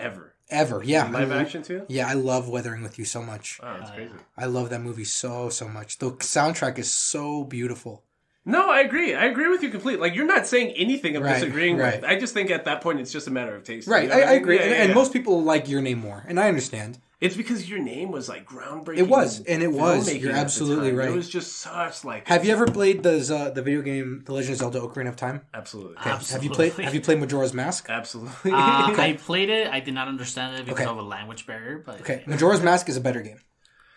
Ever, yeah. Live action too? Yeah, I love Weathering with You so much. Oh, that's crazy. I love that movie so much. The soundtrack is so beautiful. No, I agree. I agree with you completely. Like, you're not saying anything I'm disagreeing with. I just think at that point it's just a matter of taste. Right, I agree. And most people like Your Name more, and I understand. It's because Your Name was, like, groundbreaking. It was. You're absolutely right. It was just such, like... Have you ever played the video game The Legend of Zelda Ocarina of Time? Absolutely. Okay. Absolutely. Have you played Majora's Mask? Absolutely. I played it. I did not understand it because of a language barrier. But okay, Majora's Mask is a better game.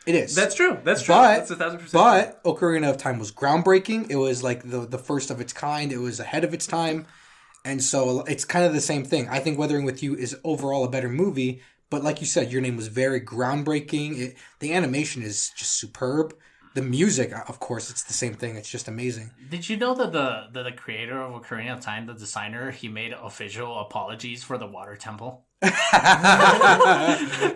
It is. That's true. That's 1,000%. But Ocarina of Time was groundbreaking. It was like the first of its kind. It was ahead of its time. And so it's kind of the same thing. I think Weathering with You is overall a better movie. But like you said, Your Name was very groundbreaking. The animation is just superb. The music, of course, it's the same thing. It's just amazing. Did you know that the creator of Ocarina of Time, the designer, he made official apologies for the water temple?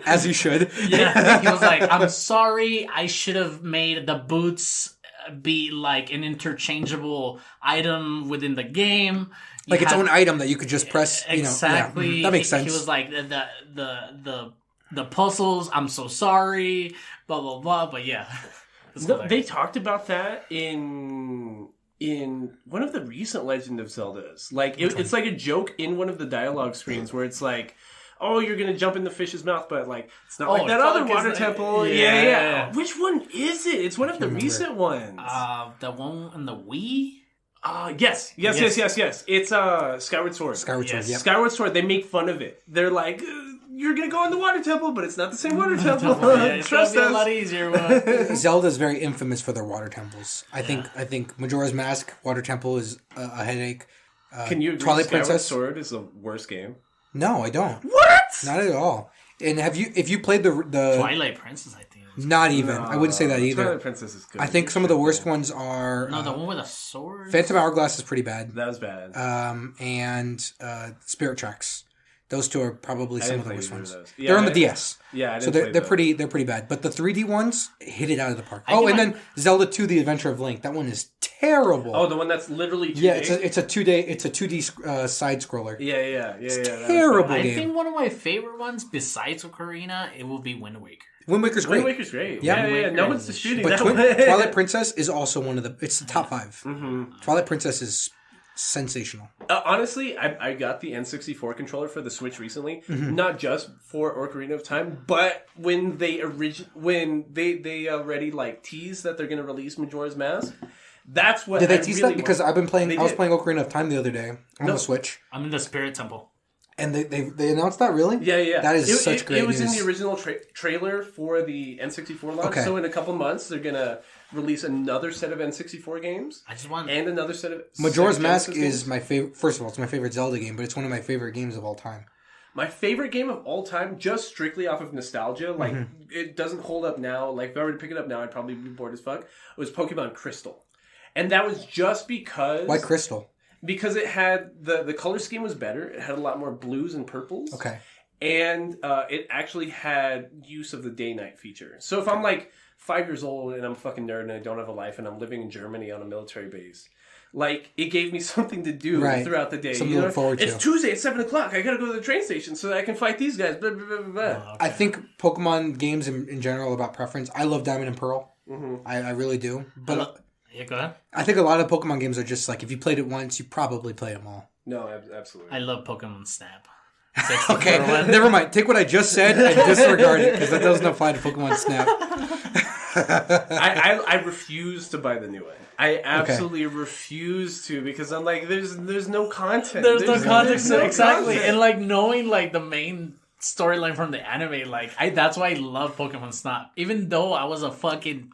As you should. Yeah, he was like, I'm sorry, I should have made the boots be like an interchangeable item within the game. Like its own item that you could just press. Exactly. That makes sense. He was like, the puzzles, I'm so sorry, blah, blah, blah. But yeah. No, they talked about that in one of the recent Legend of Zeldas. Like it's like a joke in one of the dialogue screens where it's like, "Oh, you're gonna jump in the fish's mouth," but like it's not like that other water temple. Yeah. Which one is it? It's one of the recent ones. The one in the Wii. Yes. It's Skyward Sword. Skyward Sword. Yep. Skyward Sword. They make fun of it. They're like, you're gonna go in the water temple, but it's not the same water temple. It's Trust us. A lot easier. Zelda's very infamous for their water temples. I think Majora's Mask water temple is a headache. Can you agree Twilight Skyward Princess Sword is the worst game? No, I don't. What? Not at all. And if you played the Twilight Princess, I think. Not even. I wouldn't say that either. Twilight Princess is good. I think some of the worst ones are... No, the one with a sword? Phantom Hourglass is pretty bad. That was bad. And Spirit Tracks. Those two are probably some didn't of the play worst either of ones. those. Yeah, they're on the I- DS. Yeah, I So didn't they're play those. they're pretty bad. But the 3D ones hit it out of the park. think And like- then Zelda 2: The Adventure of Link. That one is terrible. Oh, the one that's literally 2D? yeah, it's a 2D side scroller. Yeah. That was terrible. fun. I game. think one of my favorite ones, besides Ocarina, it will be Wind Waker. Wind Waker's great. Wind Waker's great. Yeah. Yeah. Wind No Waker one's is disputing But that one. Twilight Princess is also one of the. It's the top 5. Mm-hmm. Twilight Princess is sensational. Honestly, I got the N64 controller for the Switch recently, Mm-hmm. not just for Ocarina of Time, but when they already like teased that they're going to release Majora's Mask. That's what Did they I tease really that? Because want. I've been playing. They I was did. playing Ocarina of Time the other day on the Switch, I'm in the Spirit Temple. and they announced that. Really? Yeah. That is such great It was news. in the original trailer for the N64 launch. Okay. So in a couple months, they're gonna release another set of N64 games I just want. and another set of Majora's Sega Mask Genesis is games. my favorite. First of all, it's my favorite Zelda game, but it's one of my favorite games of all time. My favorite game of all time, just strictly off of nostalgia. Like it doesn't hold up now. Like if I were to pick it up now, I'd probably be bored as fuck. Was Pokemon Crystal, and that was just because Why Crystal? because it had the color scheme was better. It had a lot more blues and purples. Okay. And it actually had use of the day-night feature. So if I'm like 5 years old and I'm a fucking nerd and I don't have a life and I'm living in Germany on a military base, like it gave me something to do Right. throughout the day. Something to look forward It's to. Tuesday at 7 o'clock. I gotta go to the train station so that I can fight these guys. Blah, blah, blah, blah, blah. I think Pokemon games in general about preference. I love Diamond and Pearl. I really do. But Yeah, go ahead. I think a lot of Pokemon games are just like if you played it once, you probably play them all. No, absolutely. I love Pokemon Snap. Okay, never mind. Take what I just said and disregard it because that doesn't apply to Pokemon Snap. I refuse to buy the new one. I absolutely refuse to because I'm like, there's no content. There's no context, no exactly, content. and like knowing like the main storyline from the anime, like that's why I love Pokemon Snap. Even though I was a fucking,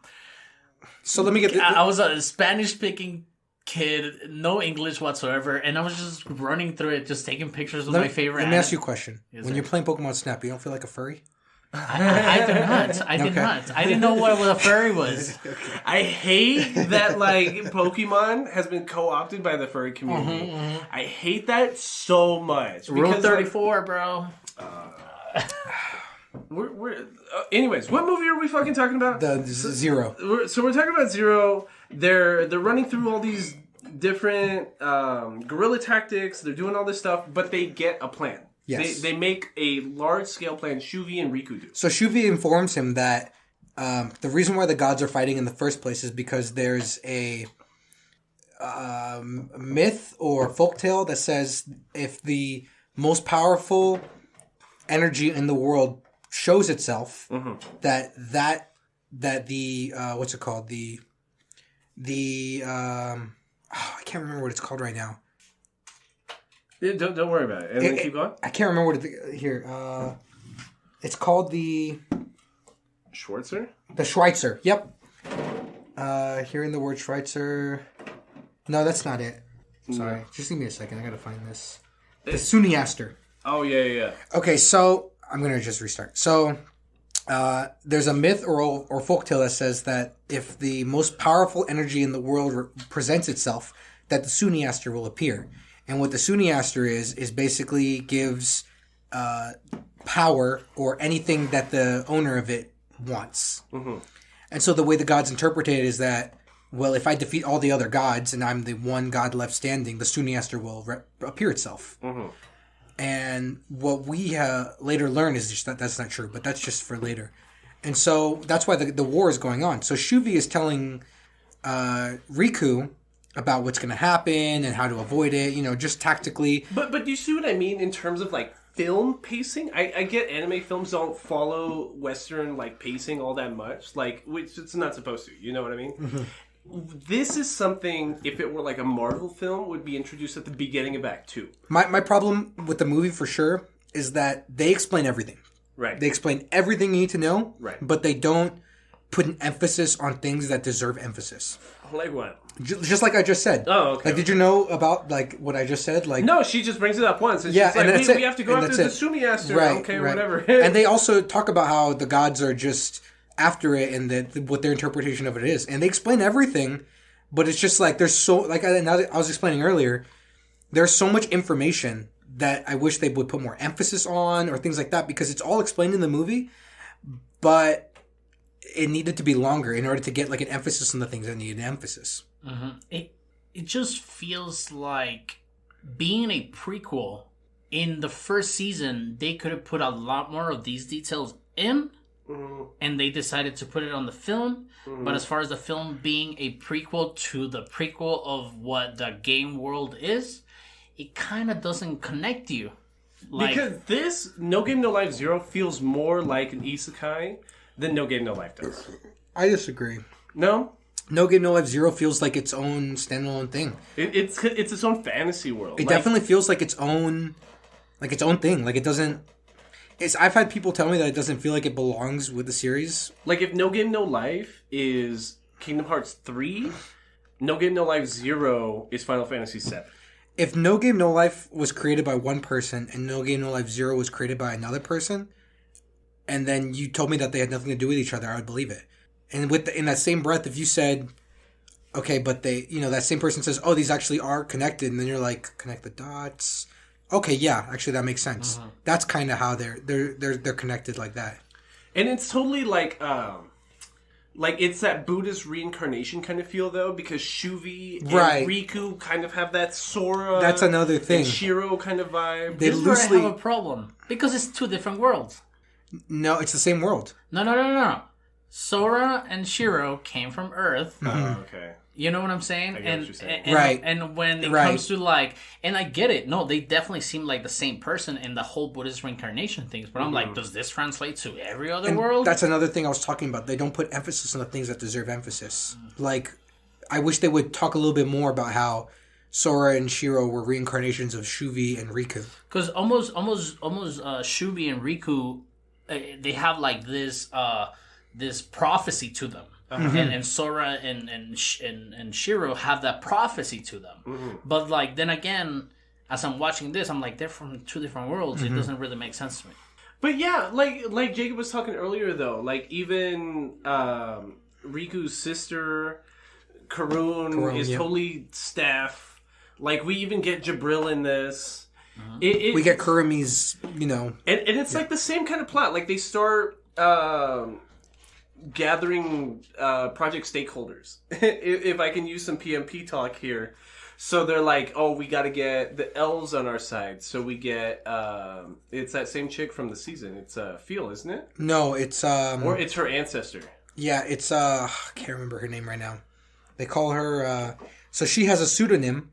So let me get. I was a Spanish speaking kid, no English whatsoever, and I was just running through it, just taking pictures of my favorite. Let me ask you a question. Yes, When sir. you're playing Pokemon Snap, you don't feel like a furry? I did not. I did Okay. not. I didn't know what a furry was. I hate that like Pokemon has been co-opted by the furry community. I hate that so much. Rule because, 34, bro. anyways, what movie are we fucking talking about? The Zero. We're talking about Zero. They're running through all these different guerrilla tactics. They're doing all this stuff, but they get a plan. Yes. They make a large scale plan. Shuvi and Riku do. So Shuvi informs him that the reason why the gods are fighting in the first place is because there's a myth or folktale that says if the most powerful energy in the world shows itself, that the what's it called, the I can't remember what it's called right now. Yeah, don't worry about it. And then keep going. I can't remember what here. It's called the Schwarzer? Schweitzer. Yep. Hearing the word Schweitzer. No, that's not it. Sorry. Just give me a second. I gotta find this. The Suniaster. Oh, yeah. Okay, so I'm gonna just restart. So there's a myth or folktale that says that if the most powerful energy in the world presents itself, that the Suniaster will appear. And what the Suniaster is basically gives power or anything that the owner of it wants. And so the way the gods interpret it is that, well, if I defeat all the other gods and I'm the one god left standing, the Suniaster will appear itself. And what we later learn is just that that's not true, but that's just for later. And so that's why the war is going on. So Shuvi is telling Riku about what's going to happen and how to avoid it, just tactically. But do you see what I mean in terms of like film pacing? I get anime films don't follow Western like pacing all that much, like which it's not supposed to. You know what I mean? This is something, if it were like a Marvel film, would be introduced at the beginning of Act 2. My problem with the movie for sure is that they explain everything. Right. They explain everything you need to know, Right. but they don't put an emphasis on things that deserve emphasis. Like what? Just like I just said. Oh, okay. Like, did you know about like what I just said? Like, No, she just brings it up once. And Yeah, she's like, and that's it. we have to go And after that's the it. Suniaster. right, Okay, right. whatever. And they also talk about how the gods are just after it and what their interpretation of it is, and they explain everything. But it's just like there's so I was explaining earlier. There's so much information that I wish they would put more emphasis on or things like that, because it's all explained in the movie, but it needed to be longer in order to get like an emphasis on the things that needed an emphasis. It just feels like being a prequel. In the first season, they could have put a lot more of these details in, and they decided to put it on the film. But as far as the film being a prequel to the prequel of what the game world is, it kind of doesn't connect you. Like, because this No Game No Life 0 feels more like an isekai than No Game No Life does. I disagree. No? No Game No Life 0 feels like its own standalone thing. It's its own fantasy world. It definitely feels like its own thing. Like, it doesn't... I've had people tell me that it doesn't feel like it belongs with the series. Like, if No Game No Life is Kingdom Hearts 3, No Game No Life 0 is Final Fantasy 7. If No Game No Life was created by one person and No Game No Life 0 was created by another person, and then you told me that they had nothing to do with each other, I would believe it. And in that same breath, if you said, okay, but they, that same person says, oh, these actually are connected, and then you're like, connect the dots. Okay, yeah, actually that makes sense. That's kind of how they're connected like that. And it's totally like it's that Buddhist reincarnation kind of feel though, because Shuvi and Riku kind of have that Sora. That's another thing. And Shiro kind of vibe. This is where I have a problem because it's two different worlds. No, it's the same world. No. Sora and Shiro came from Earth. Okay. You know what I'm saying? I get what you're saying. And when it comes to like, and I get it. No, they definitely seem like the same person in the whole Buddhist reincarnation things. But I'm like, does this translate to every other world? That's another thing I was talking about. They don't put emphasis on the things that deserve emphasis. Like, I wish they would talk a little bit more about how Sora and Shiro were reincarnations of Shuvi and Riku. Because almost Shuvi and Riku, they have like this prophecy to them. And Sora and Shiro have that prophecy to them. But like then again, as I'm watching this, I'm like, they're from two different worlds. It doesn't really make sense to me. But yeah, like Jacob was talking earlier though, like even Riku's sister Karun is totally staff. Like we even get Jabril in this. We get Kurumi's, and it's like the same kind of plot. Like they start gathering project stakeholders, if I can use some PMP talk here. So they're like, oh, we got to get the elves on our side. So we get it's that same chick from the season. It's Phil, isn't it? No, it's or it's her ancestor. Yeah, it's I can't remember her name right now. They call her so she has a pseudonym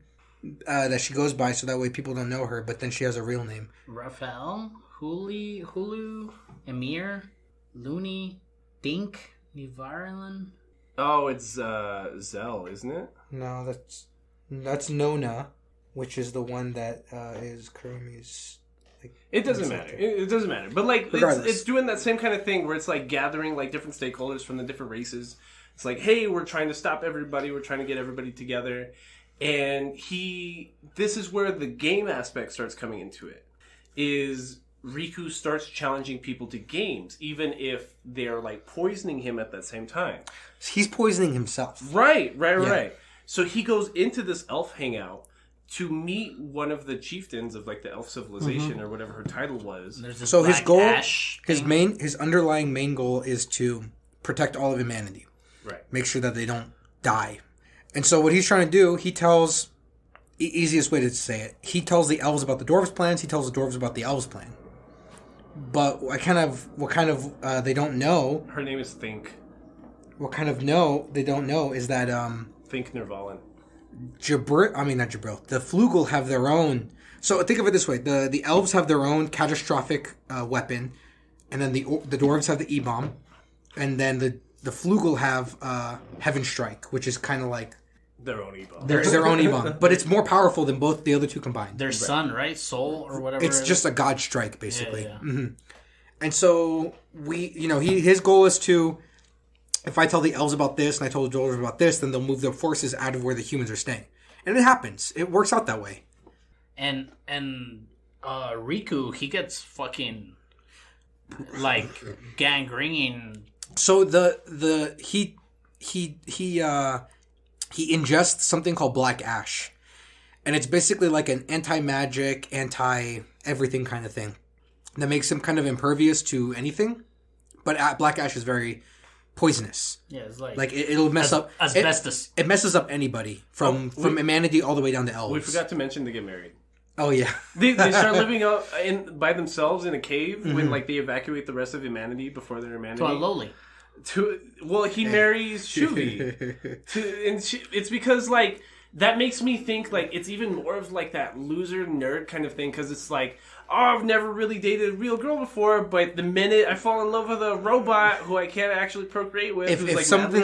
that she goes by, so that way people don't know her. But then she has a real name. Raphael, Hulu, Emir, Looney, Dink, Nivarilin. Oh, it's Zell, isn't it? No, that's Nona, which is the one that is Kurumi's. Like, it doesn't matter. It doesn't matter. But like, it's doing that same kind of thing where it's like gathering like different stakeholders from the different races. It's like, hey, we're trying to stop everybody. We're trying to get everybody together. And this is where the game aspect starts coming into it. Is Riku starts challenging people to games, even if they're like poisoning him at that same time. He's poisoning himself. Right. So he goes into this elf hangout to meet one of the chieftains of like the elf civilization or whatever her title was. So his goal, his underlying main goal is to protect all of humanity. Right. Make sure that they don't die. And so what he's trying to do, he tells, easiest way to say it, he tells the elves about the dwarves' plans, he tells the dwarves about the elves' plan. But what kind of they don't know. Her name is Think. What kind of they don't know is that Think Nirvalin. Not Jabril. The Flugel have their own. So think of it this way: the elves have their own catastrophic weapon, and then the dwarves have the E-bomb, and then the Flugel have Heaven Strike, which is kind of like their own E-bomb. Their own E-bomb, but it's more powerful than both the other two combined. Their sun, right? Soul or whatever. It's just a god strike, basically. Yeah. Mm-hmm. And so his goal is to, if I tell the elves about this and I told the dwarves about this, then they'll move their forces out of where the humans are staying, and it happens. It works out that way. And Riku, he gets fucking like gangrene. So he ingests something called black ash, And it's basically like an anti-magic, anti-everything kind of thing that makes him kind of impervious to anything. But Black Ash is very poisonous. Yeah, it's like it'll mess up asbestos. It messes up anybody from humanity all the way down to elves. We forgot to mention they get married. Oh yeah, they start living out by themselves in a cave when like they evacuate the rest of humanity before their humanity. To a lowly. He marries Shuvi. It's because like that makes me think like it's even more of like that loser nerd kind of thing because it's like, oh, I've never really dated a real girl before, but the minute I fall in love with a robot who I can't actually procreate with, if something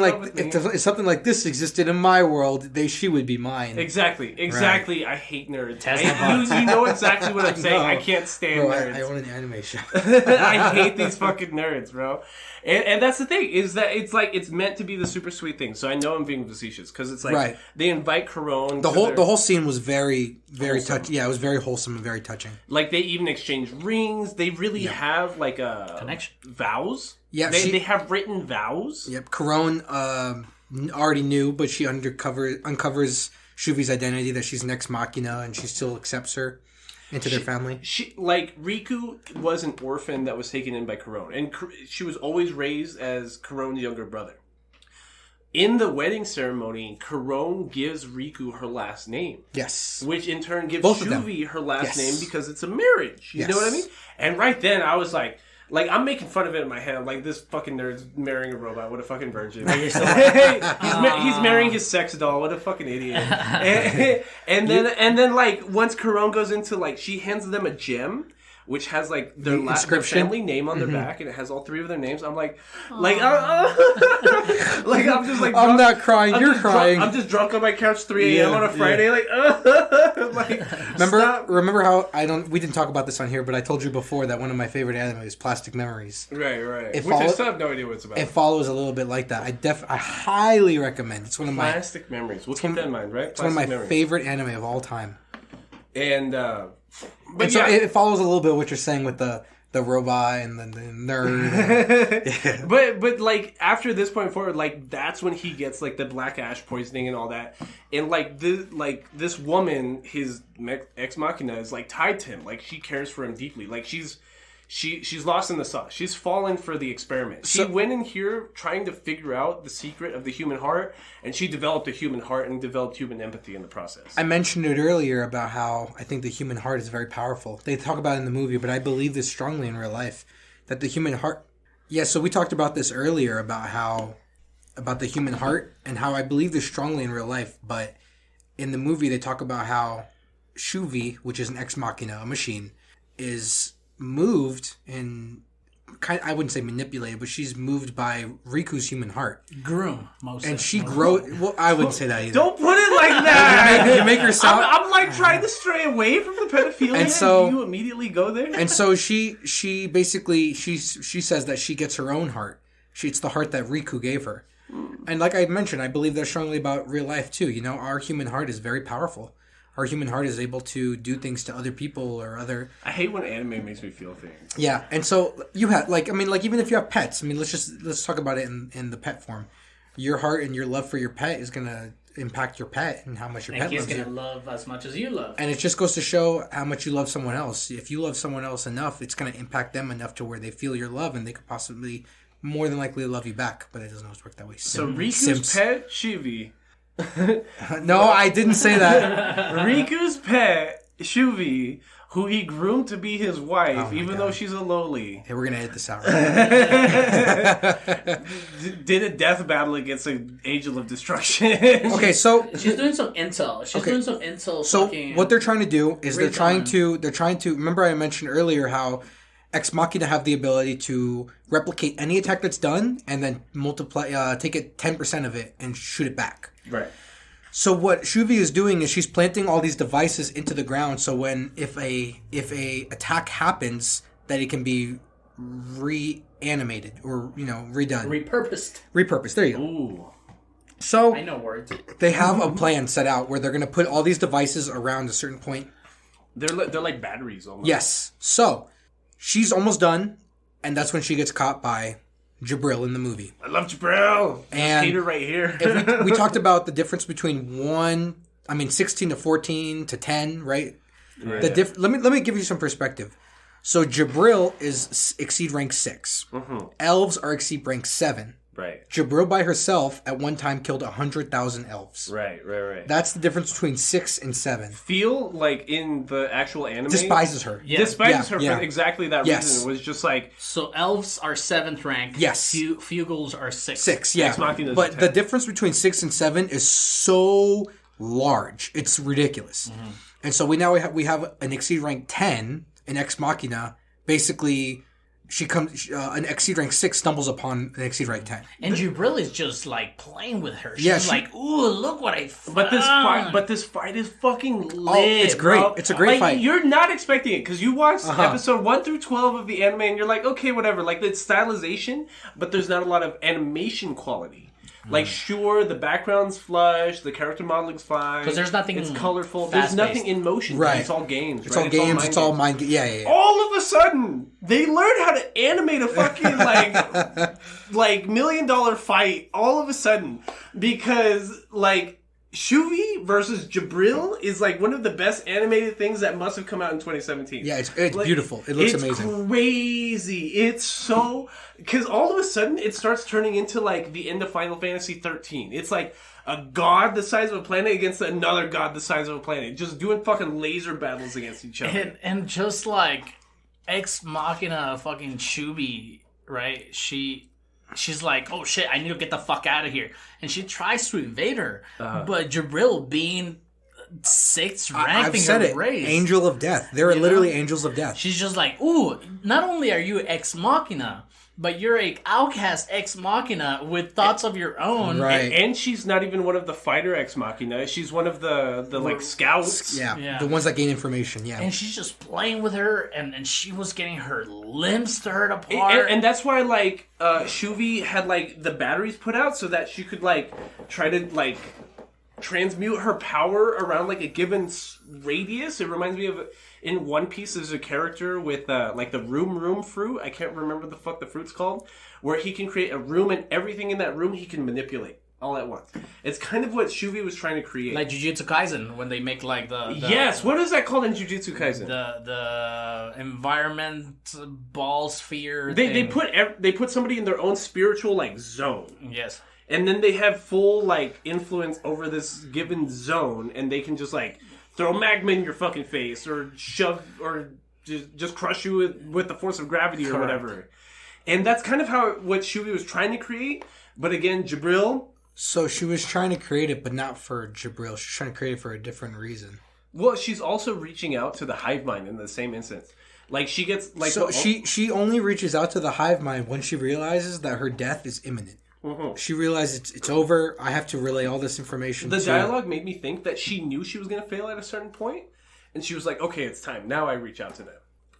like this existed in my world, she would be mine. Exactly. Right. I hate nerds. You know exactly what I'm saying. I can't stand nerds. I own an anime show. I hate these fucking nerds, bro. And that's the thing, is that it's meant to be the super sweet thing. So I know I'm being facetious because it's like they invite Corone. The whole scene was very touching. Yeah, it was very wholesome and very touching. Like they even exchange rings. They really have like a connection, vows. Yeah, they have written vows. Yep, Corone already knew, but she uncovers Shuvi's identity, that she's an ex machina, and she still accepts her into their family. Riku was an orphan that was taken in by Corone, and she was always raised as Corone's younger brother. In the wedding ceremony, Corone gives Riku her last name. Yes. Which in turn gives Both Shuvi her last name because it's a marriage. You know what I mean? And right then, I was like, I'm making fun of it in my head. I'm like, this fucking nerd's marrying a robot. What a fucking virgin. He's marrying his sex doll. What a fucking idiot. And then, like, once Corone goes into, like, she hands them a gem, which has, like, their family name on their back, and it has all three of their names. I'm like, I'm just like, I'm not crying, you're crying. I'm just drunk on my couch 3 a.m. on a Friday, Remember how we didn't talk about this on here, but I told you before that one of my favorite anime is Plastic Memories. Right. I still have no idea what it's about. It follows a little bit like that. I highly recommend. It's one of my Plastic Memories. We'll keep that in mind, right? It's one of my favorite anime of all time. And so it follows a little bit what you're saying with the robot and the nerd. But like after this point forward, like that's when he gets like the Black Ash poisoning and all that, and like this woman, his ex machina, is like tied to him. Like she cares for him deeply. Like she's lost in the sauce. She's fallen for the experiment. She went in here trying to figure out the secret of the human heart, and she developed a human heart and developed human empathy in the process. I mentioned it earlier about how I think the human heart is very powerful. They talk about it in the movie, but I believe this strongly in real life, that the human heart... Yeah, so we talked about this earlier about the human heart and how I believe this strongly in real life, but in the movie they talk about how Shuvi, which is an ex machina, a machine, is moved and I wouldn't say manipulated, but she's moved by Riku's human heart. Groom, mostly. And she grows... Well, I wouldn't say that either. Don't put it like that! You make her sound... I'm like trying to stray away from the pedophilia, and so you immediately go there? And so she basically... She says that she gets her own heart. It's the heart that Riku gave her. And like I mentioned, I believe that strongly about real life too. You know, our human heart is very powerful. Our human heart is able to do things to other people or other... I hate when anime makes me feel things. Yeah, and so you have, even if you have pets, let's talk about it in the pet form. Your heart and your love for your pet is going to impact your pet and how much your pet loves you. And he's going to love as much as you love. And it just goes to show how much you love someone else. If you love someone else enough, it's going to impact them enough to where they feel your love and they could possibly more than likely love you back. But it doesn't always work that way. So Riku's pet, Shuvi... No, I didn't say that. Riku's pet, Shuvi, who he groomed to be his wife, even though she's a lowly. Hey, we're going to edit this out, right? Did a death battle against an angel of destruction. Okay, so... She's doing some intel. So what they're trying to do is they're trying to... Remember I mentioned earlier how Ex Machina have the ability to replicate any attack that's done and then multiply, take it 10% of it and shoot it back. Right. So what Shuvi is doing is she's planting all these devices into the ground. So if a attack happens, that it can be reanimated or redone, repurposed. There you go. Ooh. So I know words. They have a plan set out where they're going to put all these devices around a certain point. They're like batteries almost. Yes. So she's almost done, and that's when she gets caught by Jabril in the movie. I love Jabril. And Peter right here. we talked about the difference between one I mean, 16 to 14 to 10, right? Right. Let me give you some perspective. So Jabril is exceed rank 6. Elves are exceed rank 7. Right. Jabril by herself at one time killed 100,000 elves. Right. That's the difference between 6 and 7. Feel like in the actual anime Despises her. Yeah. despises her Yeah. for exactly that reason. It was just like So elves are 7th rank. Yes. Fugals are 6th. 6, yeah. Ex Machina's But 10. the difference between 6 and 7 is so large. It's ridiculous. And so we have an exceed rank 10, an Ex Machina. Basically, she comes an exceed rank 6 stumbles upon an exceed rank 10. And Jabril is just like playing with her. She's Yeah, she- like, ooh, look what I found. But this fight is fucking lit. It's great. Bro. It's a great fight. You're not expecting it because you watched episode 1 through 12 of the anime and you're like, okay, whatever. Like it's stylization, but there's not a lot of animation quality. Like, sure, the background's flush, the character modeling's fine. Because there's nothing It's colorful. There's fast-paced. nothing in motion. Right. It's all games. It's all games. It's all mind. Yeah. All of a sudden, they learned how to animate a fucking like $1 million fight. All of a sudden, because like Shuvi versus Jabril is like one of the best animated things that must have come out in 2017. Yeah, it's beautiful. It looks amazing. It's crazy. It's so because all of a sudden it starts turning into like the end of Final Fantasy 13. It's like a god the size of a planet against another god the size of a planet, just doing fucking laser battles against each other. And just like Ex Machina fucking Shubi, right? She's like, oh shit, I need to get the fuck out of here. And she tries to evade her. But Jabril being 6th ranked I've in said her it. race. Angel of Death. They're literally angels of death. She's just like, ooh, not only are you Ex Machina, but you're a outcast Ex Machina with thoughts of your own. Right. And she's not even one of the fighter Ex Machina. She's one of the like scouts. Yeah, the ones that gain information. Yeah, And she's just playing with her, and she was getting her limbs stirred apart. And that's why like Shuvi had like the batteries put out so that she could like try to like transmute her power around like a given radius. It reminds me of in One Piece there's a character with like the room fruit. I can't remember the fuck the fruit's called, where he can create a room and everything in that room he can manipulate all at once. It's kind of what Shuvi was trying to create. like Jujutsu Kaisen, when they make like the yes, what is that called in Jujutsu Kaisen? the environment ball sphere. They thing. put somebody in their own spiritual like zone. Yes. And then they have full like influence over this given zone, and they can just like throw magma in your fucking face, or shove, or just crush you with the force of gravity, or whatever. And that's kind of what Shuvi was trying to create. But again, Jabril. So she was trying to create it, but not for Jabril. She's trying to create it for a different reason. Well, she's also reaching out to the hive mind in the same instance. Like she gets like So she only reaches out to the hive mind when she realizes that her death is imminent. Mm-hmm. She realizes it's over. I have to relay all this information. The dialogue made me think that she knew she was going to fail at a certain point, and she was like, "Okay, it's time. Now I reach out to them."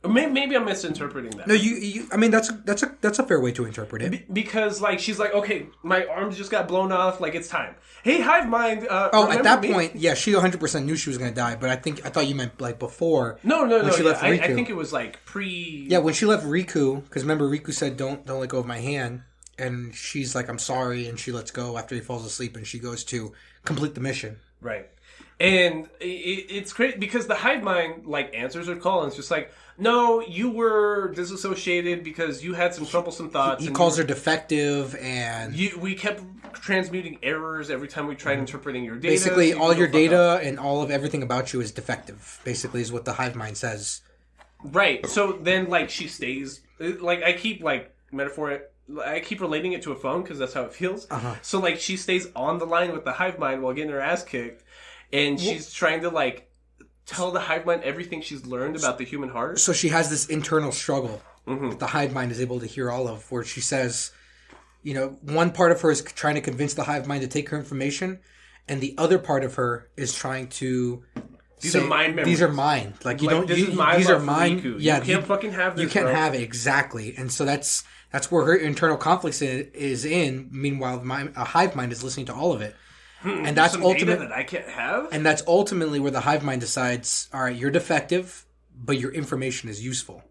Maybe I'm misinterpreting that. No, you. I mean, that's a fair way to interpret it. Because like she's like, "Okay, my arms just got blown off. Like it's time." Hey, hive mind. At that point, yeah, she 100% knew she was going to die. But I thought you meant like before. No. When she left Riku. I think it was like pre. Yeah, when she left Riku, because remember Riku said, "Don't let go of my hand." And she's like, I'm sorry, and she lets go after he falls asleep, and she goes to complete the mission. Right. And it's great because the hive mind like answers her call, and it's just like, no, you were disassociated because you had some troublesome thoughts. He calls her defective, and we kept transmuting errors every time we tried interpreting your data. basically so all your data and all of everything about you is defective. Basically, is what the hive mind says. Right. So then, like, she stays. Like, I keep I keep relating it to a phone because that's how it feels. So, like, she stays on the line with the hive mind while getting her ass kicked. And she's trying to, like, tell the hive mind everything she's learned about the human heart. So she has this internal struggle that the hive mind is able to hear all of, where she says, one part of her is trying to convince the hive mind to take her information, and the other part of her is trying to... These are mine memories. These are mine. Like, you don't... This is my these love are for mine. Riku. Yeah, you can't fucking have this, you can't bro. have it, exactly. And so that's where her internal conflict is in. Meanwhile, a hive mind is listening to all of it. And that's data that I can't have? And that's ultimately where the hive mind decides, all right, you're defective, but your information is useful.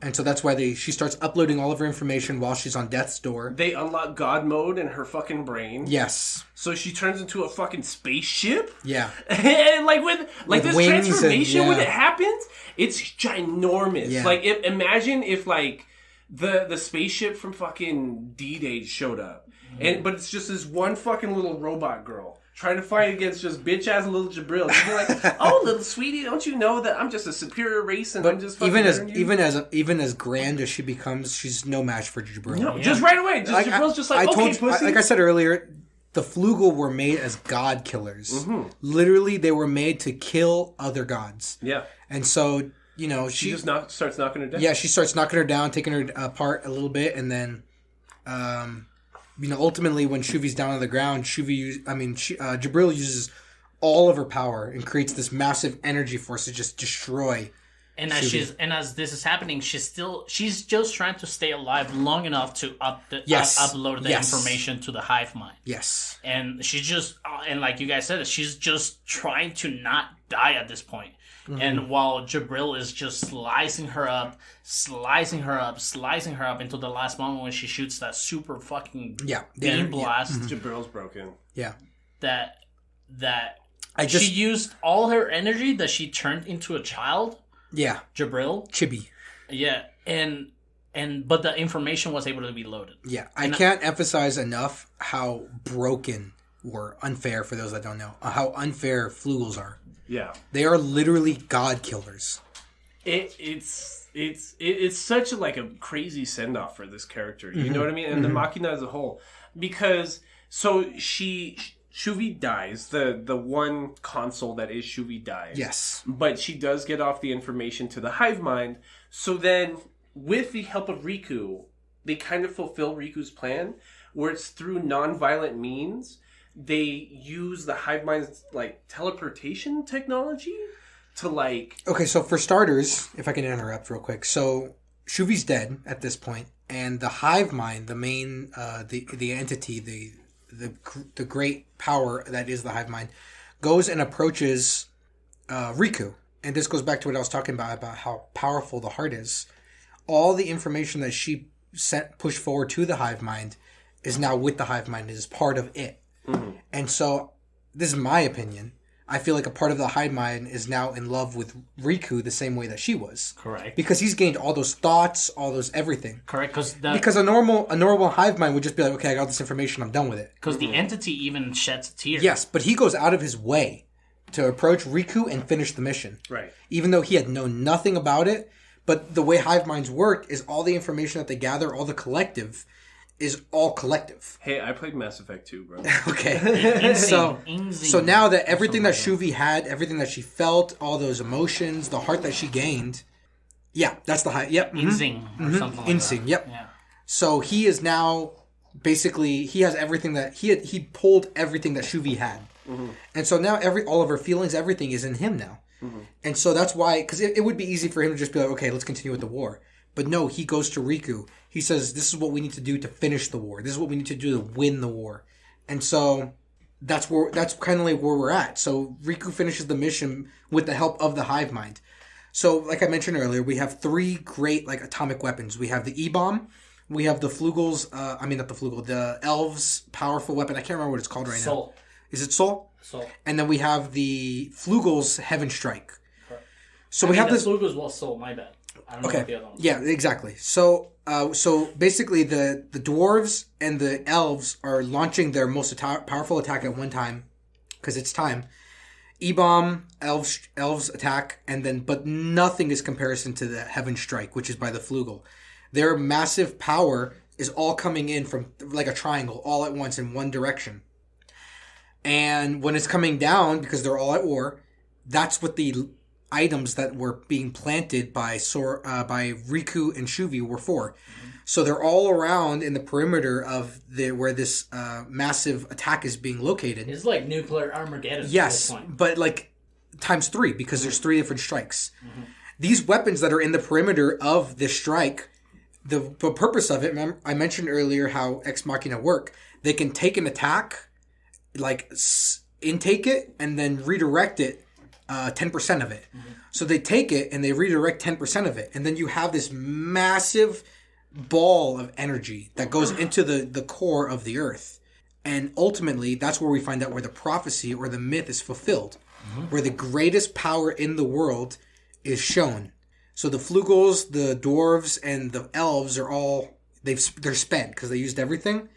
And so that's why she starts uploading all of her information while she's on death's door. They unlock God mode in her fucking brain. Yes. So she turns into a fucking spaceship. Yeah. And with this transformation, and, when it happens, it's ginormous. Yeah. Like, imagine if like the spaceship from fucking D-Day showed up, but it's just this one fucking little robot girl trying to fight against just bitch ass little Jabril. She'd be like, "Oh, little sweetie, don't you know that I'm just a superior race and I'm just fucking even as grand as she becomes, she's no match for Jabril. No, just right away. Jabril's just like, okay, pussy. Like I said earlier, the Flugel were made as god killers. Mm-hmm. Literally, they were made to kill other gods. Yeah. And so, she just starts knocking her down. Yeah, she starts knocking her down, taking her apart a little bit, and then, ultimately when Shuvi's down on the ground, Jabril uses all of her power and creates this massive energy force to just destroy. And as this is happening, she's just trying to stay alive long enough to upload the information to the hive mind. Yes. And she's just and like you guys said, she's just trying to not die at this point. Mm-hmm. And while Jabril is just slicing her up into the last moment when she shoots that super fucking beam blast. Mm-hmm. Jabril's broken. Yeah. She used all her energy that she turned into a child. Yeah. Jabril. Chibi. Yeah. But the information was able to be loaded. Yeah. I can't emphasize enough how broken or unfair, for those that don't know, how unfair Flugels are. Yeah. They are literally god killers. It's such a crazy send off for this character. You know what I mean? And the Machina as a whole. Because Shuvi dies. The one console that is Shuvi dies. Yes. But she does get off the information to the hive mind. So then, with the help of Riku, they kind of fulfill Riku's plan, where it's through non-violent means. They use the hive mind's teleportation technology to Okay, so for starters, if I can interrupt real quick, so Shuvi's dead at this point, and the hive mind, the main the entity, the great power that is the hive mind, goes and approaches Riku. And this goes back to what I was talking about how powerful the heart is. All the information that she pushed forward to the hive mind is now with the hive mind, is part of it. Mm-hmm. And so, this is my opinion. I feel like a part of the hive mind is now in love with Riku the same way that she was. Correct. Because he's gained all those thoughts, all those everything. Correct. Because a normal hive mind would just be like, okay, I got this information, I'm done with it. Because the entity even sheds a tear. Yes, but he goes out of his way to approach Riku and finish the mission. Right. Even though he had known nothing about it, but the way hive minds work is all the information that they gather, all the collective, is all collective. Hey, I played Mass Effect 2, bro. Okay. So now that everything that Shuvi had, everything that she felt, all those emotions, the heart that she gained, that's the hive. Yep. Insing or something like Insing, that. Yep. Yeah. So he is now basically, he has everything that he pulled everything that Shuvi had. Mm-hmm. And so now all of her feelings, everything is in him now. Mm-hmm. And so that's why, because it would be easy for him to just be like, okay, let's continue with the war. But no, he goes to Riku. He says, this is what we need to do to finish the war. This is what we need to do to win the war. And so that's kind of like where we're at. So Riku finishes the mission with the help of the hive mind. So like I mentioned earlier, we have three great atomic weapons. We have the E-bomb. We have the Flugel's, the elves' powerful weapon. I can't remember what it's called right Soul. now. Is it Soul? Soul. And then we have the Flugel's Heaven Strike. Correct. So we have this. Flugel's was Soul, my bad. I don't know what the other one was. Yeah, exactly. So basically the dwarves and the elves are launching their most powerful attack at one time, because it's time. E-bomb, elves attack, but nothing is comparison to the Heaven Strike, which is by the Flugel. Their massive power is all coming in from like a triangle, all at once in one direction. And when it's coming down, because they're all at war, that's what the items that were being planted by Riku and Shuvi were for. Mm-hmm. So they're all around in the perimeter of where this massive attack is being located. It's like nuclear Armageddon. Yes, but times 3, because there's 3 different strikes. Mm-hmm. These weapons that are in the perimeter of this strike, the purpose of it, I mentioned earlier how Ex Machina work. They can take an attack, intake it, and then redirect it 10% of it. So they take it and they redirect 10% of it. And then you have this massive ball of energy that goes into the core of the earth. And ultimately, that's where we find out where the prophecy or the myth is fulfilled, where the greatest power in the world is shown. So the Flugels, the dwarves, and the elves are all, they're spent because they used everything.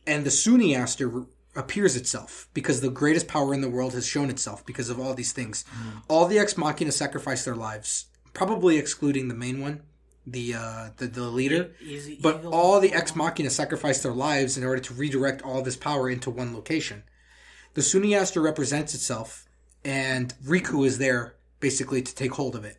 And the Suniaster appears itself because the greatest power in the world has shown itself because of all these things. All the Ex Machina sacrifice their lives, probably excluding the main one, the leader. But all the Ex Machina sacrifice their lives in order to redirect all this power into one location. The Suniaster represents itself, and Riku is there basically to take hold of it.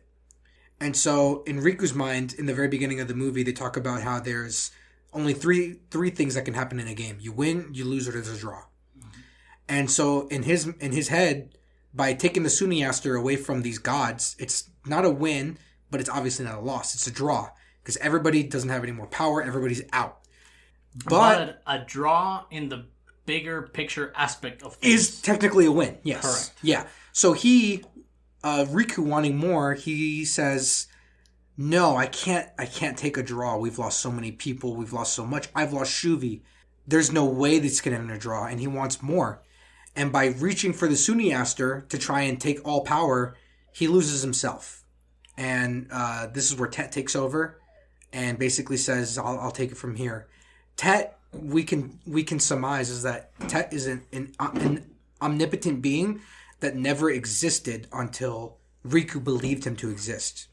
And so in Riku's mind, in the very beginning of the movie, they talk about how there's only three things that can happen in a game. You win, you lose, or there's a draw. And so in his head, by taking the Suniaster away from these gods, it's not a win, but it's obviously not a loss. It's a draw because everybody doesn't have any more power. Everybody's out. But a draw in the bigger picture aspect of things is technically a win. Yes. Correct. Yeah. So Riku wanting more, he says, no, I can't take a draw. We've lost so many people. We've lost so much. I've lost Shuvi. There's no way this can end a draw. And he wants more. And by reaching for the Suniaster to try and take all power, he loses himself. And this is where Tet takes over and basically says, I'll take it from here. Tet, we can surmise, is that Tet is an omnipotent being that never existed until Riku believed him to exist.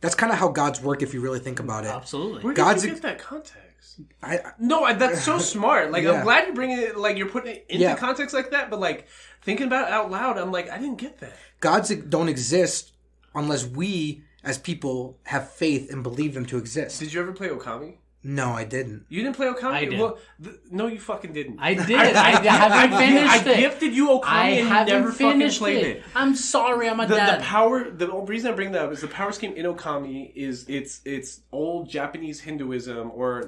That's kind of how gods work if you really think about it. Absolutely. Where did you get that context? That's so smart. Like, I'm glad you're bringing it, like, you're putting it into context like that, but, like, thinking about it out loud, I'm like, I didn't get that. Gods don't exist unless we, as people, have faith and believe them to exist. Did you ever play Okami? No, I didn't. You didn't play Okami? I did. Well, no, you fucking didn't. I did. I haven't finished it. I gifted you Okami and you never fucking played it. I'm sorry, I'm a dad. The reason I bring that up is the power scheme in Okami is it's old Japanese Hinduism or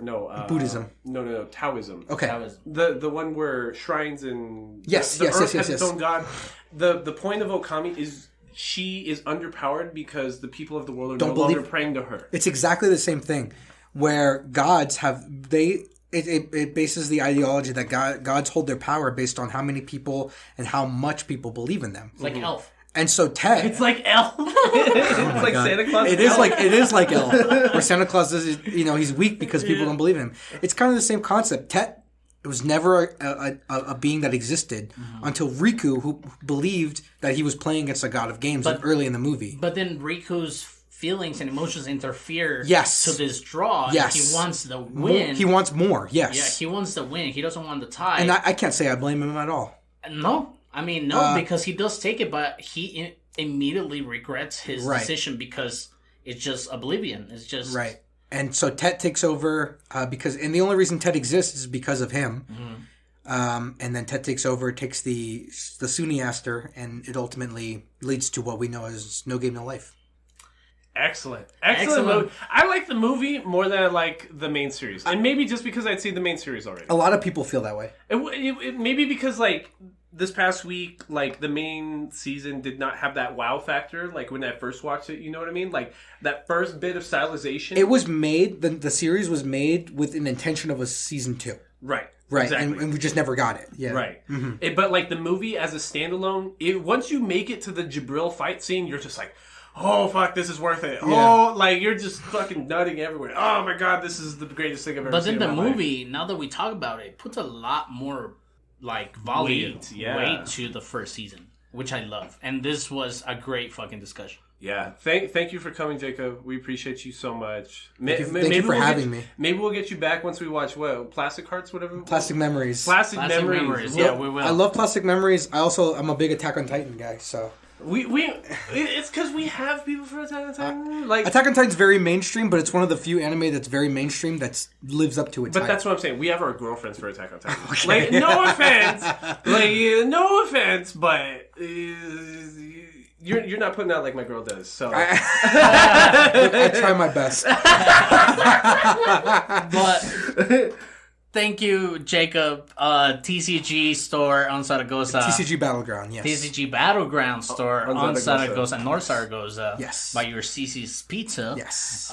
Buddhism. No, Taoism. Okay. Taoism. The one where shrines and the yes, earth has its own god. The point of Okami is she is underpowered because the people of the world are no longer praying to her. It's exactly the same thing. Where gods have it bases the ideology that gods hold their power based on how many people and how much people believe in them. It's like Elf. And so Tet, it's like Elf. It's like Santa Claus. It is like Elf. Where Santa Claus is, he's weak because people don't believe in him. It's kind of the same concept. Tet was never a being that existed until Riku, who believed that he was playing against a god of games early in the movie. But then Riku's feelings and emotions interfere to this draw. Yes. He wants the win. He wants more, yes. Yeah, he wants the win. He doesn't want the tie. And I can't say I blame him at all. No. I mean, no, because he does take it, but he immediately regrets his decision because it's just oblivion. It's just... Right. And so Tet takes over and the only reason Tet exists is because of him. And then Tet takes over, takes the Suniaster, and it ultimately leads to what we know as No Game, No Life. Excellent movie. I like the movie more than I like the main series, and maybe just because I'd seen the main series already. A lot of people feel that way. It maybe because like this past week, like the main season did not have that wow factor. Like when I first watched it, you know what I mean? Like that first bit of stylization. It was made. The series was made with an intention of a season 2. Right. Exactly. And we just never got it. Yeah. Right. But like the movie as a standalone, once you make it to the Jibril fight scene, you're just like, oh, fuck, this is worth it. Yeah. Oh, like, you're just fucking nutting everywhere. Oh, my God, this is the greatest thing I've ever seen. But then the movie, now that we talk about it, puts a lot more, like, weight to the first season, which I love. And this was a great fucking discussion. Yeah. Thank you for coming, Jacob. We appreciate you so much. Thank you for having me. Maybe we'll get you back once we watch, Plastic Hearts, whatever? Plastic Memories. Plastic Memories. Yeah, we will. I love Plastic Memories. I'm a big Attack on Titan guy, so... It's because we have people for Attack on Titan. Like Attack on Titan's very mainstream, but it's one of the few anime that's very mainstream that lives up to its hype. That's what I'm saying. We have our girlfriends for Attack on Titan. Okay. Like, no offense, but you're not putting out like my girl does. So I try my best. But Thank you, Jacob. TCG store on Zaragoza. TCG Battleground, yes. TCG Battleground store on Zaragoza, North Zaragoza. Yes. By your CC's Pizza. Yes.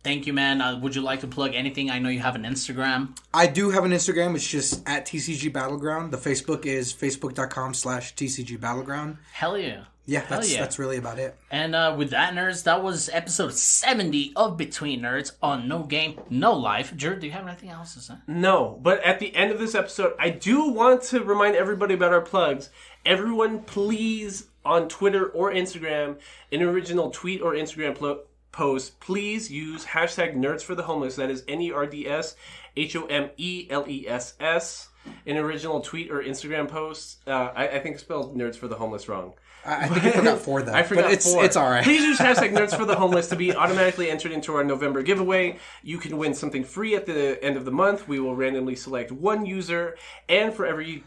Thank you, man. Would you like to plug anything? I know you have an Instagram. I do have an Instagram. It's just at TCG Battleground. The Facebook is facebook.com/TCG Battleground. Hell yeah. Yeah, that's really about it. And with that, nerds, that was episode 70 of Between Nerds on No Game, No Life. Drew, do you have anything else to say? No, but at the end of this episode, I do want to remind everybody about our plugs. Everyone, please, on Twitter or Instagram, an original tweet or Instagram post, please use hashtag Nerds for the Homeless. That is NERDS HOMELESS. An original tweet or Instagram post. I think I spelled Nerds for the Homeless wrong. I think you forgot 4 though. I forgot but it's, 4. It's all right. Please use hashtag Nerds for the Homeless to be automatically entered into our November giveaway. You can win something free at the end of the month. We will randomly select one user, and for every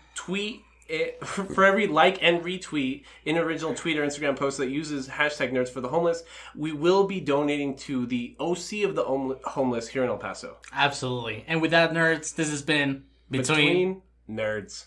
like and retweet an original tweet or Instagram post that uses hashtag Nerds for the Homeless, we will be donating to the OC of the Homeless here in El Paso. Absolutely. And with that, nerds, this has been Between Nerds.